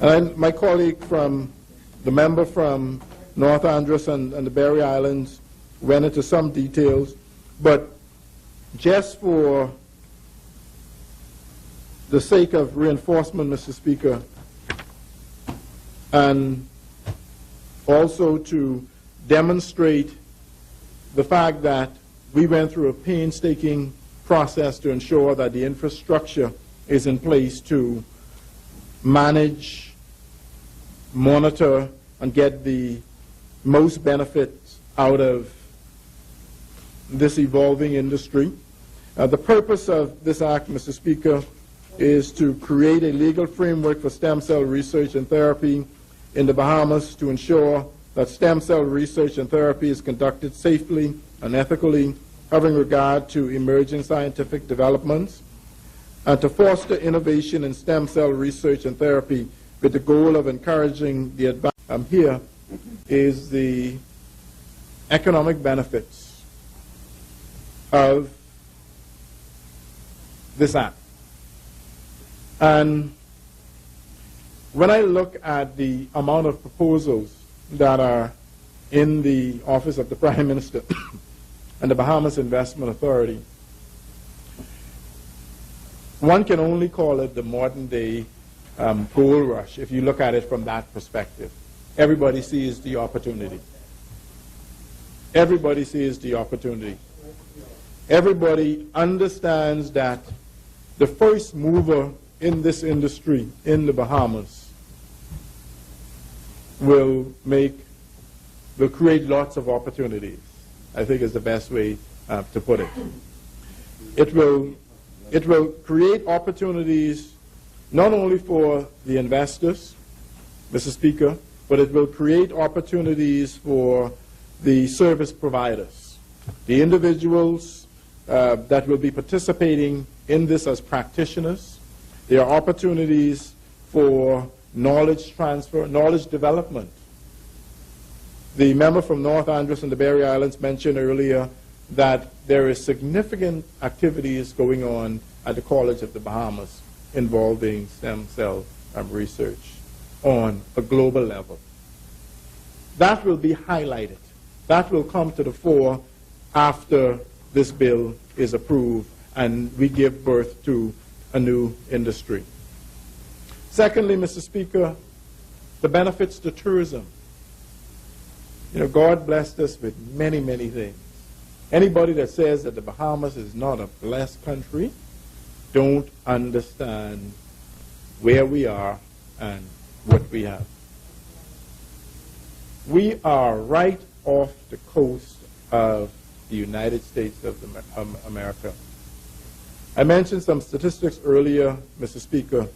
And my colleague the member from North Andros and the Berry Islands went into some details, but just for the sake of reinforcement, Mr. Speaker, and also to demonstrate the fact that we went through a painstaking process to ensure that the infrastructure is in place to manage, monitor, and get the most benefits out of this evolving industry. The purpose of this act, Mr. Speaker, is to create a legal framework for stem cell research and therapy in the Bahamas to ensure that stem cell research and therapy is conducted safely and ethically, having regard to emerging scientific developments, and to foster innovation in stem cell research and therapy with the goal of encouraging the advancement. Here is the economic benefits of this act. And when I look at the amount of proposals that are in the Office of the Prime Minister and the Bahamas Investment Authority, one can only call it the modern day gold rush if you look at it from that perspective. Everybody sees the opportunity. Everybody sees the opportunity. Everybody understands that the first mover in this industry in the Bahamas will create lots of opportunities, I think is the best way to put it. It will create opportunities not only for the investors, Mr. Speaker, but it will create opportunities for the service providers, the individuals that will be participating in this as practitioners. There are opportunities for knowledge transfer, knowledge development. The member from North Andros and the Berry Islands mentioned earlier that there is significant activities going on at the College of the Bahamas involving stem cell research on a global level. That will be highlighted. That will come to the fore after this bill is approved and we give birth to a new industry. Secondly, Mr. Speaker, the benefits to tourism. You know, God blessed us with many, many things. Anybody that says that the Bahamas is not a blessed country don't understand where we are and what we have. We are right off the coast of the United States of America. I mentioned some statistics earlier, Mr. Speaker,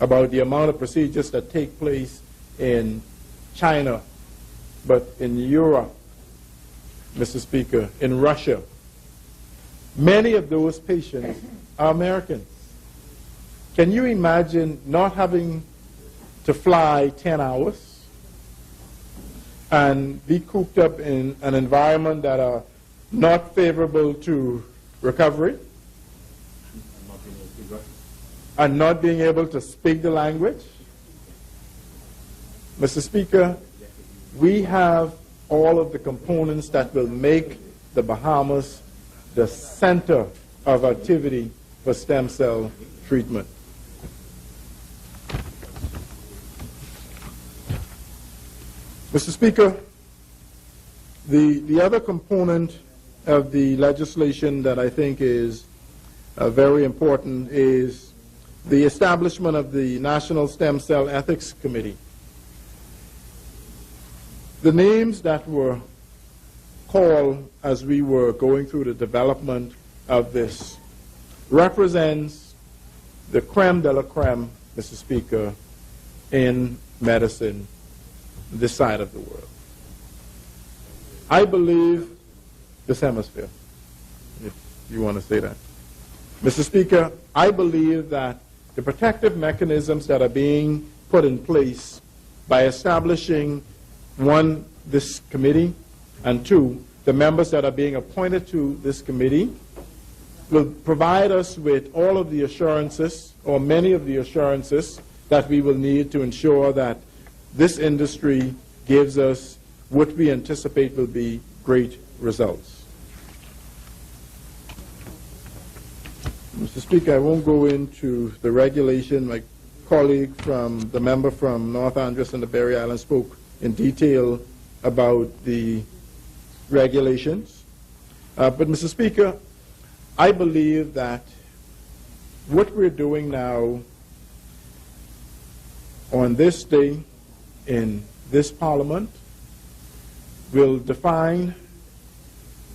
about the amount of procedures that take place in China, but in Europe, Mr. Speaker, in Russia. Many of those patients are Americans. Can you imagine not having to fly 10 hours and be cooped up in an environment that are not favorable to recovery and not being able to speak the language? Mr. Speaker, we have all of the components that will make the Bahamas the center of activity for stem cell treatment. Mr. Speaker, the other component of the legislation that I think is very important is the establishment of the National Stem Cell Ethics Committee. The names that were called as we were going through the development of this represents the creme de la creme, Mr. Speaker, in medicine this side of the world. I believe this hemisphere, if you want to say that. Mr. Speaker, I believe that the protective mechanisms that are being put in place by establishing, one, this committee, and two, the members that are being appointed to this committee will provide us with all of the assurances, or many of the assurances, that we will need to ensure that this industry gives us what we anticipate will be great results. Mr. Speaker, I won't go into the regulation. My colleague from the member from North Andros and the Berry Islands spoke in detail about the regulations. But Mr. Speaker, I believe that what we're doing now on this day in this Parliament will define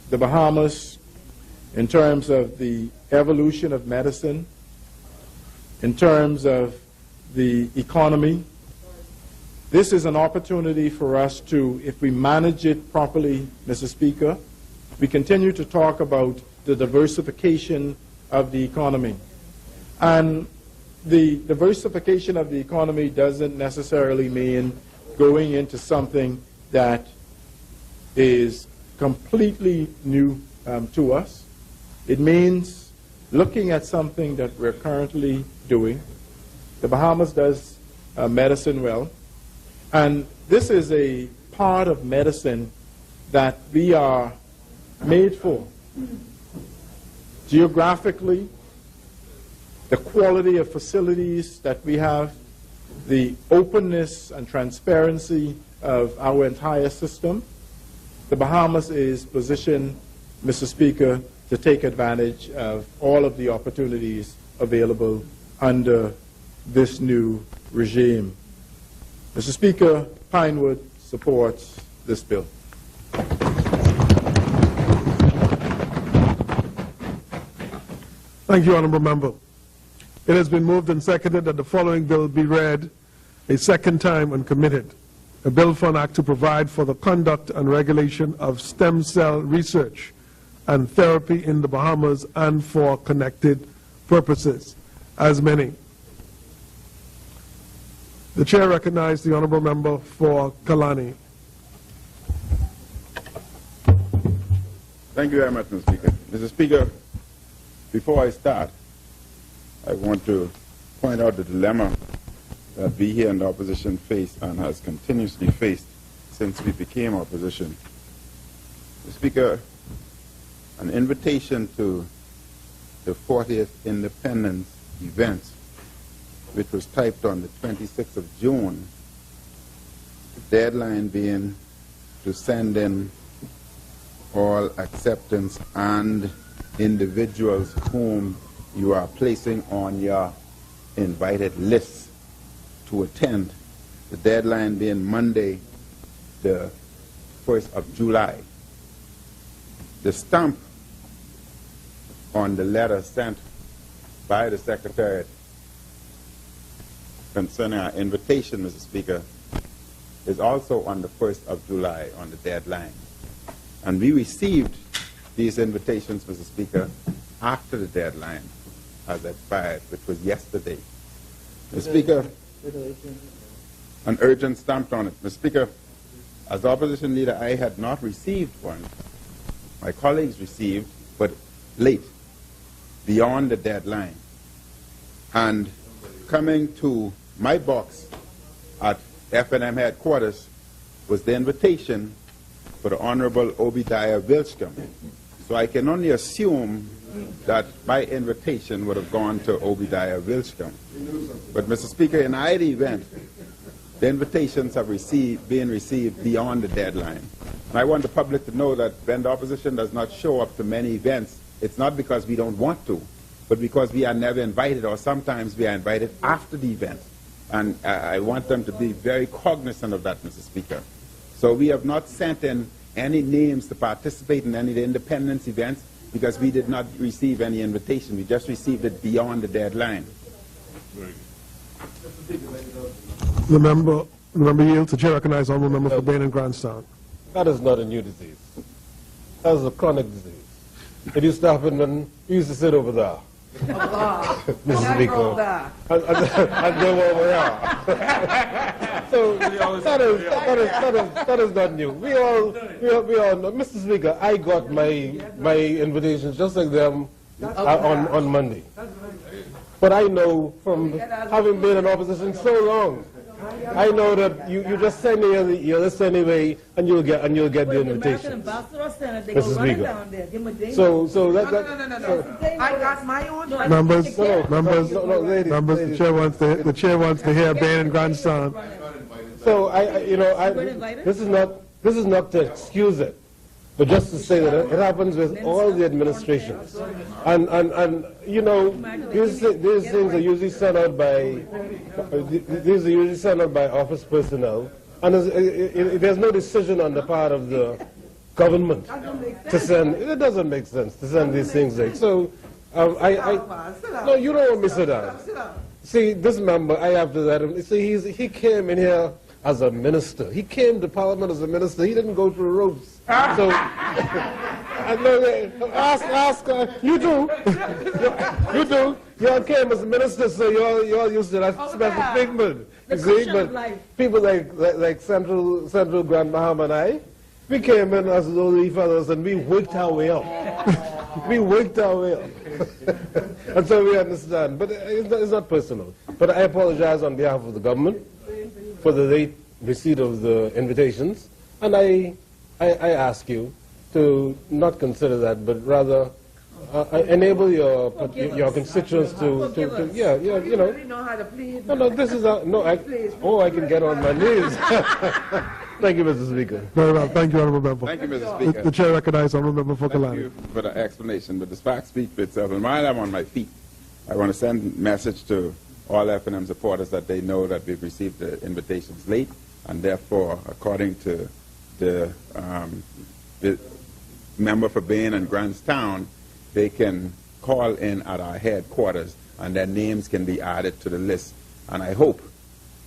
the Bahamas in terms of the evolution of medicine, in terms of the economy, This is an opportunity for us to, if we manage it properly, Mr. Speaker, we continue to talk about the diversification of the economy. And the diversification of the economy doesn't necessarily mean going into something that is completely new to us. It means looking at something that we're currently doing. The Bahamas does medicine well, and this is a part of medicine that we are made for. Geographically, the quality of facilities that we have, the openness and transparency of our entire system, the Bahamas is positioned, Mr. Speaker, to take advantage of all of the opportunities available under this new regime. Mr. Speaker, Pinewood supports this bill. Thank you, Honourable Member. It has been moved and seconded that the following bill be read a second time and committed. A bill for an act to provide for the conduct and regulation of stem cell research and therapy in the Bahamas and for connected purposes. As many. The Chair recognizes the Honourable Member for Kalani. Thank you very much, Mr. Speaker. Mr. Speaker, before I start, I want to point out the dilemma that we here in the opposition face and has continuously faced since we became opposition. Mr. Speaker, an invitation to the 40th Independence event, which was typed on the 26th of June, the deadline being to send in all acceptance and individuals whom you are placing on your invited list to attend, the deadline being Monday, the 1st of July. The stamp on the letter sent by the Secretariat concerning our invitation, Mr. Speaker, is also on the 1st of July on the deadline. And we received these invitations, Mr. Speaker, after the deadline has expired, which was yesterday. Mr. Speaker, an urgent stamp on it. Mr. Speaker, as opposition leader, I had not received one. My colleagues received, but late, beyond the deadline. And coming to my box at FNM headquarters was the invitation for the Honorable Obadiah Wilschcombe. So I can only assume that my invitation would have gone to Obadiah Wilschcombe. But, Mr. Speaker, in either event, the invitations have been received beyond the deadline. And I want the public to know that when the opposition does not show up to many events, it's not because we don't want to, but because we are never invited, or sometimes we are invited after the event. And I want them to be very cognizant of that, Mr. Speaker. So we have not sent in any names to participate in any of the independence events because we did not receive any invitation. We just received it beyond the deadline. The member yields. The Chair recognizes the Honourable Member for Bain and Grandstown. That is not a new disease. That is a chronic disease. It used to happen when we used to sit over there. Mrs. Speaker. And they were over there. So that is not new. We all know. Mr. Speaker, I got my invitations just like them on Monday. But I know from having been in opposition so long, I know that you just send me your list anyway, and you'll get the invitation, Mrs. Speaker. So that I got my own. Members, the chair wants to hear Bain and Grandstown. So this is not to excuse it, but just to say that it happens with all the administrations, and you know these things are usually sent out by office personnel, and there's no decision on the part of the government to send. It doesn't make sense to send these things like so. No, you don't want me to sit down. See, this member, I have to let him. See, he came in here as a minister. He came to Parliament as a minister. He didn't go through the ropes. So, ask, you do. You do. You all came as a minister, so you all used to that special treatment. You see, but people like Central Grand Bahama and I, we came in as lowly fellows and we worked our way up. We worked our way up. And so we understand. But it's not personal. But I apologize on behalf of the government for the late receipt of the invitations. And I ask you to not consider that, but rather enable your constituents to you know. Really know how to plead. No, this is I can get on my knees. Thank you, Mr. Speaker. Very well. Thank you, Honorable Member. Thank you, Mr. Speaker. The Chair recognizes Honorable Member Thank Fokalani. you for the explanation, but the fact speaks for itself. And while I'm on my feet, I want to send a message to all F&M supporters that they know that we've received the invitations late, and therefore, according to the member for Bain and Grantstown, they can call in at our headquarters and their names can be added to the list. And I hope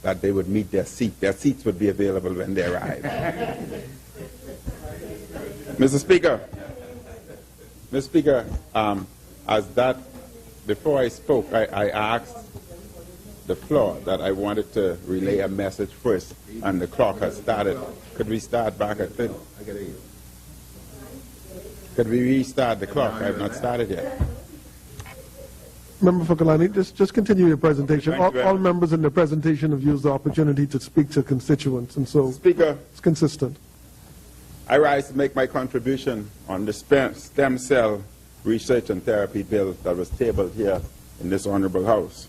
that they would meet their seat. Their seats would be available when they arrive. Mr. Speaker, before I spoke, I asked the floor that I wanted to relay a message first, and the clock has started. Could we start back at 30? Could we restart the clock? I have not started yet. Member Fokalani, just continue your presentation. All members in the presentation have used the opportunity to speak to constituents, and so Speaker, it's consistent. I rise to make my contribution on the stem cell research and therapy bill that was tabled here in this honorable House.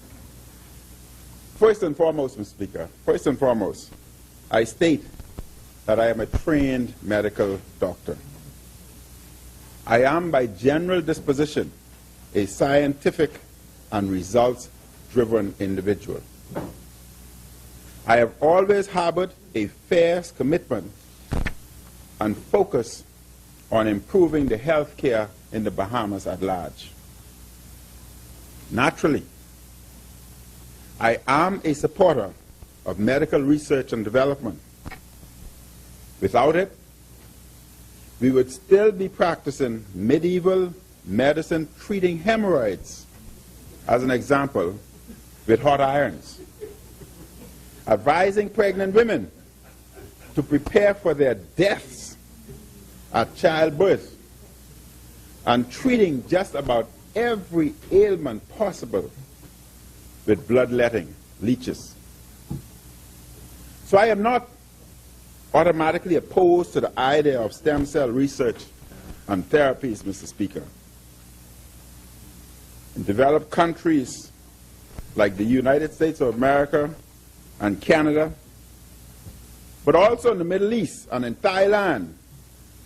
First and foremost, Mr. Speaker, I state that I am a trained medical doctor. I am by general disposition a scientific and results-driven individual. I have always harbored a fierce commitment and focus on improving the health care in the Bahamas at large. Naturally, I am a supporter of medical research and development. Without it, we would still be practicing medieval medicine treating hemorrhoids, as an example, with hot irons, advising pregnant women to prepare for their deaths at childbirth, and treating just about every ailment possible with bloodletting leeches. So I am not automatically opposed to the idea of stem cell research and therapies, Mr. Speaker. In developed countries like the United States of America and Canada, but also in the Middle East and in Thailand,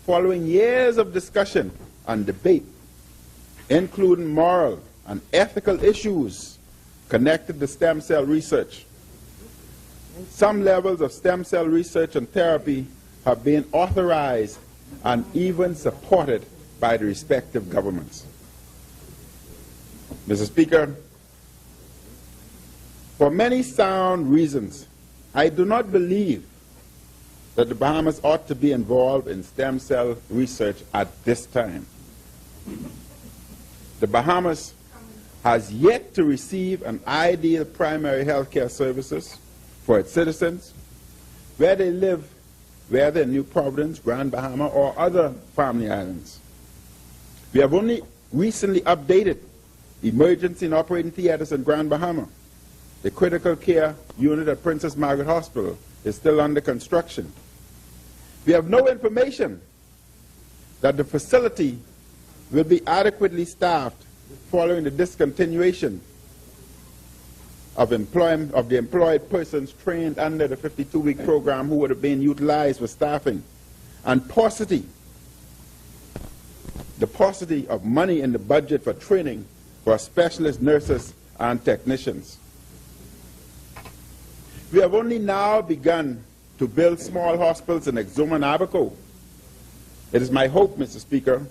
following years of discussion and debate, including moral and ethical issues connected to stem cell research, some levels of stem cell research and therapy have been authorized and even supported by the respective governments. Mr. Speaker, for many sound reasons, I do not believe that the Bahamas ought to be involved in stem cell research at this time. The Bahamas has yet to receive an ideal primary health care services for its citizens, where they live, whether in New Providence, Grand Bahama, or other family islands. We have only recently updated emergency and operating theaters in Grand Bahama. The critical care unit at Princess Margaret Hospital is still under construction. We have no information that the facility will be adequately staffed following the discontinuation of the employed persons trained under the 52-week program who would have been utilized for staffing, and the paucity of money in the budget for training for specialist nurses and technicians. We have only now begun to build small hospitals in Exuma and Abaco. It is my hope, Mr. Speaker,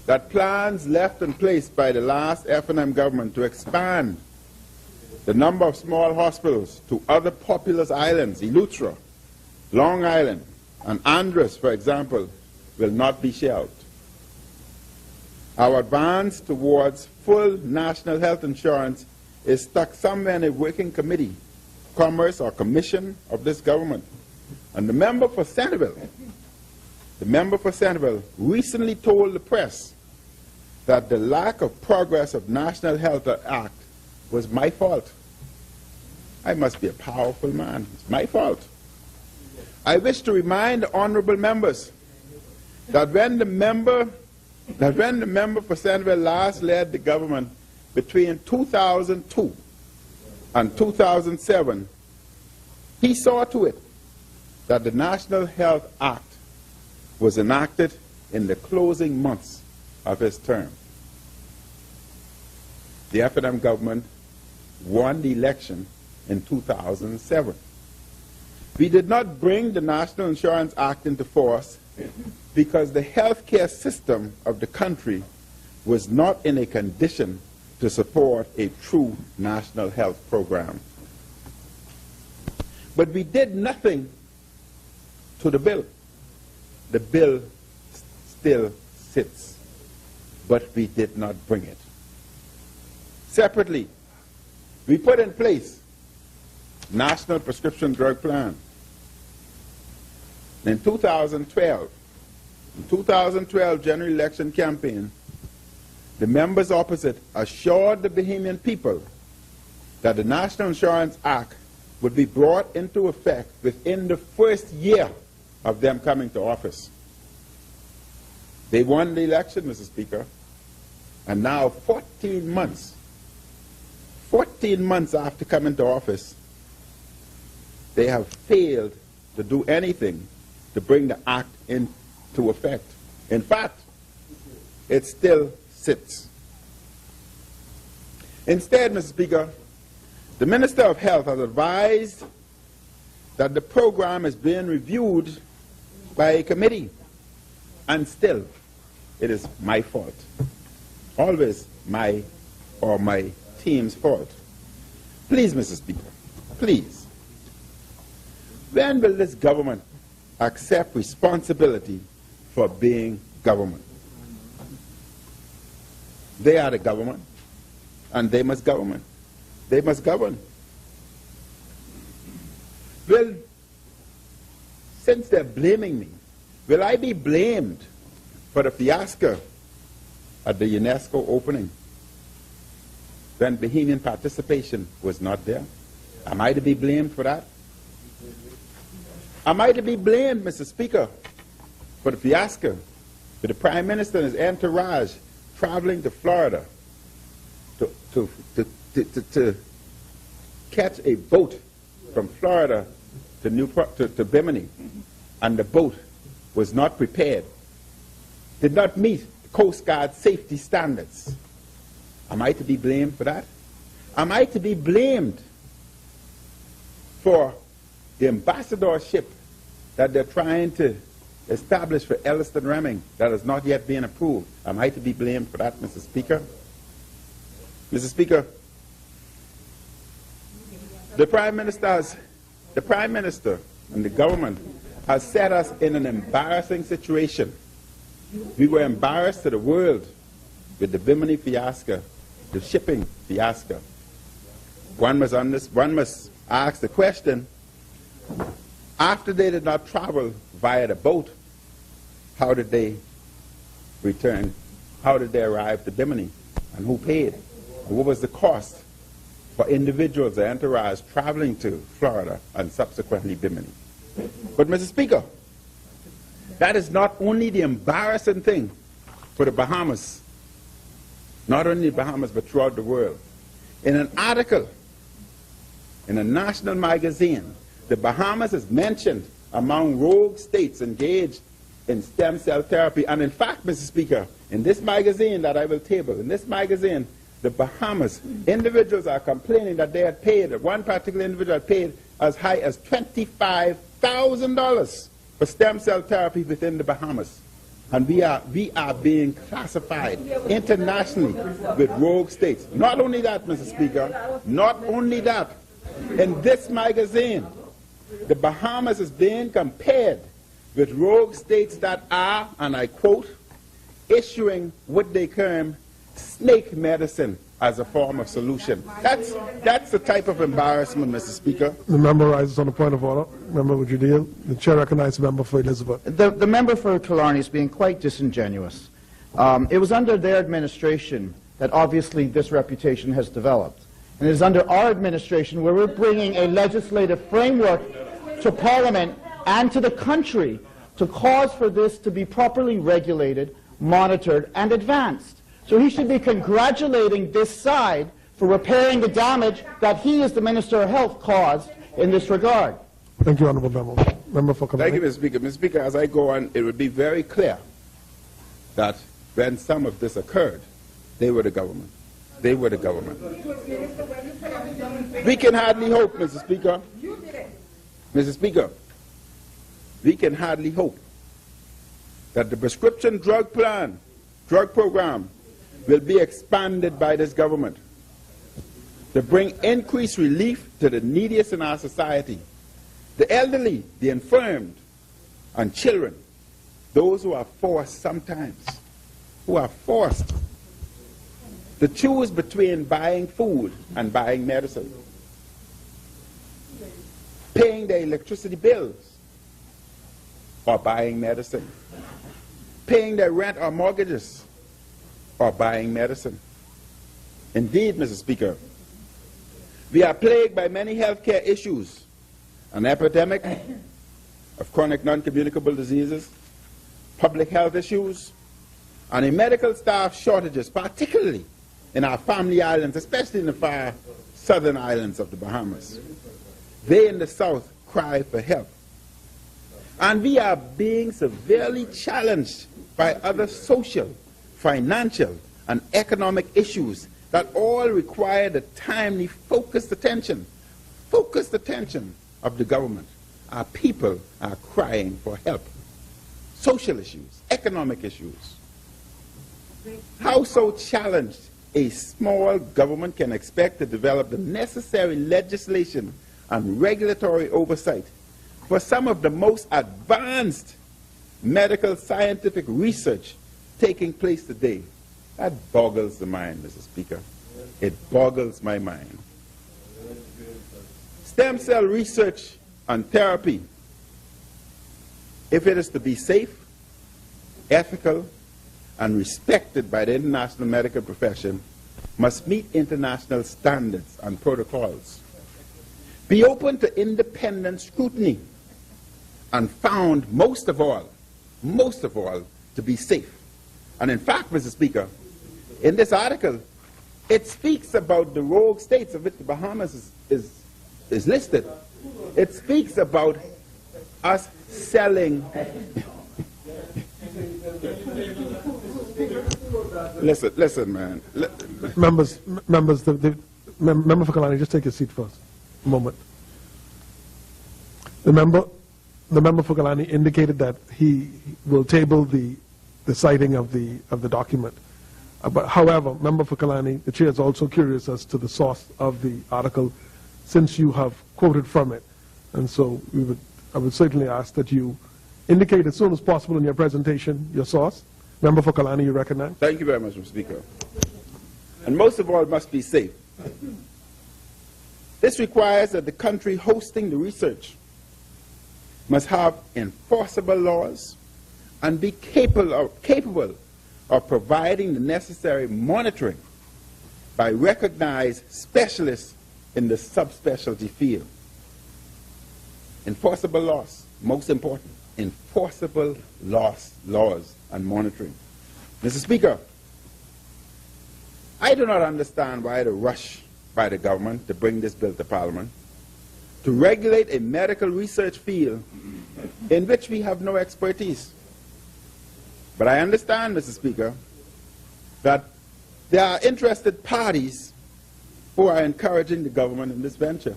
that plans left in place by the last F&M government to expand the number of small hospitals to other populous islands, Eleuthera, Long Island, and Andros, for example, will not be shelved. Our advance towards full national health insurance is stuck somewhere in a working committee, commerce, or commission of this government. And the member for Centerville recently told the press that the lack of progress of National Health Act was my fault. I must be a powerful man. It's my fault. I wish to remind the honorable members that when the member for Centerville last led the government between 2002 and 2007, he saw to it that the National Health Act was enacted in the closing months of his term. The FNM government won the election in 2007. We did not bring the National Insurance Act into force because the healthcare system of the country was not in a condition to support a true national health program. But we did nothing to the bill. The bill still sits, but we did not bring it. Separately, we put in place National Prescription Drug Plan. In 2012 general election campaign, the members opposite assured the Bahamian people that the National Insurance Act would be brought into effect within the first year of them coming to office. They won the election, Mr. Speaker, and now 14 months after coming to office, they have failed to do anything to bring the act into effect. In fact, it still sits. Instead, Mr. Speaker, the Minister of Health has advised that the program is being reviewed by a committee, and still it is my fault. Always my or my team's fault. Please, Mr. Speaker, please, when will this government accept responsibility for being government? They are the government, and they must govern. They must govern. Well, since they're blaming me, will I be blamed for the fiasco at the UNESCO opening when Bahamian participation was not there? Am I to be blamed for that? Am I to be blamed, Mr. Speaker, for the fiasco with the Prime Minister and his entourage traveling to Florida to catch a boat from Florida to Bimini, and the boat was not prepared, did not meet the Coast Guard safety standards? Am I to be blamed for that? Am I to be blamed for the ambassadorship that they're trying to establish for Elliston Reming that has not yet been approved? Am I to be blamed for that, Mr. Speaker? Mr. Speaker, the Prime Minister and the government has set us in an embarrassing situation. We were embarrassed to the world with the Bimini fiasco, the shipping fiasco. One must ask the question, after they did not travel via the boat, how did they return? How did they arrive to Bimini? And who paid? And what was the cost for individuals, the entourage, traveling to Florida and subsequently Bimini? But, Mr. Speaker, that is not only the embarrassing thing for the Bahamas, not only the Bahamas, but throughout the world. In an article in a national magazine, the Bahamas is mentioned among rogue states engaged in stem cell therapy. And in fact, Mr. Speaker, in this magazine that I will table, in this magazine, the Bahamas, individuals are complaining that they had paid, one particular individual had paid as high as $25,000 for stem cell therapy within the Bahamas. And we are being classified internationally with rogue states. Not only that, Mr. Speaker, not only that. In this magazine, the Bahamas is being compared with rogue states that are, and I quote, issuing what they term snake medicine as a form of solution. That's the type of embarrassment, Mr. Speaker. The member rises on a point of order. Member, would you deal? The chair recognizes the member for Elizabeth. The member for Killarney is being quite disingenuous. It was under their administration that obviously this reputation has developed. And it is under our administration where we're bringing a legislative framework to Parliament and to the country to cause for this to be properly regulated, monitored, and advanced. So he should be congratulating this side for repairing the damage that he, as the Minister of Health, caused in this regard. Thank you, Honourable Member. Member for Thank you, Mr. Speaker. Mr. Speaker, as I go on, it would be very clear that when some of this occurred, they were the government. They were the government. We can hardly hope, Mr. Speaker. Mr. Speaker, we can hardly hope that the prescription drug program will be expanded by this government to bring increased relief to the neediest in our society, the elderly, the infirmed, and children, those who are forced sometimes, to choose between buying food and buying medicine, paying their electricity bills or buying medicine, paying their rent or mortgages or buying medicine. Indeed, Mr. Speaker, we are plagued by many healthcare issues, an epidemic of chronic non-communicable diseases, public health issues, and a medical staff shortages, particularly in our family islands, especially in the far southern islands of the Bahamas. They in the south cry for help. And we are being severely challenged by other social, financial, and economic issues that all require the timely, focused attention of the government. Our people are crying for help. Social issues, economic issues. How so challenged a small government can expect to develop the necessary legislation and regulatory oversight for some of the most advanced medical scientific research taking place today. That boggles the mind, Mr. Speaker. It boggles my mind. Stem cell research and therapy, if it is to be safe, ethical, and respected by the international medical profession, must meet international standards and protocols, be open to independent scrutiny, and found most of all, to be safe. And in fact, Mr. Speaker, in this article, it speaks about the rogue states of which the Bahamas is listed. It speaks about us selling. Listen, man. Members, member for Kalani, just take your seat first. A moment. The member for Kalani indicated that he will table the citing of the document. But however, member for Kalani, the chair is also curious as to the source of the article, since you have quoted from it, and so I would certainly ask that you indicate as soon as possible in your presentation your source. Member for Kalani, you recognize. Thank you very much, Mr. Speaker. And most of all, it must be safe. This requires that the country hosting the research must have enforceable laws and be capable of providing the necessary monitoring by recognized specialists in the subspecialty field. Enforceable laws, most important. Enforceable laws and monitoring. Mr. Speaker, I do not understand why the rush by the government to bring this bill to Parliament to regulate a medical research field in which we have no expertise. But I understand, Mr. Speaker, that there are interested parties who are encouraging the government in this venture.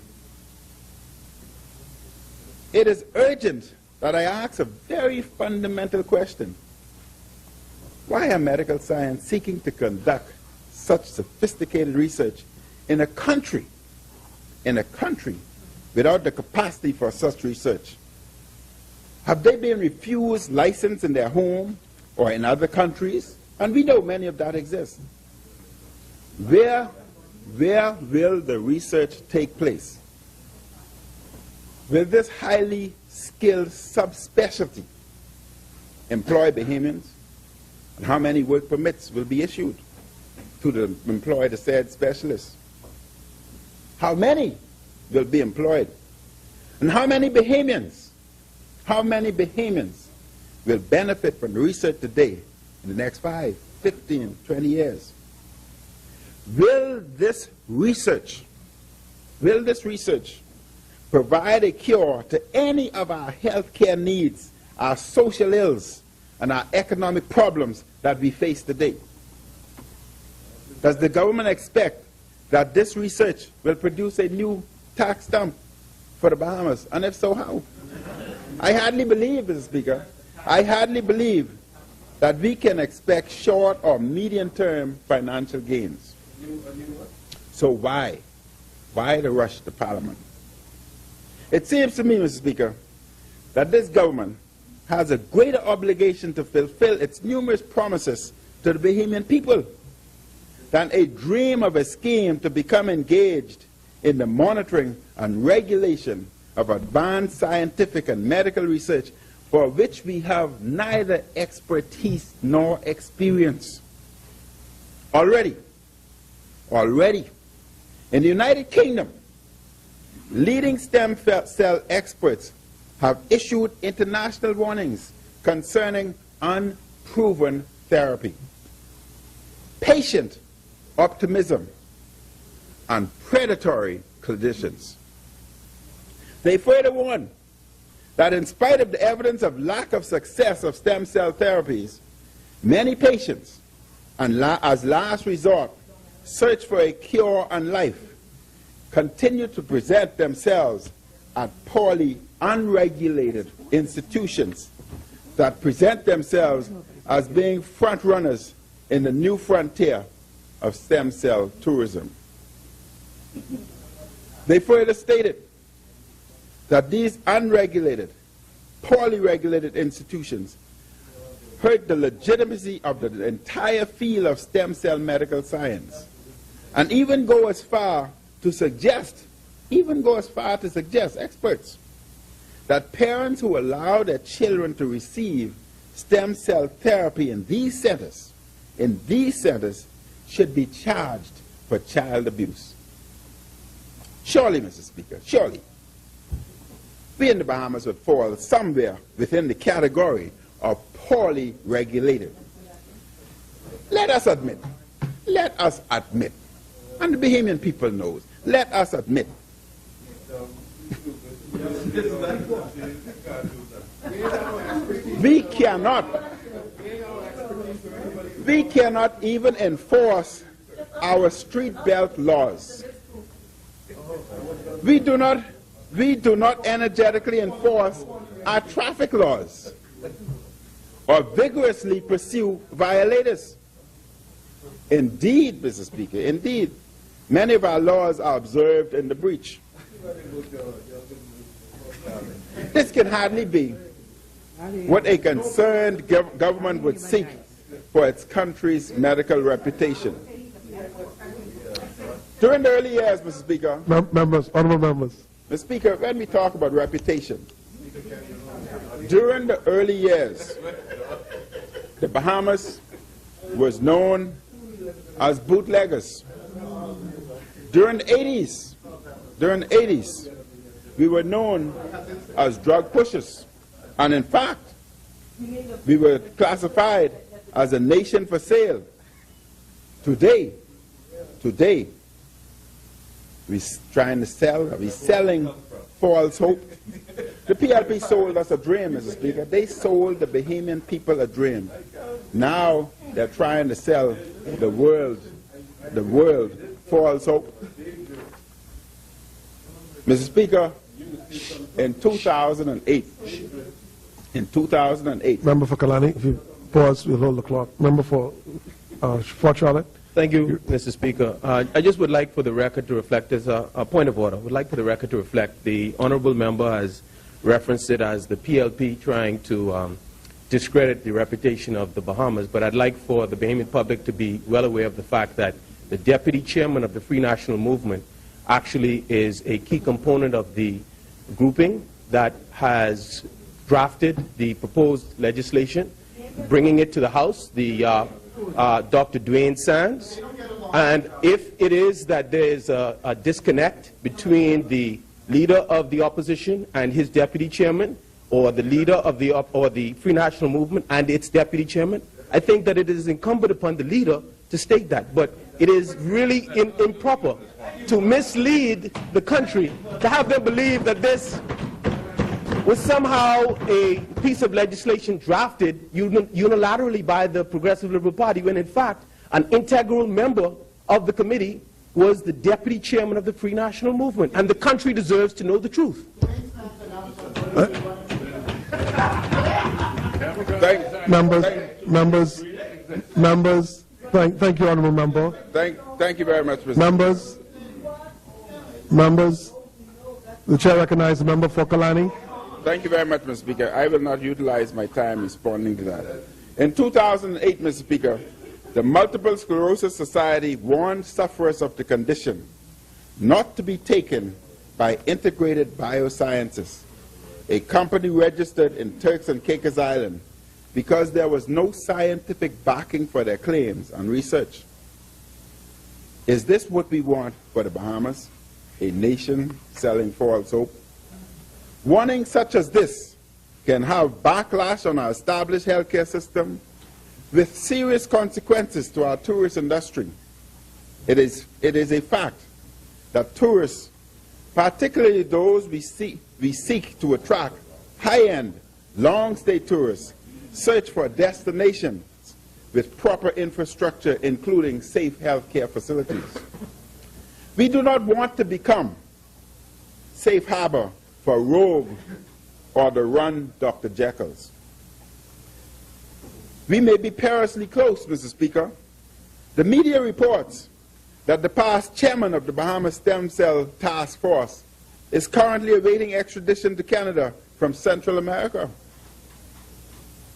It is urgent that I ask a very fundamental question. Why are medical science seeking to conduct such sophisticated research in a country without the capacity for such research? Have they been refused license in their home or in other countries? And we know many of that exist. Where will the research take place? Will this highly skilled subspecialty employ Bahamians? And how many work permits will be issued to employ the said specialists? How many will be employed? And how many Bahamians will benefit from the research today in the next 5, 15, 20 years? Will this research provide a cure to any of our healthcare needs, our social ills, and our economic problems that we face today? Does the government expect that this research will produce a new tax stamp for the Bahamas? And if so, how? I hardly believe, Mr. Speaker, that we can expect short or medium-term financial gains. So why the rush to Parliament? It seems to me, Mr. Speaker, that this government has a greater obligation to fulfill its numerous promises to the Bahamian people than a dream of a scheme to become engaged in the monitoring and regulation of advanced scientific and medical research for which we have neither expertise nor experience. Already, in the United Kingdom, leading stem cell experts have issued international warnings concerning unproven therapy, patient optimism, and predatory conditions. They further warn that in spite of the evidence of lack of success of stem cell therapies, many patients, and as last resort, search for a cure and life, continue to present themselves at poorly unregulated institutions that present themselves as being front runners in the new frontier of stem cell tourism. They further stated that these unregulated, poorly regulated institutions hurt the legitimacy of the entire field of stem cell medical science, and even go as far to suggest, experts, that parents who allow their children to receive stem cell therapy in these centers should be charged for child abuse. Surely, Mr. Speaker, surely, we in the Bahamas would fall somewhere within the category of poorly regulated. Let us admit, and the Bahamian people knows, let us admit we cannot even enforce our street belt laws. We do not energetically enforce our traffic laws or vigorously pursue violators. Indeed, Mr. Speaker, indeed, many of our laws are observed in the breach. This can hardly be what a concerned government would seek for its country's medical reputation. During the early years, Mr. Speaker, honorable members. Mr. Speaker, when we talk about reputation, during the early years, the Bahamas was known as bootleggers. During the 80s, we were known as drug pushers. And in fact, we were classified as a nation for sale. Today, we're selling false hope. The PLP sold us a dream, Mr. Speaker. They sold the Bahamian people a dream. Now they're trying to sell the world false hope. Mr. Speaker, in 2008, Member for Kalani, pause, we'll hold the clock. Member for Fort Charlotte. Thank you, Mr. Speaker. I just would like for the record to reflect, as a point of order, would like for the record to reflect the honorable member has referenced it as the PLP trying to discredit the reputation of the Bahamas, but I'd like for the Bahamian public to be well aware of the fact that the deputy chairman of the Free National Movement actually is a key component of the grouping that has drafted the proposed legislation, bringing it to the House, the Dr. Dwayne Sands. And if it is that there is a disconnect between the leader of the opposition and his deputy chairman, or the leader of the Free National Movement and its deputy chairman, I think that it is incumbent upon the leader to state that. But it is really improper to mislead the country, to have them believe that this was somehow a piece of legislation drafted unilaterally by the Progressive Liberal Party, when in fact an integral member of the committee was the deputy chairman of the Free National Movement, and the country deserves to know the truth. Members, thank you, honourable member. Thank you very much, Mr. Members, the chair recognizes the member for Kalani. Thank you very much, Mr. Speaker. I will not utilize my time responding to that. In 2008, Mr. Speaker, the Multiple Sclerosis Society warned sufferers of the condition not to be taken by Integrated Biosciences, a company registered in Turks and Caicos Island, because there was no scientific backing for their claims and research. Is this what we want for the Bahamas, a nation selling false hope? Warnings such as this can have backlash on our established healthcare system with serious consequences to our tourist industry. It is a fact that tourists, particularly those we seek to attract high-end, long-stay tourists, search for destinations with proper infrastructure, including safe healthcare facilities. We do not want to become safe harbor for rogue or the run Dr. Jekylls. We may be perilously close, Mr. Speaker. The media reports that the past chairman of the Bahamas Stem Cell Task Force is currently awaiting extradition to Canada from Central America.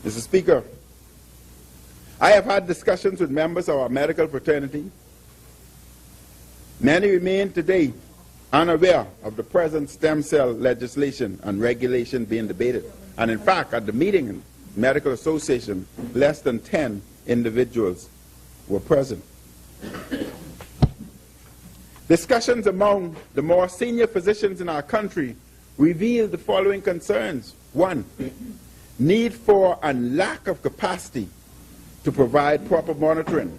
Mr. Speaker, I have had discussions with members of our medical fraternity. Many remain today unaware of the present stem cell legislation and regulation being debated. And in fact, at the meeting in the Medical Association, less than 10 individuals were present. Discussions among the more senior physicians in our country revealed the following concerns. 1, need for and lack of capacity to provide proper monitoring.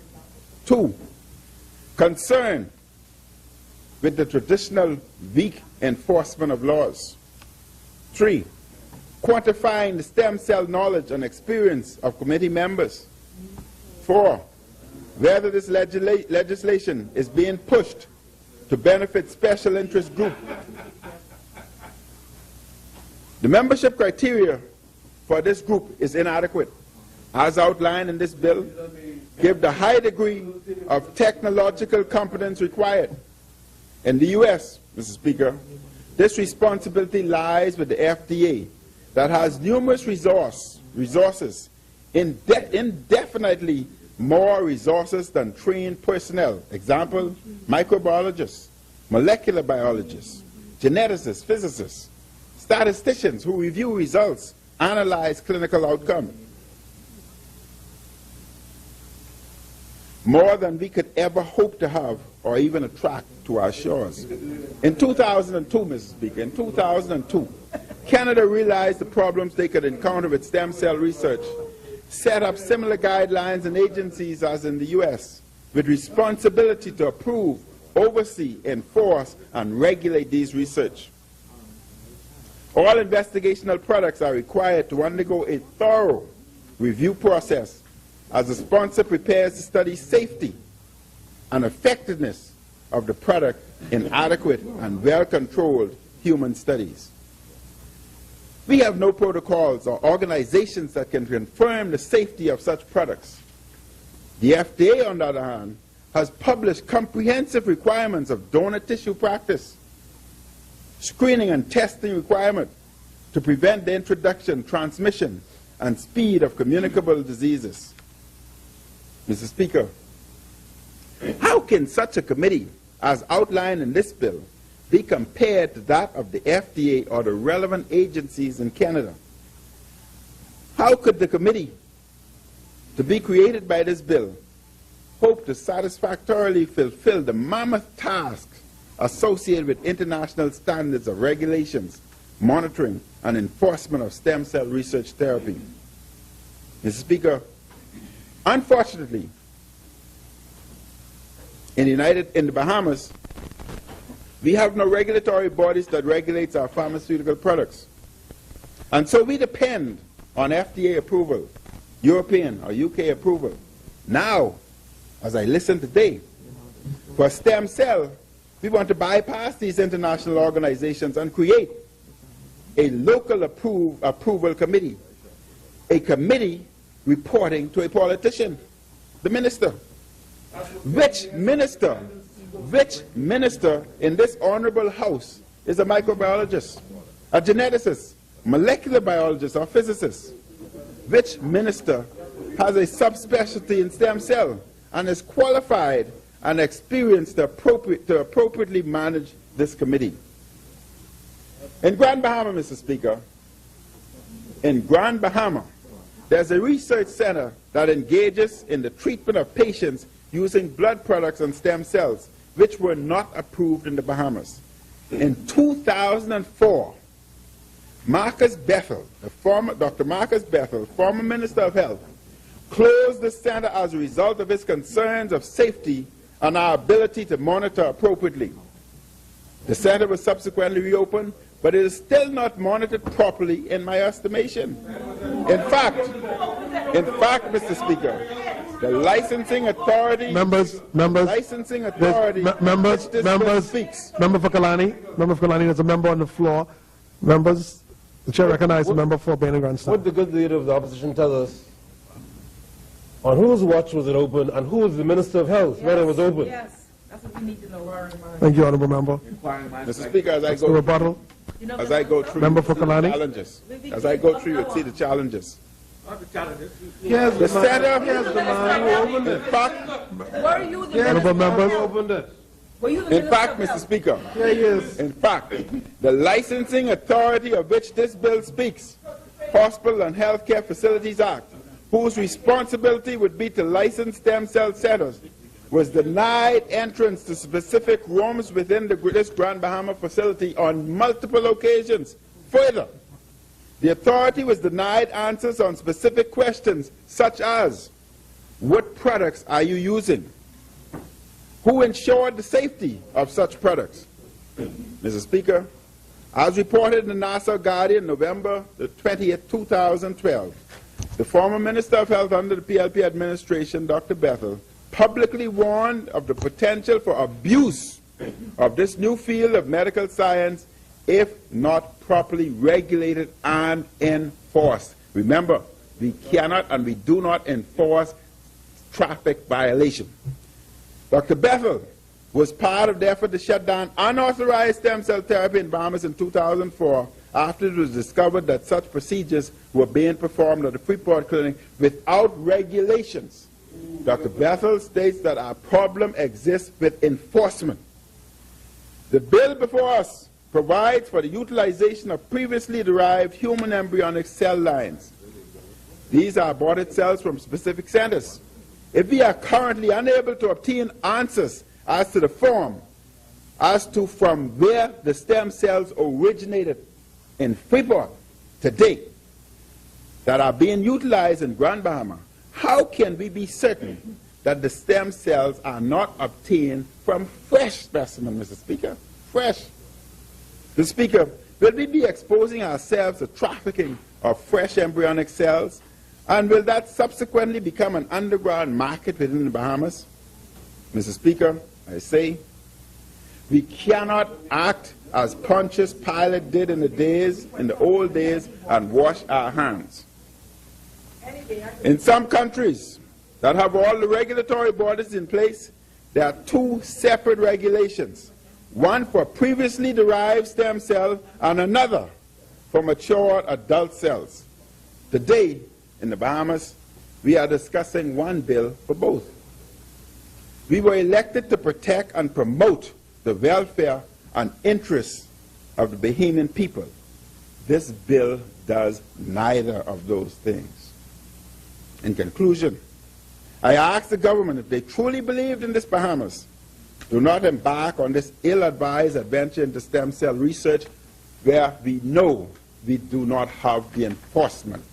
2, concern with the traditional weak enforcement of laws. 3, quantifying the stem cell knowledge and experience of committee members. 4, whether this legislation is being pushed to benefit special interest groups. The membership criteria for this group is inadequate. As outlined in this bill, give the high degree of technological competence required. In the U.S., Mr. Speaker, this responsibility lies with the FDA that has numerous resources, indefinitely more resources than trained personnel. Example, microbiologists, molecular biologists, geneticists, physicists, statisticians who review results, analyze clinical outcome. More than we could ever hope to have or even attract to our shores. In 2002, Mr. Speaker, in 2002, Canada realized the problems they could encounter with stem cell research, set up similar guidelines and agencies as in the U.S. with responsibility to approve, oversee, enforce, and regulate these research. All investigational products are required to undergo a thorough review process as the sponsor prepares to study safety and effectiveness of the product in adequate and well-controlled human studies. We have no protocols or organizations that can confirm the safety of such products. The FDA, on the other hand, has published comprehensive requirements of donor tissue practice, screening and testing requirements to prevent the introduction, transmission, and speed of communicable diseases. Mr. Speaker, how can such a committee, as outlined in this bill, be compared to that of the FDA or the relevant agencies in Canada? How could the committee to be created by this bill hope to satisfactorily fulfill the mammoth task associated with international standards of regulations, monitoring, and enforcement of stem cell research therapy? Mr. Speaker, unfortunately, in the Bahamas, we have no regulatory bodies that regulates our pharmaceutical products. And so we depend on FDA approval, European or UK approval. Now, as I listen today, for stem cell, we want to bypass these international organizations and create a local approval committee, a committee reporting to a politician, the minister. Which minister in this honorable house is a microbiologist, a geneticist, molecular biologist, or physicist? Which minister has a subspecialty in stem cell and is qualified and experienced to appropriately manage this committee? In Grand Bahama, Mr. Speaker, in Grand Bahama, there's a research center that engages in the treatment of patients using blood products and stem cells, which were not approved in the Bahamas. In 2004, Dr. Marcus Bethel, former Minister of Health, closed the center as a result of his concerns of safety and our ability to monitor appropriately. The center was subsequently reopened, but it is still not monitored properly in my estimation. In fact, Mr. Speaker, the licensing authority, member for Kalani, there's a member on the floor. Members, the chair recognizes the member for Bain and Grandstand. What the good leader of the opposition tell us? On whose watch was it open, and who was the Minister of Health when it was open? Yes, that's what we need to know. Thank you, honourable member. Mr. Speaker, as I go through you see the challenges. Yes, the center. Yes, the man who opened it. In fact, were you the honourable members who opened it? Were you the in fact, Mr. Speaker, yes. In fact, the licensing authority of which this bill speaks, Hospital and Healthcare Facilities Act, whose responsibility would be to license stem cell centers, was denied entrance to specific rooms within this Grand Bahama facility on multiple occasions. Further, the authority was denied answers on specific questions such as, what products are you using? Who ensured the safety of such products? Mr. Speaker, as reported in the Nassau Guardian, November the 20th, 2012, the former Minister of Health under the PLP administration, Dr. Bethel, publicly warned of the potential for abuse of this new field of medical science if not properly regulated and enforced. Remember, we cannot and we do not enforce traffic violation. Dr. Bethel was part of the effort to shut down unauthorized stem cell therapy in Bahamas in 2004 after it was discovered that such procedures were being performed at the Freeport Clinic without regulations. Dr. Bethel states that our problem exists with enforcement. The bill before us provides for the utilization of previously derived human embryonic cell lines. These are aborted cells from specific centers. If we are currently unable to obtain answers as to from where the stem cells originated in Freeport today that are being utilized in Grand Bahama, how can we be certain that the stem cells are not obtained from fresh specimens, Mr. Speaker? Fresh. Mr. Speaker, will we be exposing ourselves to trafficking of fresh embryonic cells? And will that subsequently become an underground market within the Bahamas? Mr. Speaker, I say, we cannot act as Pontius Pilate did in the old days, and wash our hands. In some countries that have all the regulatory bodies in place, there are two separate regulations, one for previously derived stem cells and another for mature adult cells. Today, in the Bahamas, we are discussing one bill for both. We were elected to protect and promote the welfare and interests of the Bahamian people. This bill does neither of those things. In conclusion, I ask the government, if they truly believed in this Bahamas, do not embark on this ill-advised adventure into stem cell research where we know we do not have the enforcement.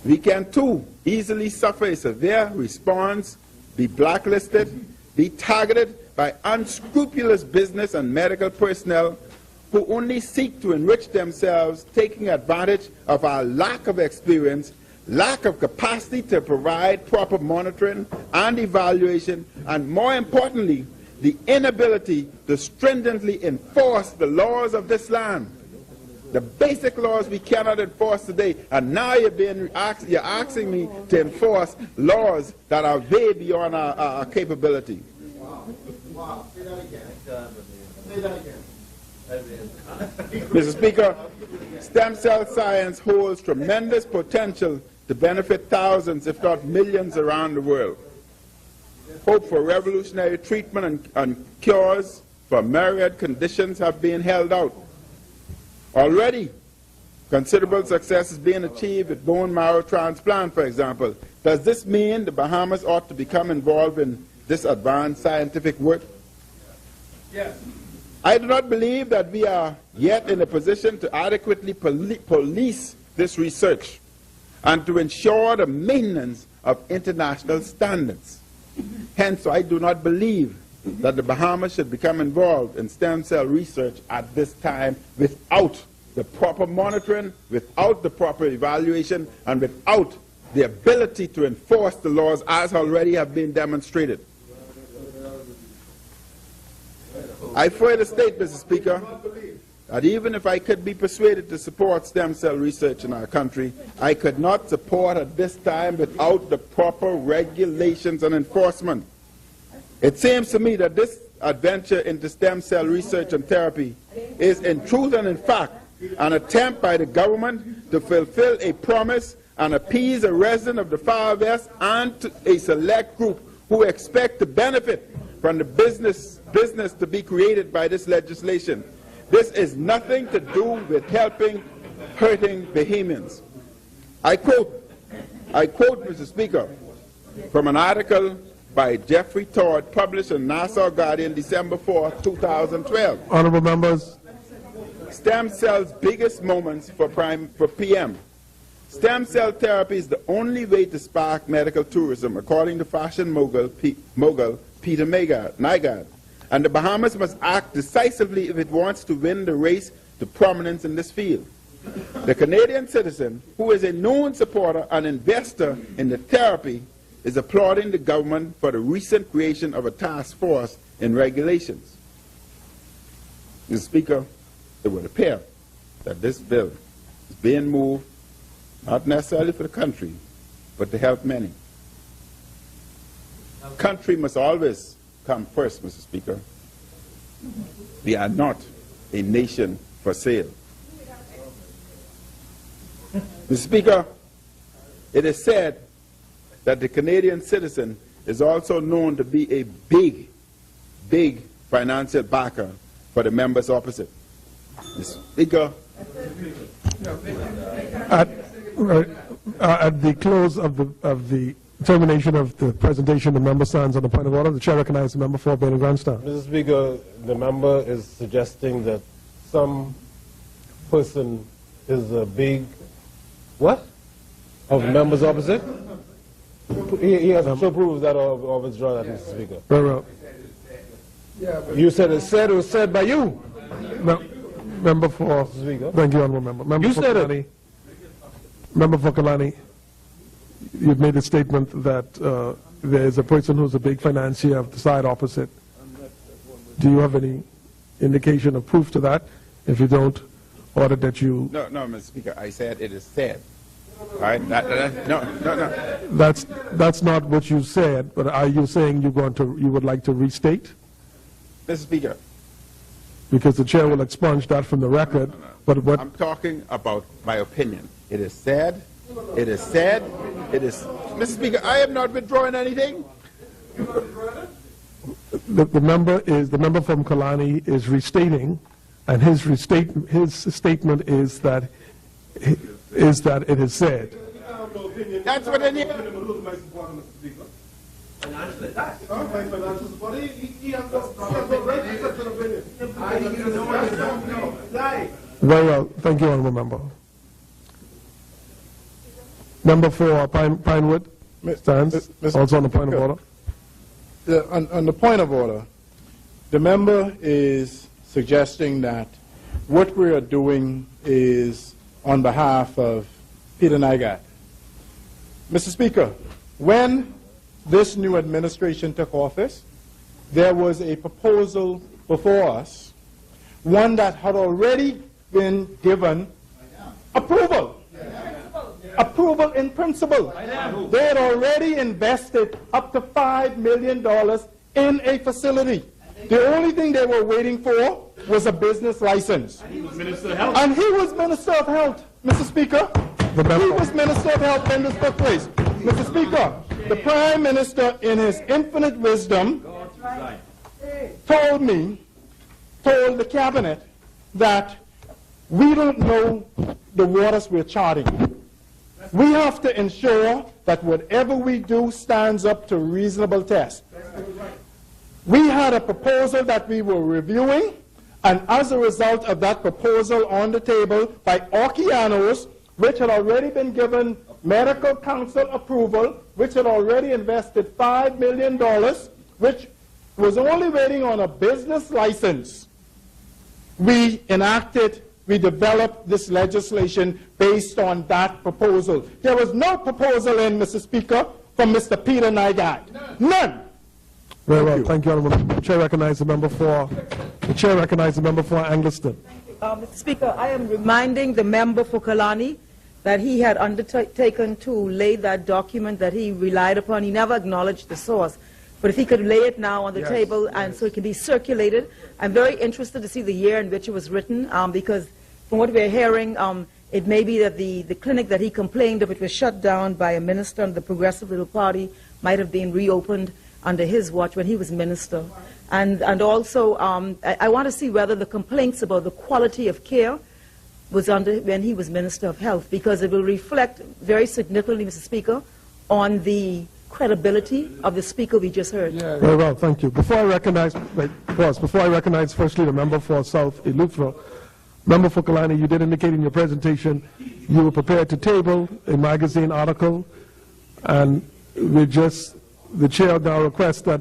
We can too easily suffer a severe response, be blacklisted, be targeted by unscrupulous business and medical personnel who only seek to enrich themselves, taking advantage of our lack of experience, lack of capacity to provide proper monitoring and evaluation, and more importantly, the inability to stringently enforce the laws of this land. The basic laws we cannot enforce today, and now you're asking me to enforce laws that are way beyond our capability. Mr. Speaker, stem cell science holds tremendous potential to benefit thousands, if not millions, around the world. Hope for revolutionary treatment and cures for myriad conditions have been held out. Already, considerable success is being achieved with bone marrow transplant, for example. Does this mean the Bahamas ought to become involved in this advanced scientific work? Yes. I do not believe that we are yet in a position to adequately police this research and to ensure the maintenance of international standards. Hence, I do not believe that the Bahamas should become involved in stem cell research at this time without the proper monitoring, without the proper evaluation, and without the ability to enforce the laws as already have been demonstrated. I further state, Mr. Speaker, that even if I could be persuaded to support stem cell research in our country, I could not support at this time without the proper regulations and enforcement. It seems to me that this adventure into stem cell research and therapy is in truth and in fact an attempt by the government to fulfill a promise and appease a resident of the Far West and a select group who expect to benefit from the business to be created by this legislation. This is nothing to do with hurting Bahamians. I quote, Mr. Speaker, from an article by Jeffrey Todd, published in Nassau Guardian, December 4, 2012. Honorable members. Stem cells' biggest moments for PM. Stem cell therapy is the only way to spark medical tourism, according to fashion mogul Peter Nygaard. And the Bahamas must act decisively if it wants to win the race to prominence in this field. The Canadian citizen, who is a known supporter and investor in the therapy, is applauding the government for the recent creation of a task force in regulations. Mr. Speaker, it would appear that this bill is being moved not necessarily for the country, but to help many. Country must always come first, Mr. Speaker. We are not a nation for sale. Mr. Speaker, it is said that the Canadian citizen is also known to be a big financial backer for the members opposite. Mr. Speaker, at the close of the termination of the presentation, the member stands on the point of order. The chair recognizes the member for Bailey Grandstand. Mr. Speaker, the member is suggesting that some person is a big, what? Of members opposite? He has to prove that or withdraw that, Mr. Speaker. Very well. You said it was said by you. No, member for, thank you, honorable member. Member You for said Kalani. it. Member for Kalani, you've made a statement that there is a person who's a big financier of the side opposite. Do you have any indication of proof to that. If you don't, order that you... No, Mr. Speaker, I said it is said. All right? No. That's not what you said, but are you saying you would like to restate? Mr. Speaker. Because the chair will expunge that from the record. But what I'm talking about my opinion. It is said. It is said. It is... Mr. Speaker, I am not withdrawing anything. The member from Kalani is restating, and his statement is that it is said. That's what I need. Very well. Thank you, honourable member. Member for Pinewood stands. Also on the point of order. On the point of order, the member is suggesting that what we are doing is on behalf of Peter Nygaard. Mr. Speaker, when this new administration took office, there was a proposal before us, one that had already been given approval. Approval in principle. They had already invested up to $5 million in a facility. The only thing they were waiting for was a business license. And he was Minister of Health. And he was Minister of Health, Mr. Speaker. He was Minister of Health when this took place. Mr. Speaker, the Prime Minister, in his infinite wisdom, told the Cabinet that we don't know the waters we're charting. We have to ensure that whatever we do stands up to reasonable test. We had a proposal that we were reviewing, and as a result of that proposal on the table by Okeanos, which had already been given medical council approval, which had already invested $5 million, which was only waiting on a business license, we developed this legislation based on that proposal. There was no proposal in, Mr. Speaker, from Mr. Peter Nygaard. None. Very well. Thank you, honourable member. The chair recognizes the member for Angliston. Mr. Speaker, I am reminding the member for Kalani that he had undertaken to lay that document that he relied upon. He never acknowledged the source. But if he could lay it now on the table and so it can be circulated. I'm very interested to see the year in which it was written, because from what we're hearing, it may be that the clinic that he complained of, it was shut down by a minister of the Progressive Little Party, might have been reopened under his watch when he was minister. And also, I want to see whether the complaints about the quality of care was under when he was Minister of Health, because it will reflect very significantly, Mr. Speaker, on the credibility of the speaker we just heard. Very well, thank you. Before I recognize firstly the member for South Eleuthera, member for Kalani, you did indicate in your presentation you were prepared to table a magazine article, and the chair now requests that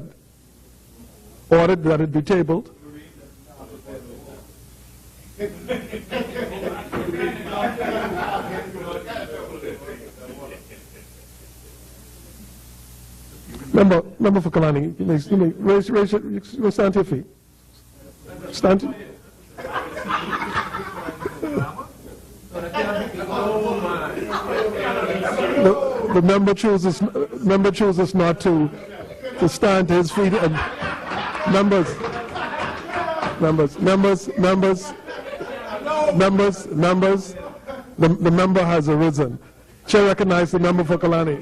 ordered that it be tabled. Member for Kalani, stand to your feet. Stand to... The member chooses not to stand to his feet, and members, the member has arisen. Chair recognizes the member for Kalani.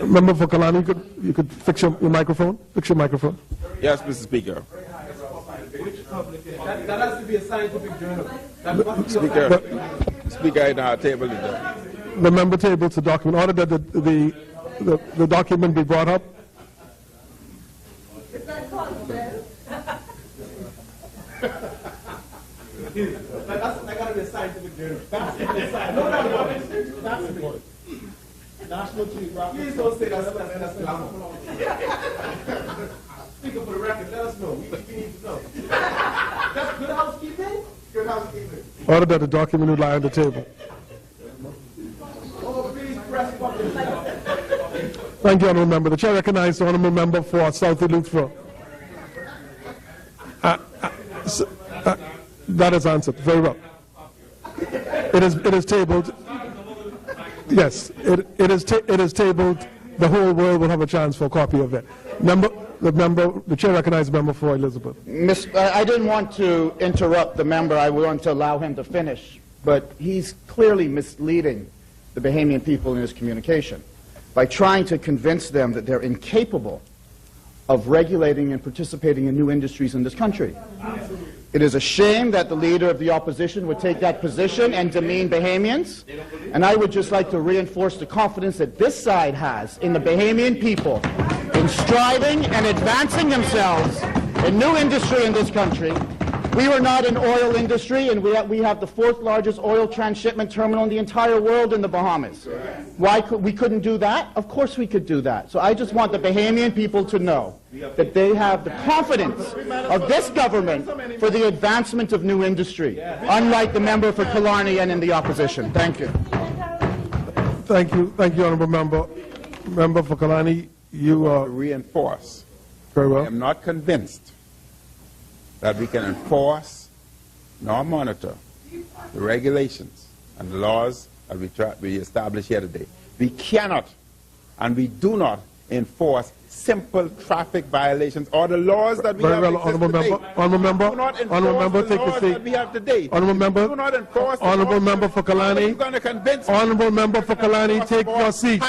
Member for Kalani, you could fix your microphone. Fix your microphone. Yes, Mr. Speaker. That has to be a scientific journal. Speaker, I now tabled it. The member tables the document. Order that the document be brought up. That's got to be a scientific journal. That's important. National Geographic. Please don't say that's glamour. Speaker, for the record, let us know. We need to know. That's good housekeeping? Good housekeeping. Order that the document would lie on the table. Oh, please press button. Thank you, honourable member. The chair recognizes the honourable member for South Eleuthera. That is answered. Very well. It is tabled. Yes, it is tabled. The whole world will have a chance for a copy of it. The chair recognizes the member for Elizabeth. I didn't want to interrupt the member. I wanted to allow him to finish. But he's clearly misleading the Bahamian people in his communication by trying to convince them that they're incapable of regulating and participating in new industries in this country. It is a shame that the leader of the opposition would take that position and demean Bahamians. And I would just like to reinforce the confidence that this side has in the Bahamian people in striving and advancing themselves in new industry in this country. We are not an oil industry, and we have the 4th largest oil transshipment terminal in the entire world in the Bahamas. Why we couldn't do that? Of course we could do that. So I just want the Bahamian people to know that they have the confidence of this government for the advancement of new industry, unlike the member for Killarney and in the opposition. Thank you. Thank you, honourable member. Member for Killarney, you are... Reinforce. Very well. I am not convinced that we can enforce nor monitor the regulations and the laws that we establish here today. We cannot and we do not enforce simple traffic violations or the laws that we have today. Honourable member, take your seat. Honourable member for Killarney. Honourable member for Killarney, take your seat.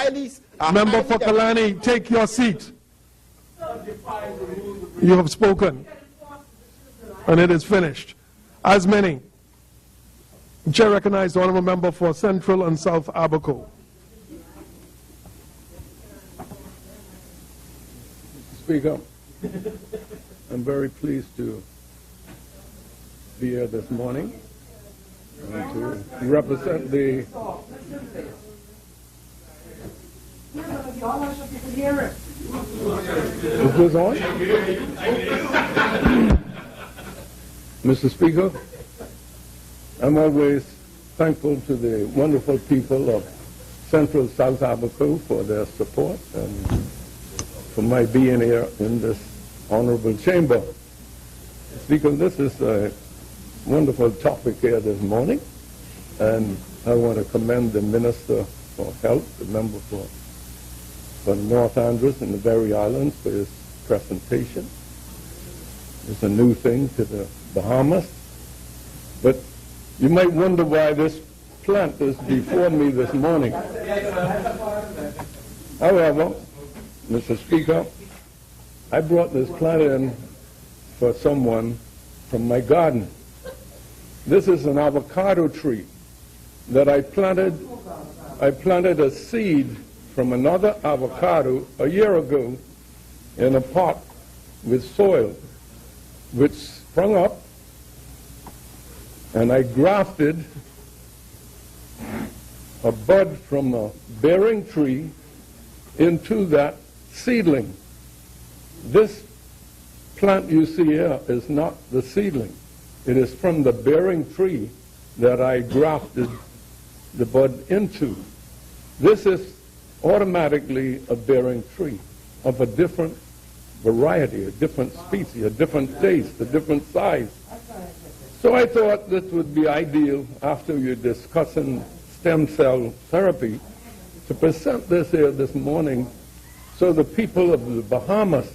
Member for Killarney, take your seat. You have spoken. And it is finished. As many. The chair recognizes the honourable member for Central and South Abaco. Speaker, I'm very pleased to be here this morning and to represent the... Is this on? Mr. Speaker, I'm always thankful to the wonderful people of Central South Abaco for their support and for my being here in this honorable chamber. Speaker, this is a wonderful topic here this morning, and I want to commend the Minister for Health, the member for North Andros and the Berry Islands for his presentation. It's a new thing to the Bahamas, but you might wonder why this plant is before me this morning. However, Mr. Speaker, I brought this plant in for someone from my garden. This is an avocado tree that I planted. I planted a seed from another avocado a year ago in a pot with soil, which sprung up, and I grafted a bud from a bearing tree into that seedling. This plant you see here is not the seedling. It is from the bearing tree that I grafted the bud into. This is automatically a bearing tree of a different variety, a different species, a different taste, a different size. So I thought this would be ideal after you're discussing stem cell therapy to present this here this morning so the people of the Bahamas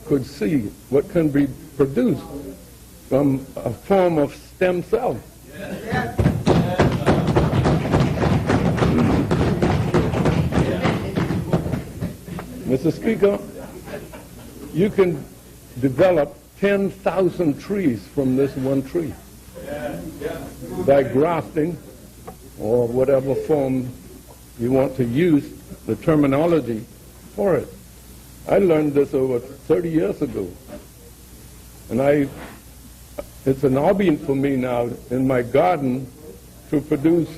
could see what can be produced from a form of stem cell. Mr. Speaker, you can develop 10,000 trees from this one tree by grafting or whatever form you want to use the terminology for it. I learned this over 30 years ago, and it's an hobby for me now in my garden to produce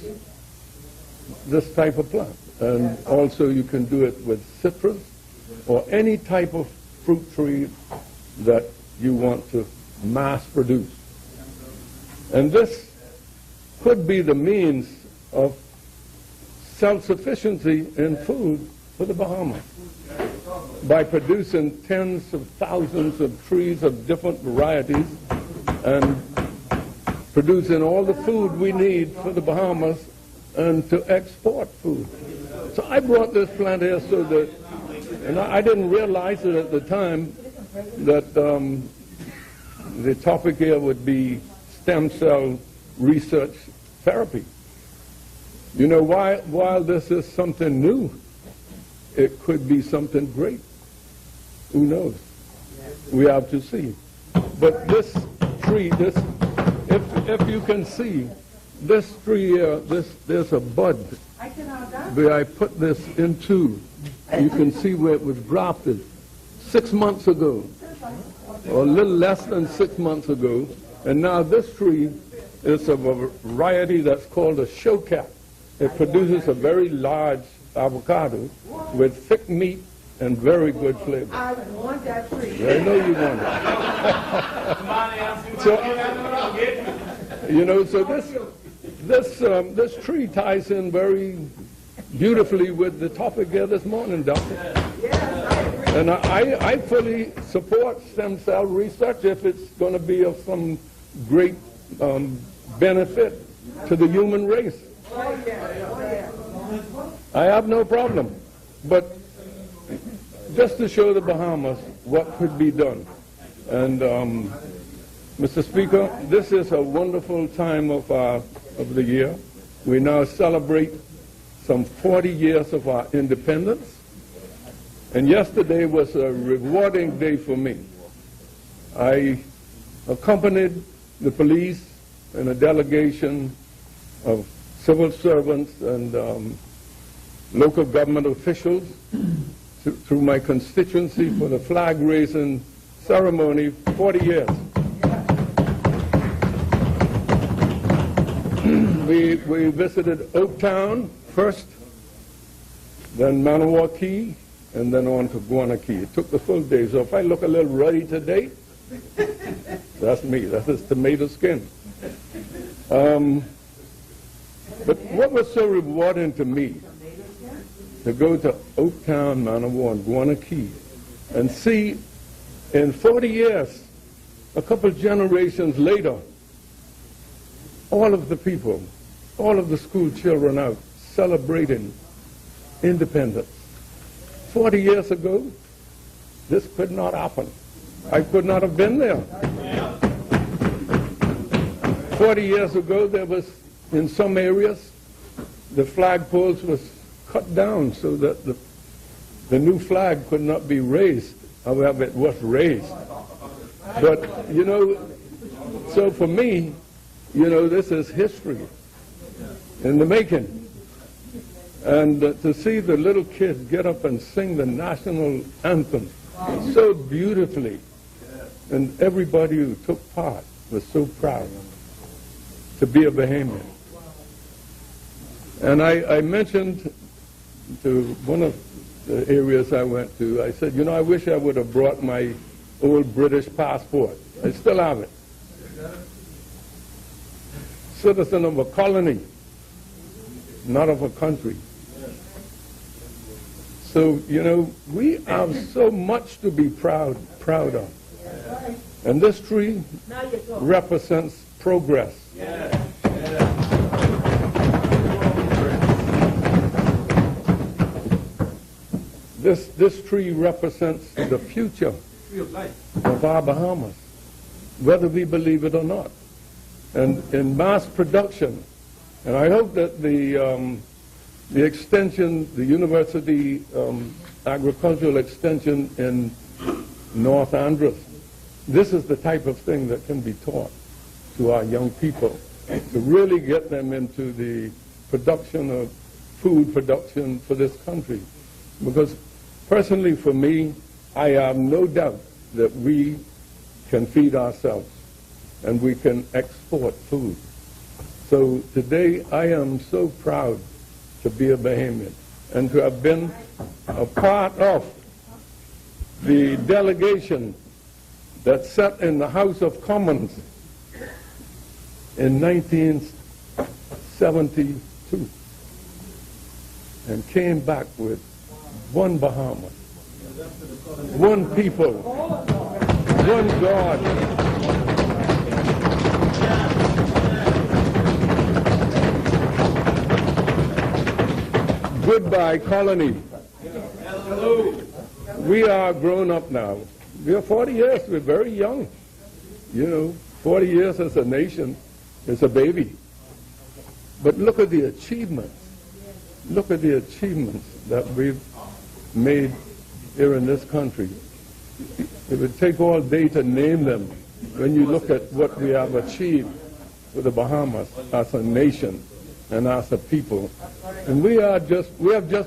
this type of plant. And also you can do it with citrus or any type of fruit tree that you want to mass produce. And this could be the means of self-sufficiency in food for the Bahamas by producing tens of thousands of trees of different varieties and producing all the food we need for the Bahamas and to export food. So I brought this plant here so that, and I didn't realize it at the time, that the topic here would be stem cell research therapy. You know, while this is something new, it could be something great. Who knows? We have to see. But this tree, if you can see, this tree here, there's a bud where I put this into. You can see where it was grafted 6 months ago, or a little less than 6 months ago. And now this tree is of a variety that's called a showcat. It produces a very large avocado with thick meat and very good flavor. I want that tree. I know you want it. So, you know, so this tree ties in very beautifully with the topic here this morning, Doctor. And I fully support stem cell research if it's going to be of some great benefit to the human race. I have no problem. But just to show the Bahamas what could be done. And Mr. Speaker, this is a wonderful time of the year. We now celebrate some 40 years of our independence. And yesterday was a rewarding day for me. I accompanied the police and a delegation of civil servants and local government officials through my constituency for the flag raising ceremony, 40 years. We visited Oaktown first, then Manawa Key, and then on to Guana Key. It took the full day, so if I look a little ruddy today, that's me, that's his tomato skin. But what was so rewarding to me, to go to Oaktown, Manawa, and Guana Key, and see in 40 years, a couple generations later, all of the people, all of the school children out celebrating independence. 40 years ago, this could not happen. I could not have been there. 40 years ago, there was, in some areas, the flagpoles was cut down so that the new flag could not be raised. However, it was raised. But, you know, so for me, you know, this is history in the making. And to see the little kids get up and sing the national anthem so beautifully, and everybody who took part was so proud to be a Bahamian. And I mentioned to one of the areas I went to, I said, you know, I wish I would have brought my old British passport. I still have it. Citizen of a colony, not of a country. So, you know, we have so much to be proud of. And this tree represents progress. This tree represents the future of our Bahamas, whether we believe it or not. And in mass production, and I hope that the extension, the university agricultural extension in North Andros, this is the type of thing that can be taught to our young people to really get them into the production of food production for this country. Because personally for me, I have no doubt that we can feed ourselves and we can export food. So today I am so proud to be a Bahamian and to have been a part of the delegation that sat in the House of Commons in 1972 and came back with one Bahamas, one people, one God, Goodbye, colony. We are grown up now. We are 40 years. We're very young. You know, 40 years as a nation is a baby. But look at the achievements. Look at the achievements that we've made here in this country. It would take all day to name them when you look at what we have achieved with the Bahamas as a nation and as a people. And we have just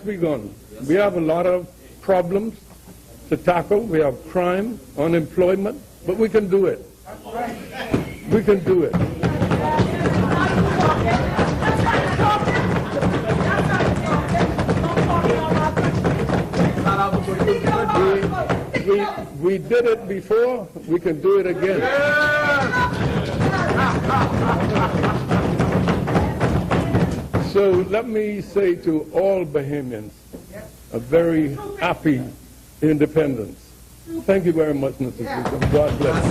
begun. We have a lot of problems to tackle. We have crime, unemployment, but we can do it. We can do it. We did it before, we can do it again. So let me say to all Bahamians, a very happy independence. Thank you very much, Mr. Speaker. God bless.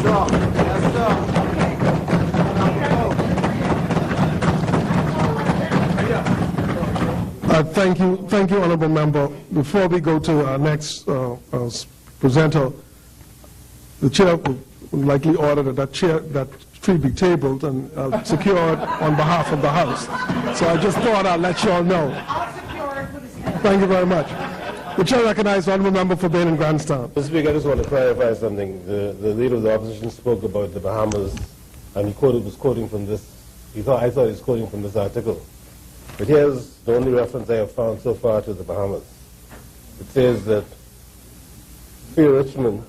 Thank you, Honourable Member. Before we go to our next presenter, the chair would likely order that tree be tabled and secured on behalf of the House. So I just thought I'd let you all know. Thank you very much. The chair recognizes the Honourable Member for Bain and Grandstand. Mr. Speaker, I just want to clarify something. The leader of the opposition spoke about the Bahamas, and he was quoting from this. I thought he was quoting from this article. But here's the only reference I have found so far to the Bahamas. It says that Fia Richmond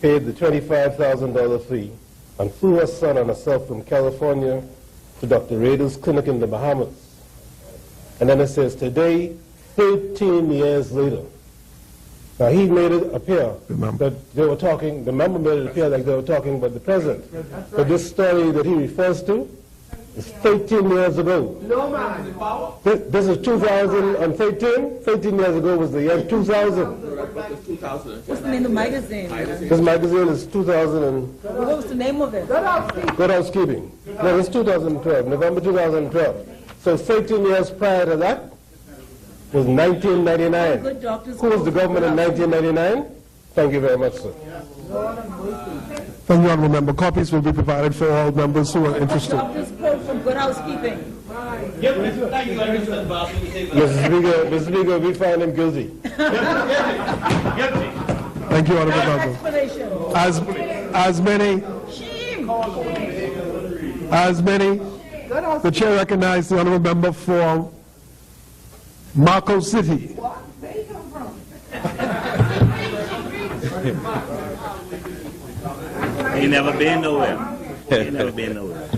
paid the $25,000 fee and flew her son and herself from California to Dr. Rader's clinic in the Bahamas. And then it says, today, 13 years later. Now, he made it appear that they were talking, the member made it appear like they were talking about the present. But this story that he refers to is 13 years ago. No, man. This is 2013. 13 years ago was the year 2000. What's the name of the magazine? This magazine is 2000 What was the name of it? Good Housekeeping. No, it's 2012, November 2012. So 13 years prior to that was 1999. Who was the government in 1999? Thank you very much, sir. Thank you, Honourable Member. Copies will be provided for all members who are interested. Doctor's quote from Good Housekeeping. Mr. Speaker, we find him guilty. Thank you, Honourable Member. As many, the chair recognizes the Honourable Member for Marco City. Ain't never been nowhere. Ain't never been nowhere.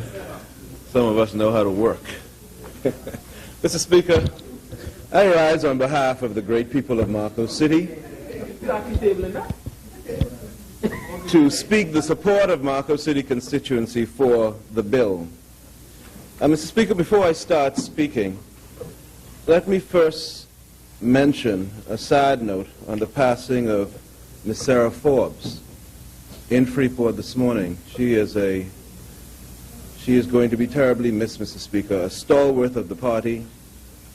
Some of us know how to work. Mr. Speaker, I rise on behalf of the great people of Marco City to speak the support of Marco City constituency for the bill. Mr. Speaker, before I start speaking, let me first mention a sad note on the passing of Miss Sarah Forbes in Freeport this morning. She is going to be terribly missed, Mr. Speaker, a stalwart of the party.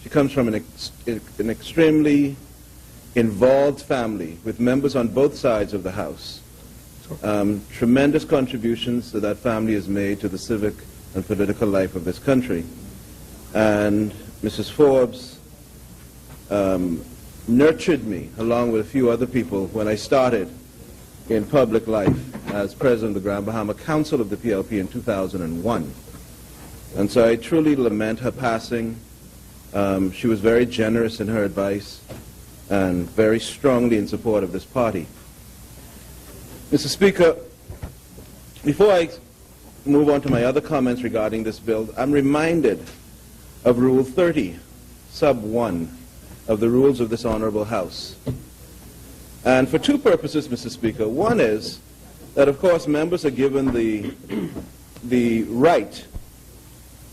She comes from an extremely involved family with members on both sides of the House. Tremendous contributions that that family has made to the civic and political life of this country. And Mrs. Forbes nurtured me, along with a few other people, when I started in public life as president of the Grand Bahama Council of the PLP in 2001. And so I truly lament her passing. She was very generous in her advice and very strongly in support of this party. Mr. Speaker, before I move on to my other comments regarding this bill, I'm reminded of Rule 30, Sub 1 of the rules of this Honorable House. And for two purposes, Mr. Speaker. One is that, of course, members are given the right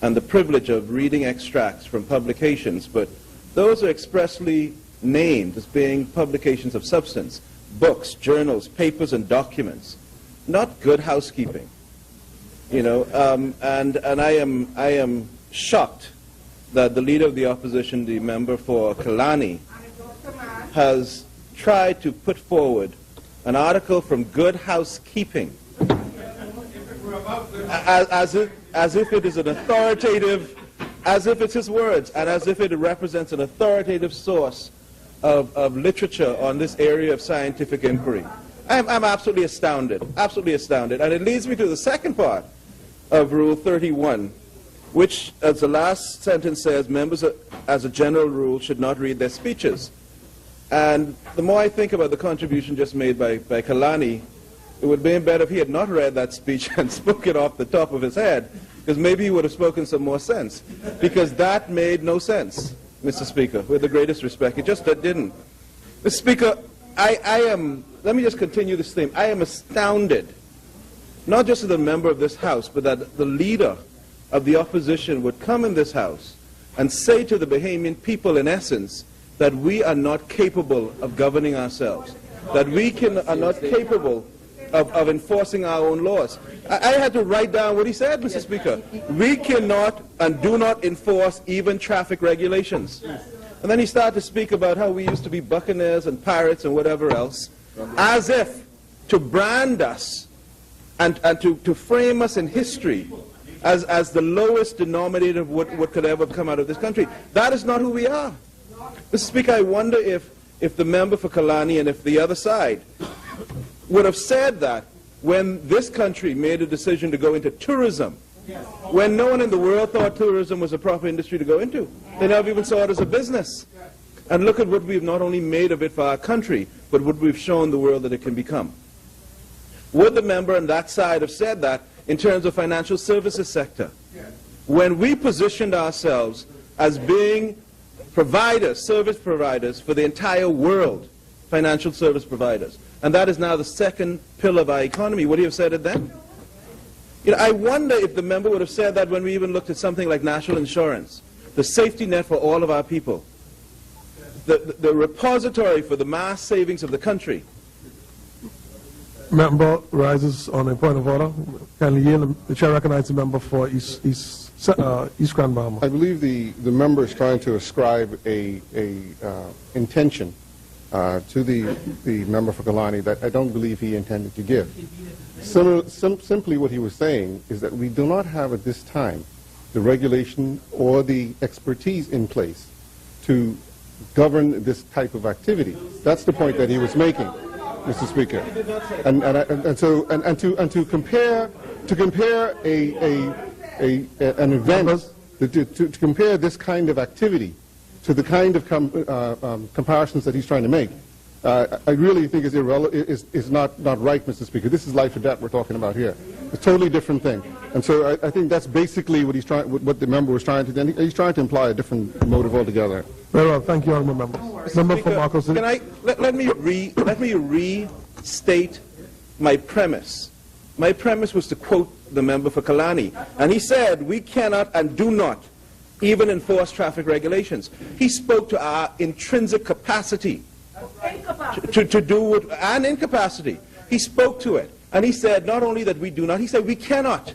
and the privilege of reading extracts from publications, but those are expressly named as being publications of substance, books, journals, papers, and documents, not good housekeeping. You know, and I am shocked that the leader of the opposition, the member for Kalani, has tried to put forward an article from Good Housekeeping as if it is an authoritative, as if it's his words, and as if it represents an authoritative source of literature on this area of scientific inquiry. I'm absolutely astounded, absolutely astounded. And it leads me to the second part of Rule 31, which, as the last sentence says, members, as a general rule, should not read their speeches. And the more I think about the contribution just made by Kalani, it would have been better if he had not read that speech and spoken off the top of his head, because maybe he would have spoken some more sense. Because that made no sense, Mr. Speaker, with the greatest respect. It just didn't. Mr. Speaker, I am, let me just continue this theme. I am astounded, not just as a member of this House, but that the leader of the opposition would come in this House and say to the Bahamian people, in essence, that we are not capable of governing ourselves, that we are not capable of enforcing our own laws. I had to write down what he said, Mr. Speaker. We cannot and do not enforce even traffic regulations. And then he started to speak about how we used to be buccaneers and pirates and whatever else, as if to brand us and to frame us in history as the lowest denominator of what could ever come out of this country. That is not who we are. Mr. Speaker, I wonder if the member for Kalani and if the other side would have said that when this country made a decision to go into tourism, when no one in the world thought tourism was a proper industry to go into. They never even saw it as a business. And look at what we've not only made of it for our country, but what we've shown the world that it can become. Would the member on that side have said that in terms of financial services sector? When we positioned ourselves as being providers, service providers for the entire world, financial service providers, and that is now the second pillar of our economy, would he have said it then? You know, I wonder if the member would have said that when we even looked at something like national insurance, the safety net for all of our people, the repository for the mass savings of the country. Member rises on a point of order. Kindly yield. The chair recognizes the member for East Grand Bahamas. I believe the member is trying to ascribe a intention to the member for Kalani that I don't believe he intended to give. Simply what he was saying is that we do not have at this time the regulation or the expertise in place to govern this type of activity. That's the point that he was making, Mr. Speaker. And to compare an event, to compare this kind of activity to the kind of comparisons that he's trying to make, I really think is not right, Mr. Speaker. This is life or death we're talking about here. It's a totally different thing. And so I think that's basically what the member was trying to do. He's trying to imply a different motive altogether. Very well. Thank you, honourable member. Member for Marcos City. Can I let me restate my premise. My premise was to quote the member for Kalani, and he said we cannot and do not even enforce traffic regulations. He spoke to our intrinsic capacity to do it, and incapacity. He spoke to it, and he said not only that we do not, he said we cannot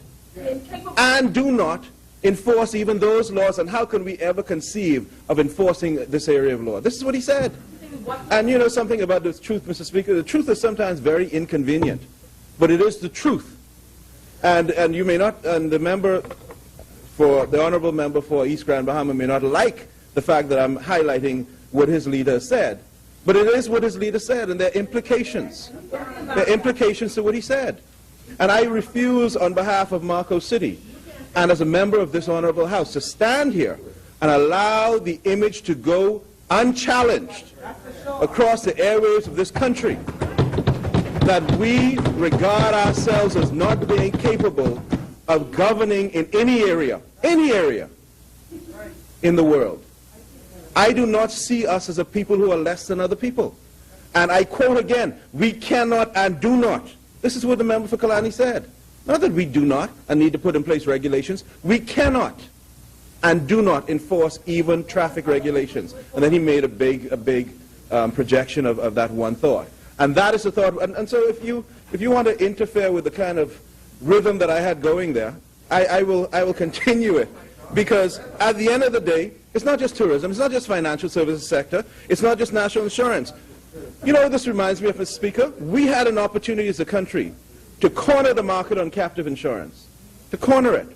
and do not enforce even those laws, and how can we ever conceive of enforcing this area of law? This is what he said. And you know something about the truth, Mr. Speaker? The truth is sometimes very inconvenient, but it is the truth. And you may not, and the member for, the honourable member for East Grand Bahama may not like the fact that I'm highlighting what his leader said. But it is what his leader said, and there are implications. There are implications to what he said. And I refuse on behalf of Marcos City, and as a member of this honourable House, to stand here and allow the image to go unchallenged across the airwaves of this country that we regard ourselves as not being capable of governing in any area in the world. I do not see us as a people who are less than other people. And I quote again, we cannot and do not. This is what the member for Kalani said. Not that we do not and need to put in place regulations. We cannot and do not enforce even traffic regulations. And then he made a big projection of that one thought. And that is the thought. And so if you want to interfere with the kind of rhythm that I had going there, I will continue it. Because at the end of the day, it's not just tourism, it's not just financial services sector, it's not just national insurance. You know what this reminds me of, Mr. Speaker? We had an opportunity as a country to corner the market on captive insurance, to corner it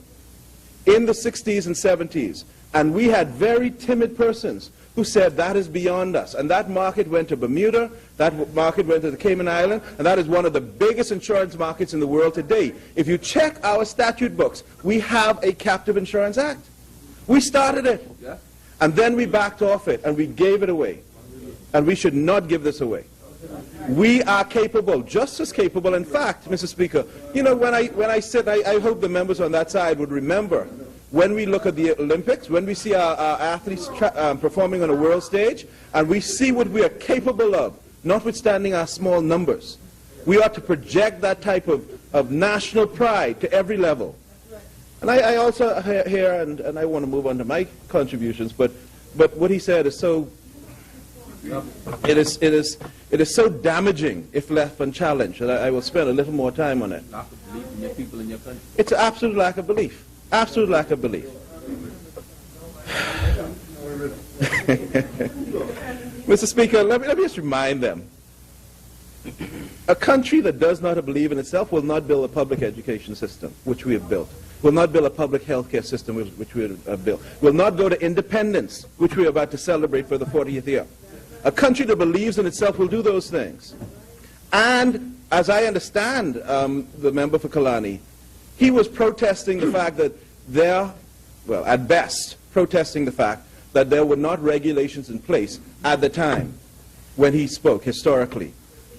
in the 60s and 70s. And we had very timid persons who said that is beyond us. And that market went to Bermuda, that market went to the Cayman Islands, and that is one of the biggest insurance markets in the world today. If you check our statute books, we have a Captive Insurance Act. We started it. And then we backed off it, and we gave it away. And we should not give this away. We are capable, just as capable. In fact, Mr. Speaker, you know, when I said, I hope the members on that side would remember, when we look at the Olympics, when we see our athletes performing on a world stage, and we see what we are capable of, notwithstanding our small numbers, we ought to project that type of national pride to every level. And I also hear, and I want to move on to my contributions, but what he said is so, it is so damaging if left unchallenged, and I will spend a little more time on it. Lack of belief in your people in your country. It's an absolute lack of belief. Absolute lack of belief. Mr. Speaker, let me just remind them. A country that does not believe in itself will not build a public education system, which we have built. Will not build a public health care system, which we have built. Will not go to independence, which we are about to celebrate for the 40th year. A country that believes in itself will do those things. And as I understand the member for Kalani, he was protesting the fact that well, at best, protesting the fact that there were not regulations in place at the time when he spoke historically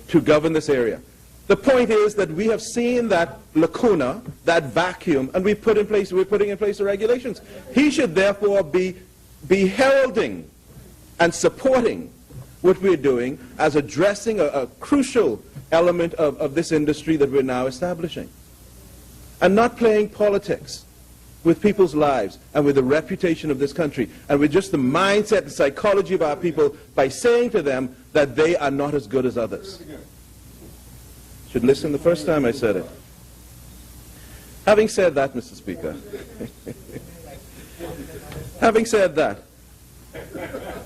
to govern this area. The point is that we have seen that lacuna, that vacuum, and we're putting in place the regulations. He should therefore be heralding and supporting what we're doing as addressing a crucial element of this industry that we're now establishing. And not playing politics with people's lives and with the reputation of this country and with just the mindset and psychology of our people by saying to them that they are not as good as others. Should listen the first time I said it. Having said that, Mr. Speaker, having said that,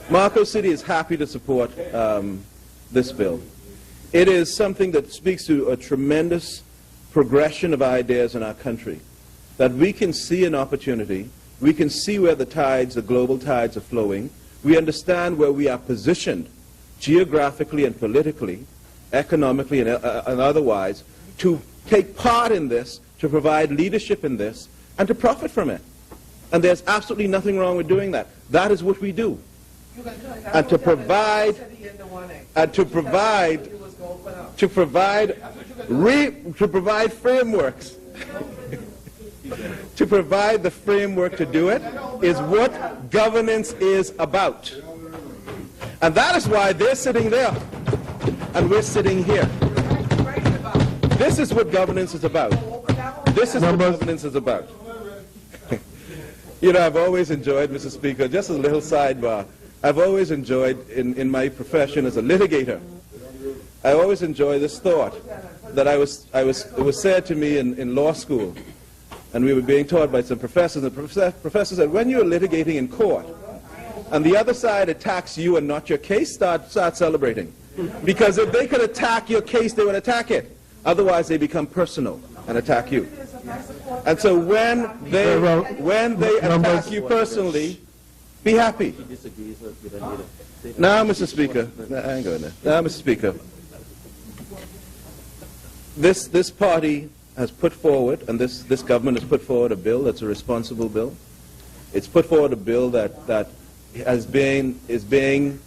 Marco City is happy to support this bill. It is something that speaks to a tremendous progression of ideas in our country, that we can see an opportunity, we can see where the tides, the global tides are flowing, we understand where we are positioned geographically and politically, economically and otherwise, to take part in this, to provide leadership in this, and to profit from it. And there's absolutely nothing wrong with doing that. That is what we do. And to provide frameworks to provide the framework to do it is what governance is about. And that is why they're sitting there and we're sitting here. This is what governance is about. This is what governance is about. You know, I've always enjoyed, Mr. Speaker, just as a little sidebar, I've always enjoyed in my profession as a litigator, I always enjoy this thought that it was said to me in law school, and we were being taught by some professors, and the professor said, when you're litigating in court, and the other side attacks you and not your case, start celebrating. Because if they could attack your case, they would attack it. Otherwise, they become personal and attack you. And so when they attack you personally, be happy. Now, Mr. Speaker, now, Mr. Speaker, this party has put forward, and this government has put forward a bill that's a responsible bill. It's put forward a bill that is being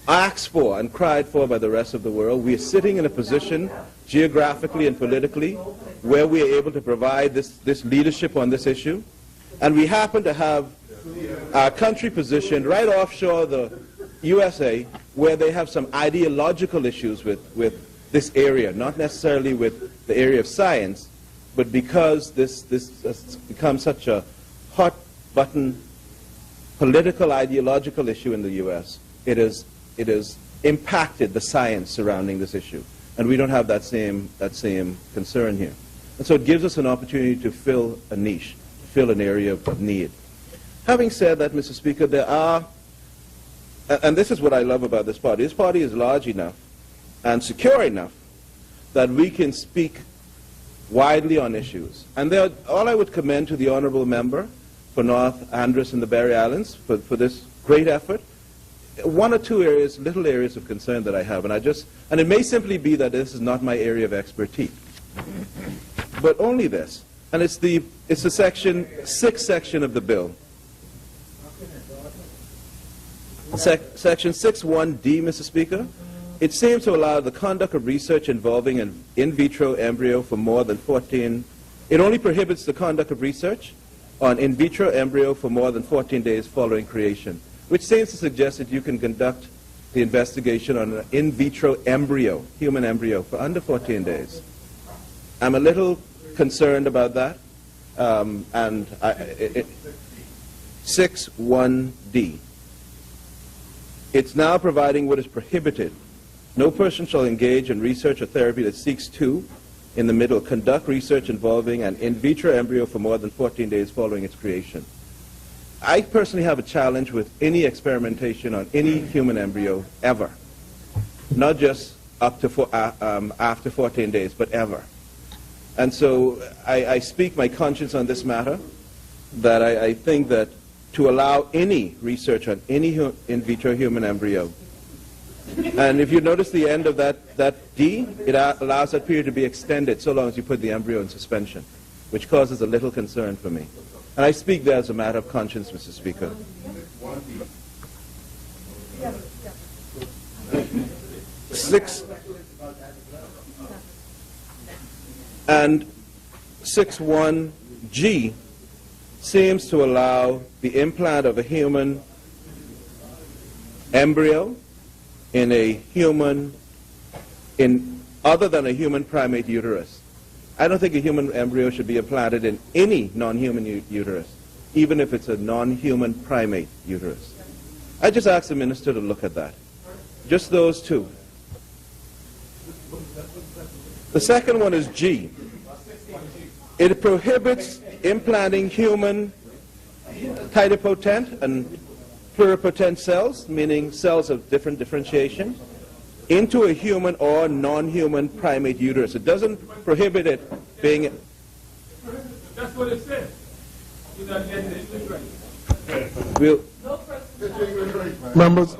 asked for and cried for by the rest of the world. We are sitting in a position, geographically and politically, where we are able to provide this leadership on this issue. And we happen to have our country positioned right offshore the USA, where they have some ideological issues with this area, not necessarily with the area of science, but because this has become such a hot-button political, ideological issue in the U.S., it has impacted the science surrounding this issue. And we don't have that same concern here. And so it gives us an opportunity to fill a niche, fill an area of need. Having said that, Mr. Speaker, there are, and this is what I love about this party is large enough and secure enough that we can speak widely on issues. And all I would commend to the honourable member for North Andros and the Barry Islands for this great effort, one or two areas, little areas of concern that I have, and it may simply be that this is not my area of expertise, but only this, and it's the section 6 section of the bill. Section 6(1)(d), Mr. Speaker, it seems to allow the conduct of research involving an in vitro embryo for more than 14. It only prohibits the conduct of research on in vitro embryo for more than 14 days following creation, which seems to suggest that you can conduct the investigation on an in vitro embryo, human embryo, for under 14 days. I'm a little concerned about that, and 6(1)(d). It's now providing what is prohibited. No person shall engage in research or therapy that seeks to, in the middle, conduct research involving an in vitro embryo for more than 14 days following its creation. I personally have a challenge with any experimentation on any human embryo ever, not just up to after 14 days, but ever. And so I speak my conscience on this matter, that I think that to allow any research on any in vitro human embryo, and if you notice the end of that D, it allows that period to be extended so long as you put the embryo in suspension, which causes a little concern for me. And I speak there as a matter of conscience, Mr. Speaker. And 6(1)(g) seems to allow the implant of a human embryo in a human, other than a human primate uterus. I don't think a human embryo should be implanted in any non-human uterus, even if it's a non-human primate uterus. I just asked the minister to look at that. Just those two. The second one is G. It prohibits implanting human tidipotent and pluripotent cells, meaning cells of different differentiation, into a human or non-human primate uterus. It doesn't prohibit it being... That's what it says. You're not getting the English right. Members,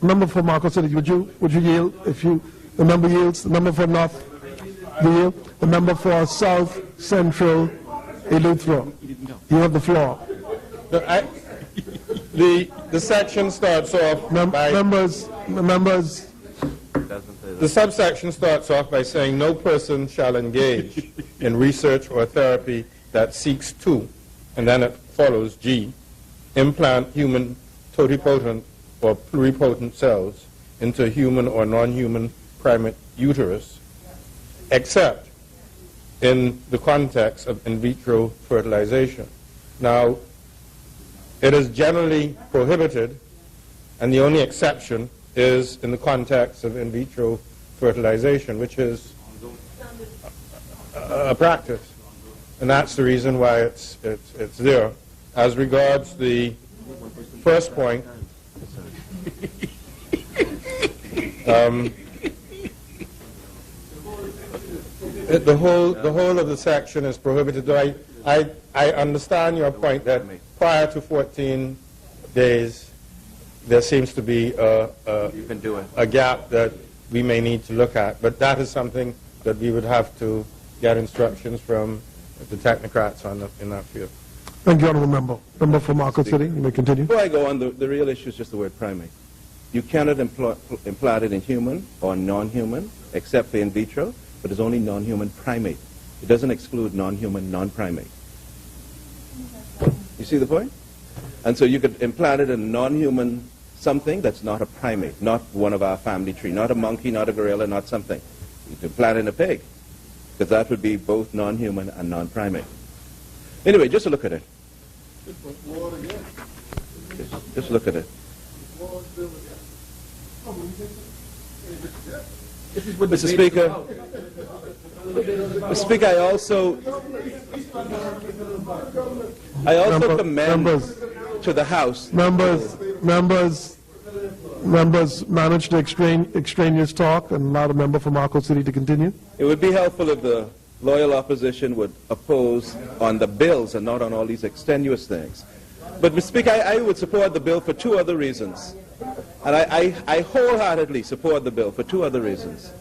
member for Marcos City, would you yield? If the member yields, the member for North, yield. The member for South Central, Eleuthero, you have the floor. The section starts off by... Members. The subsection starts off by saying no person shall engage in research or therapy that seeks to, and then it follows G, implant human totipotent or pluripotent cells into human or non-human primate uterus, except in the context of in vitro fertilization. Now, it is generally prohibited, and the only exception is in the context of in vitro fertilization, which is a practice. And that's the reason why it's there. As regards the first point, the whole of the section is prohibited. Though I understand your point that prior to 14 days, there seems to be a gap that we may need to look at. But that is something that we would have to get instructions from the technocrats in that field. Thank you, Honourable Member. Member for Marcos City, you may continue. Before I go on, the real issue is just the word primate. You cannot implant it in human or non-human, except for in vitro, but it's only non-human primate. It doesn't exclude non-human, non-primate. You see the point? And so you could implant it in a non-human something that's not a primate, not one of our family tree, not a monkey, not a gorilla, not something. You could implant it in a pig, because that would be both non-human and non-primate. Anyway, just look at it. Just look at it. Mr. Speaker, Mr. Speaker, I also commend to the House. Members manage to extraneous talk and allow the member from Marco City to continue. It would be helpful if the loyal opposition would oppose on the bills and not on all these extenuous things. But, Mr. Speaker, I would support the bill for two other reasons. And I wholeheartedly support the bill for two other reasons.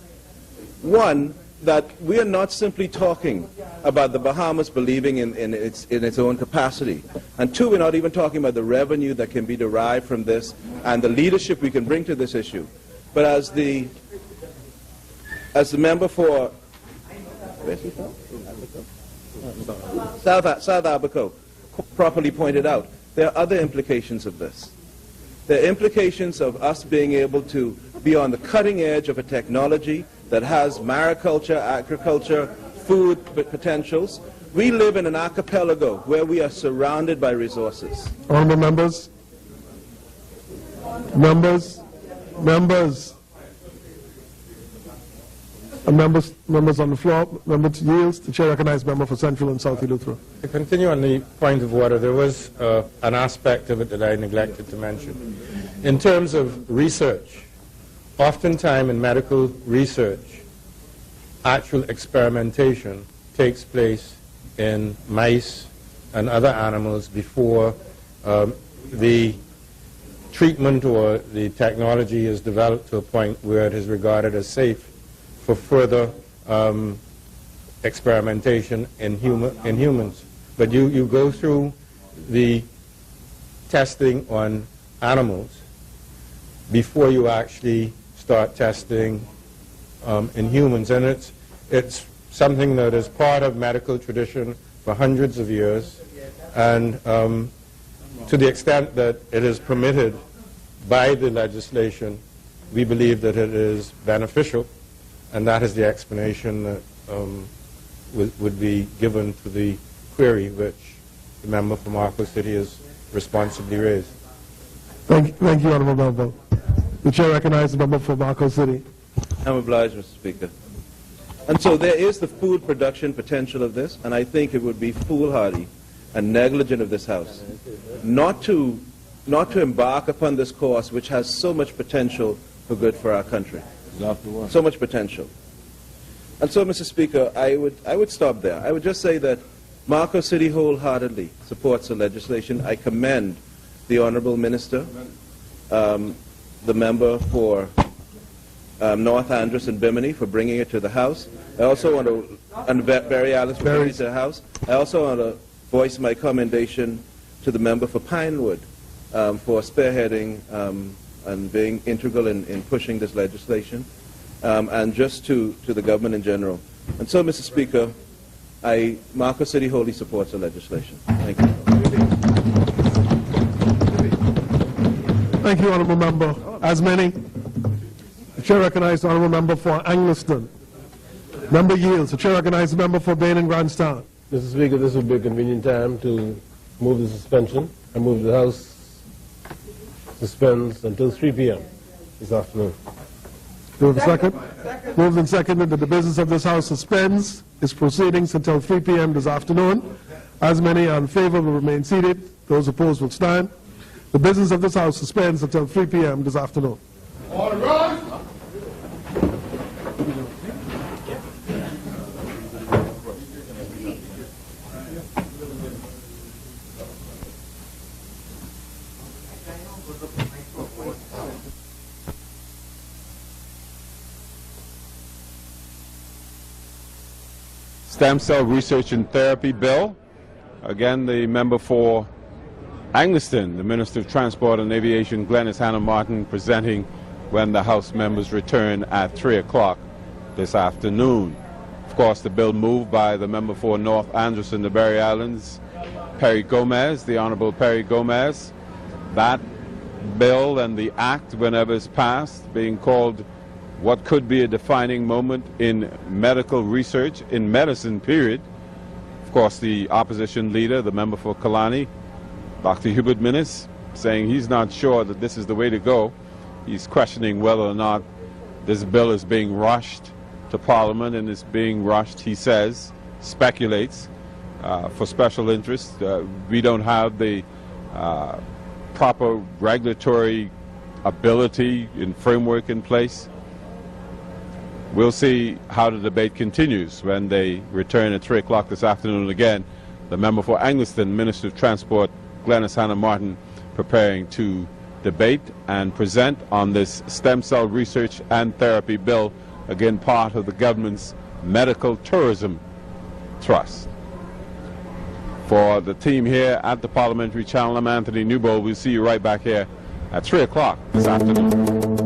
One, that we are not simply talking about the Bahamas believing in its own capacity. And two, we're not even talking about the revenue that can be derived from this and the leadership we can bring to this issue. But as the member for South Abaco properly pointed out, there are other implications of this. There are implications of us being able to be on the cutting edge of a technology that has mariculture, agriculture, food potentials. We live in an archipelago where we are surrounded by resources. Honourable members, members on the floor, member yields. The chair recognizes member for Central and South Eleuthera. To continue on the point of order, there was an aspect of it that I neglected to mention. In terms of research, oftentimes in medical research, actual experimentation takes place in mice and other animals before the treatment or the technology is developed to a point where it is regarded as safe for further experimentation in humans. But you go through the testing on animals before you actually start testing in humans. And it's something that is part of medical tradition for hundreds of years. And to the extent that it is permitted by the legislation, we believe that it is beneficial. And that is the explanation that would be given to the query which the member from Marco City has responsibly raised. Thank you, Honourable Member. The chair recognizes the member for Marco City. I'm obliged, Mr. Speaker. And so there is the food production potential of this, and I think it would be foolhardy and negligent of this House not to embark upon this course which has so much potential for good for our country. So much potential. And so, Mr. Speaker, I would stop there. I would just say that Marco City wholeheartedly supports the legislation. I commend the Honourable Minister, the member for North Andros and Bimini for bringing it to the House. I also want to, and Barry Allen for bringing it to the House. I also want to voice my commendation to the member for Pinewood for spearheading and being integral in pushing this legislation, and just to the government in general. And so, Mr. Speaker, Marco City wholly supports the legislation. Thank you. Thank you, Honourable Member. As many, the chair recognizes the Honourable Member for Angliston. Member yields. The chair recognizes the member for Bain and Grandstand. Mr. Speaker, this would be a convenient time to move the suspension. I move the House suspends until 3 p.m. this afternoon. Do we have a second? Moved and seconded that the business of this House suspends its proceedings until 3 p.m. this afternoon. As many are in favor will remain seated. Those opposed will stand. The business of this House suspends until 3 p.m. this afternoon. All rise. Stem Cell Research and Therapy Bill. Again, the member for Angliston, the Minister of Transport and Aviation, Glenys Hannah Martin, presenting when the House members return at 3 o'clock this afternoon. Of course, the bill moved by the member for North Andros and the Barry Islands, Perry Gomez, the Honorable Perry Gomez. That bill and the act, whenever it's passed, being called what could be a defining moment in medical research, in medicine, period. Of course, the opposition leader, the member for Kalani, Dr. Hubert Minnis, saying he's not sure that this is the way to go. He's questioning whether or not this bill is being rushed to Parliament and is being rushed, he says, speculates, for special interests. We don't have the proper regulatory ability and framework in place. We'll see how the debate continues when they return at 3 o'clock this afternoon. Again, the member for Angliston, Minister of Transport, Glenys Hannah Martin, preparing to debate and present on this stem cell research and therapy bill, again part of the government's medical tourism trust. For the team here at the Parliamentary Channel, I'm Anthony Newbold. We'll see you right back here at 3 o'clock this afternoon.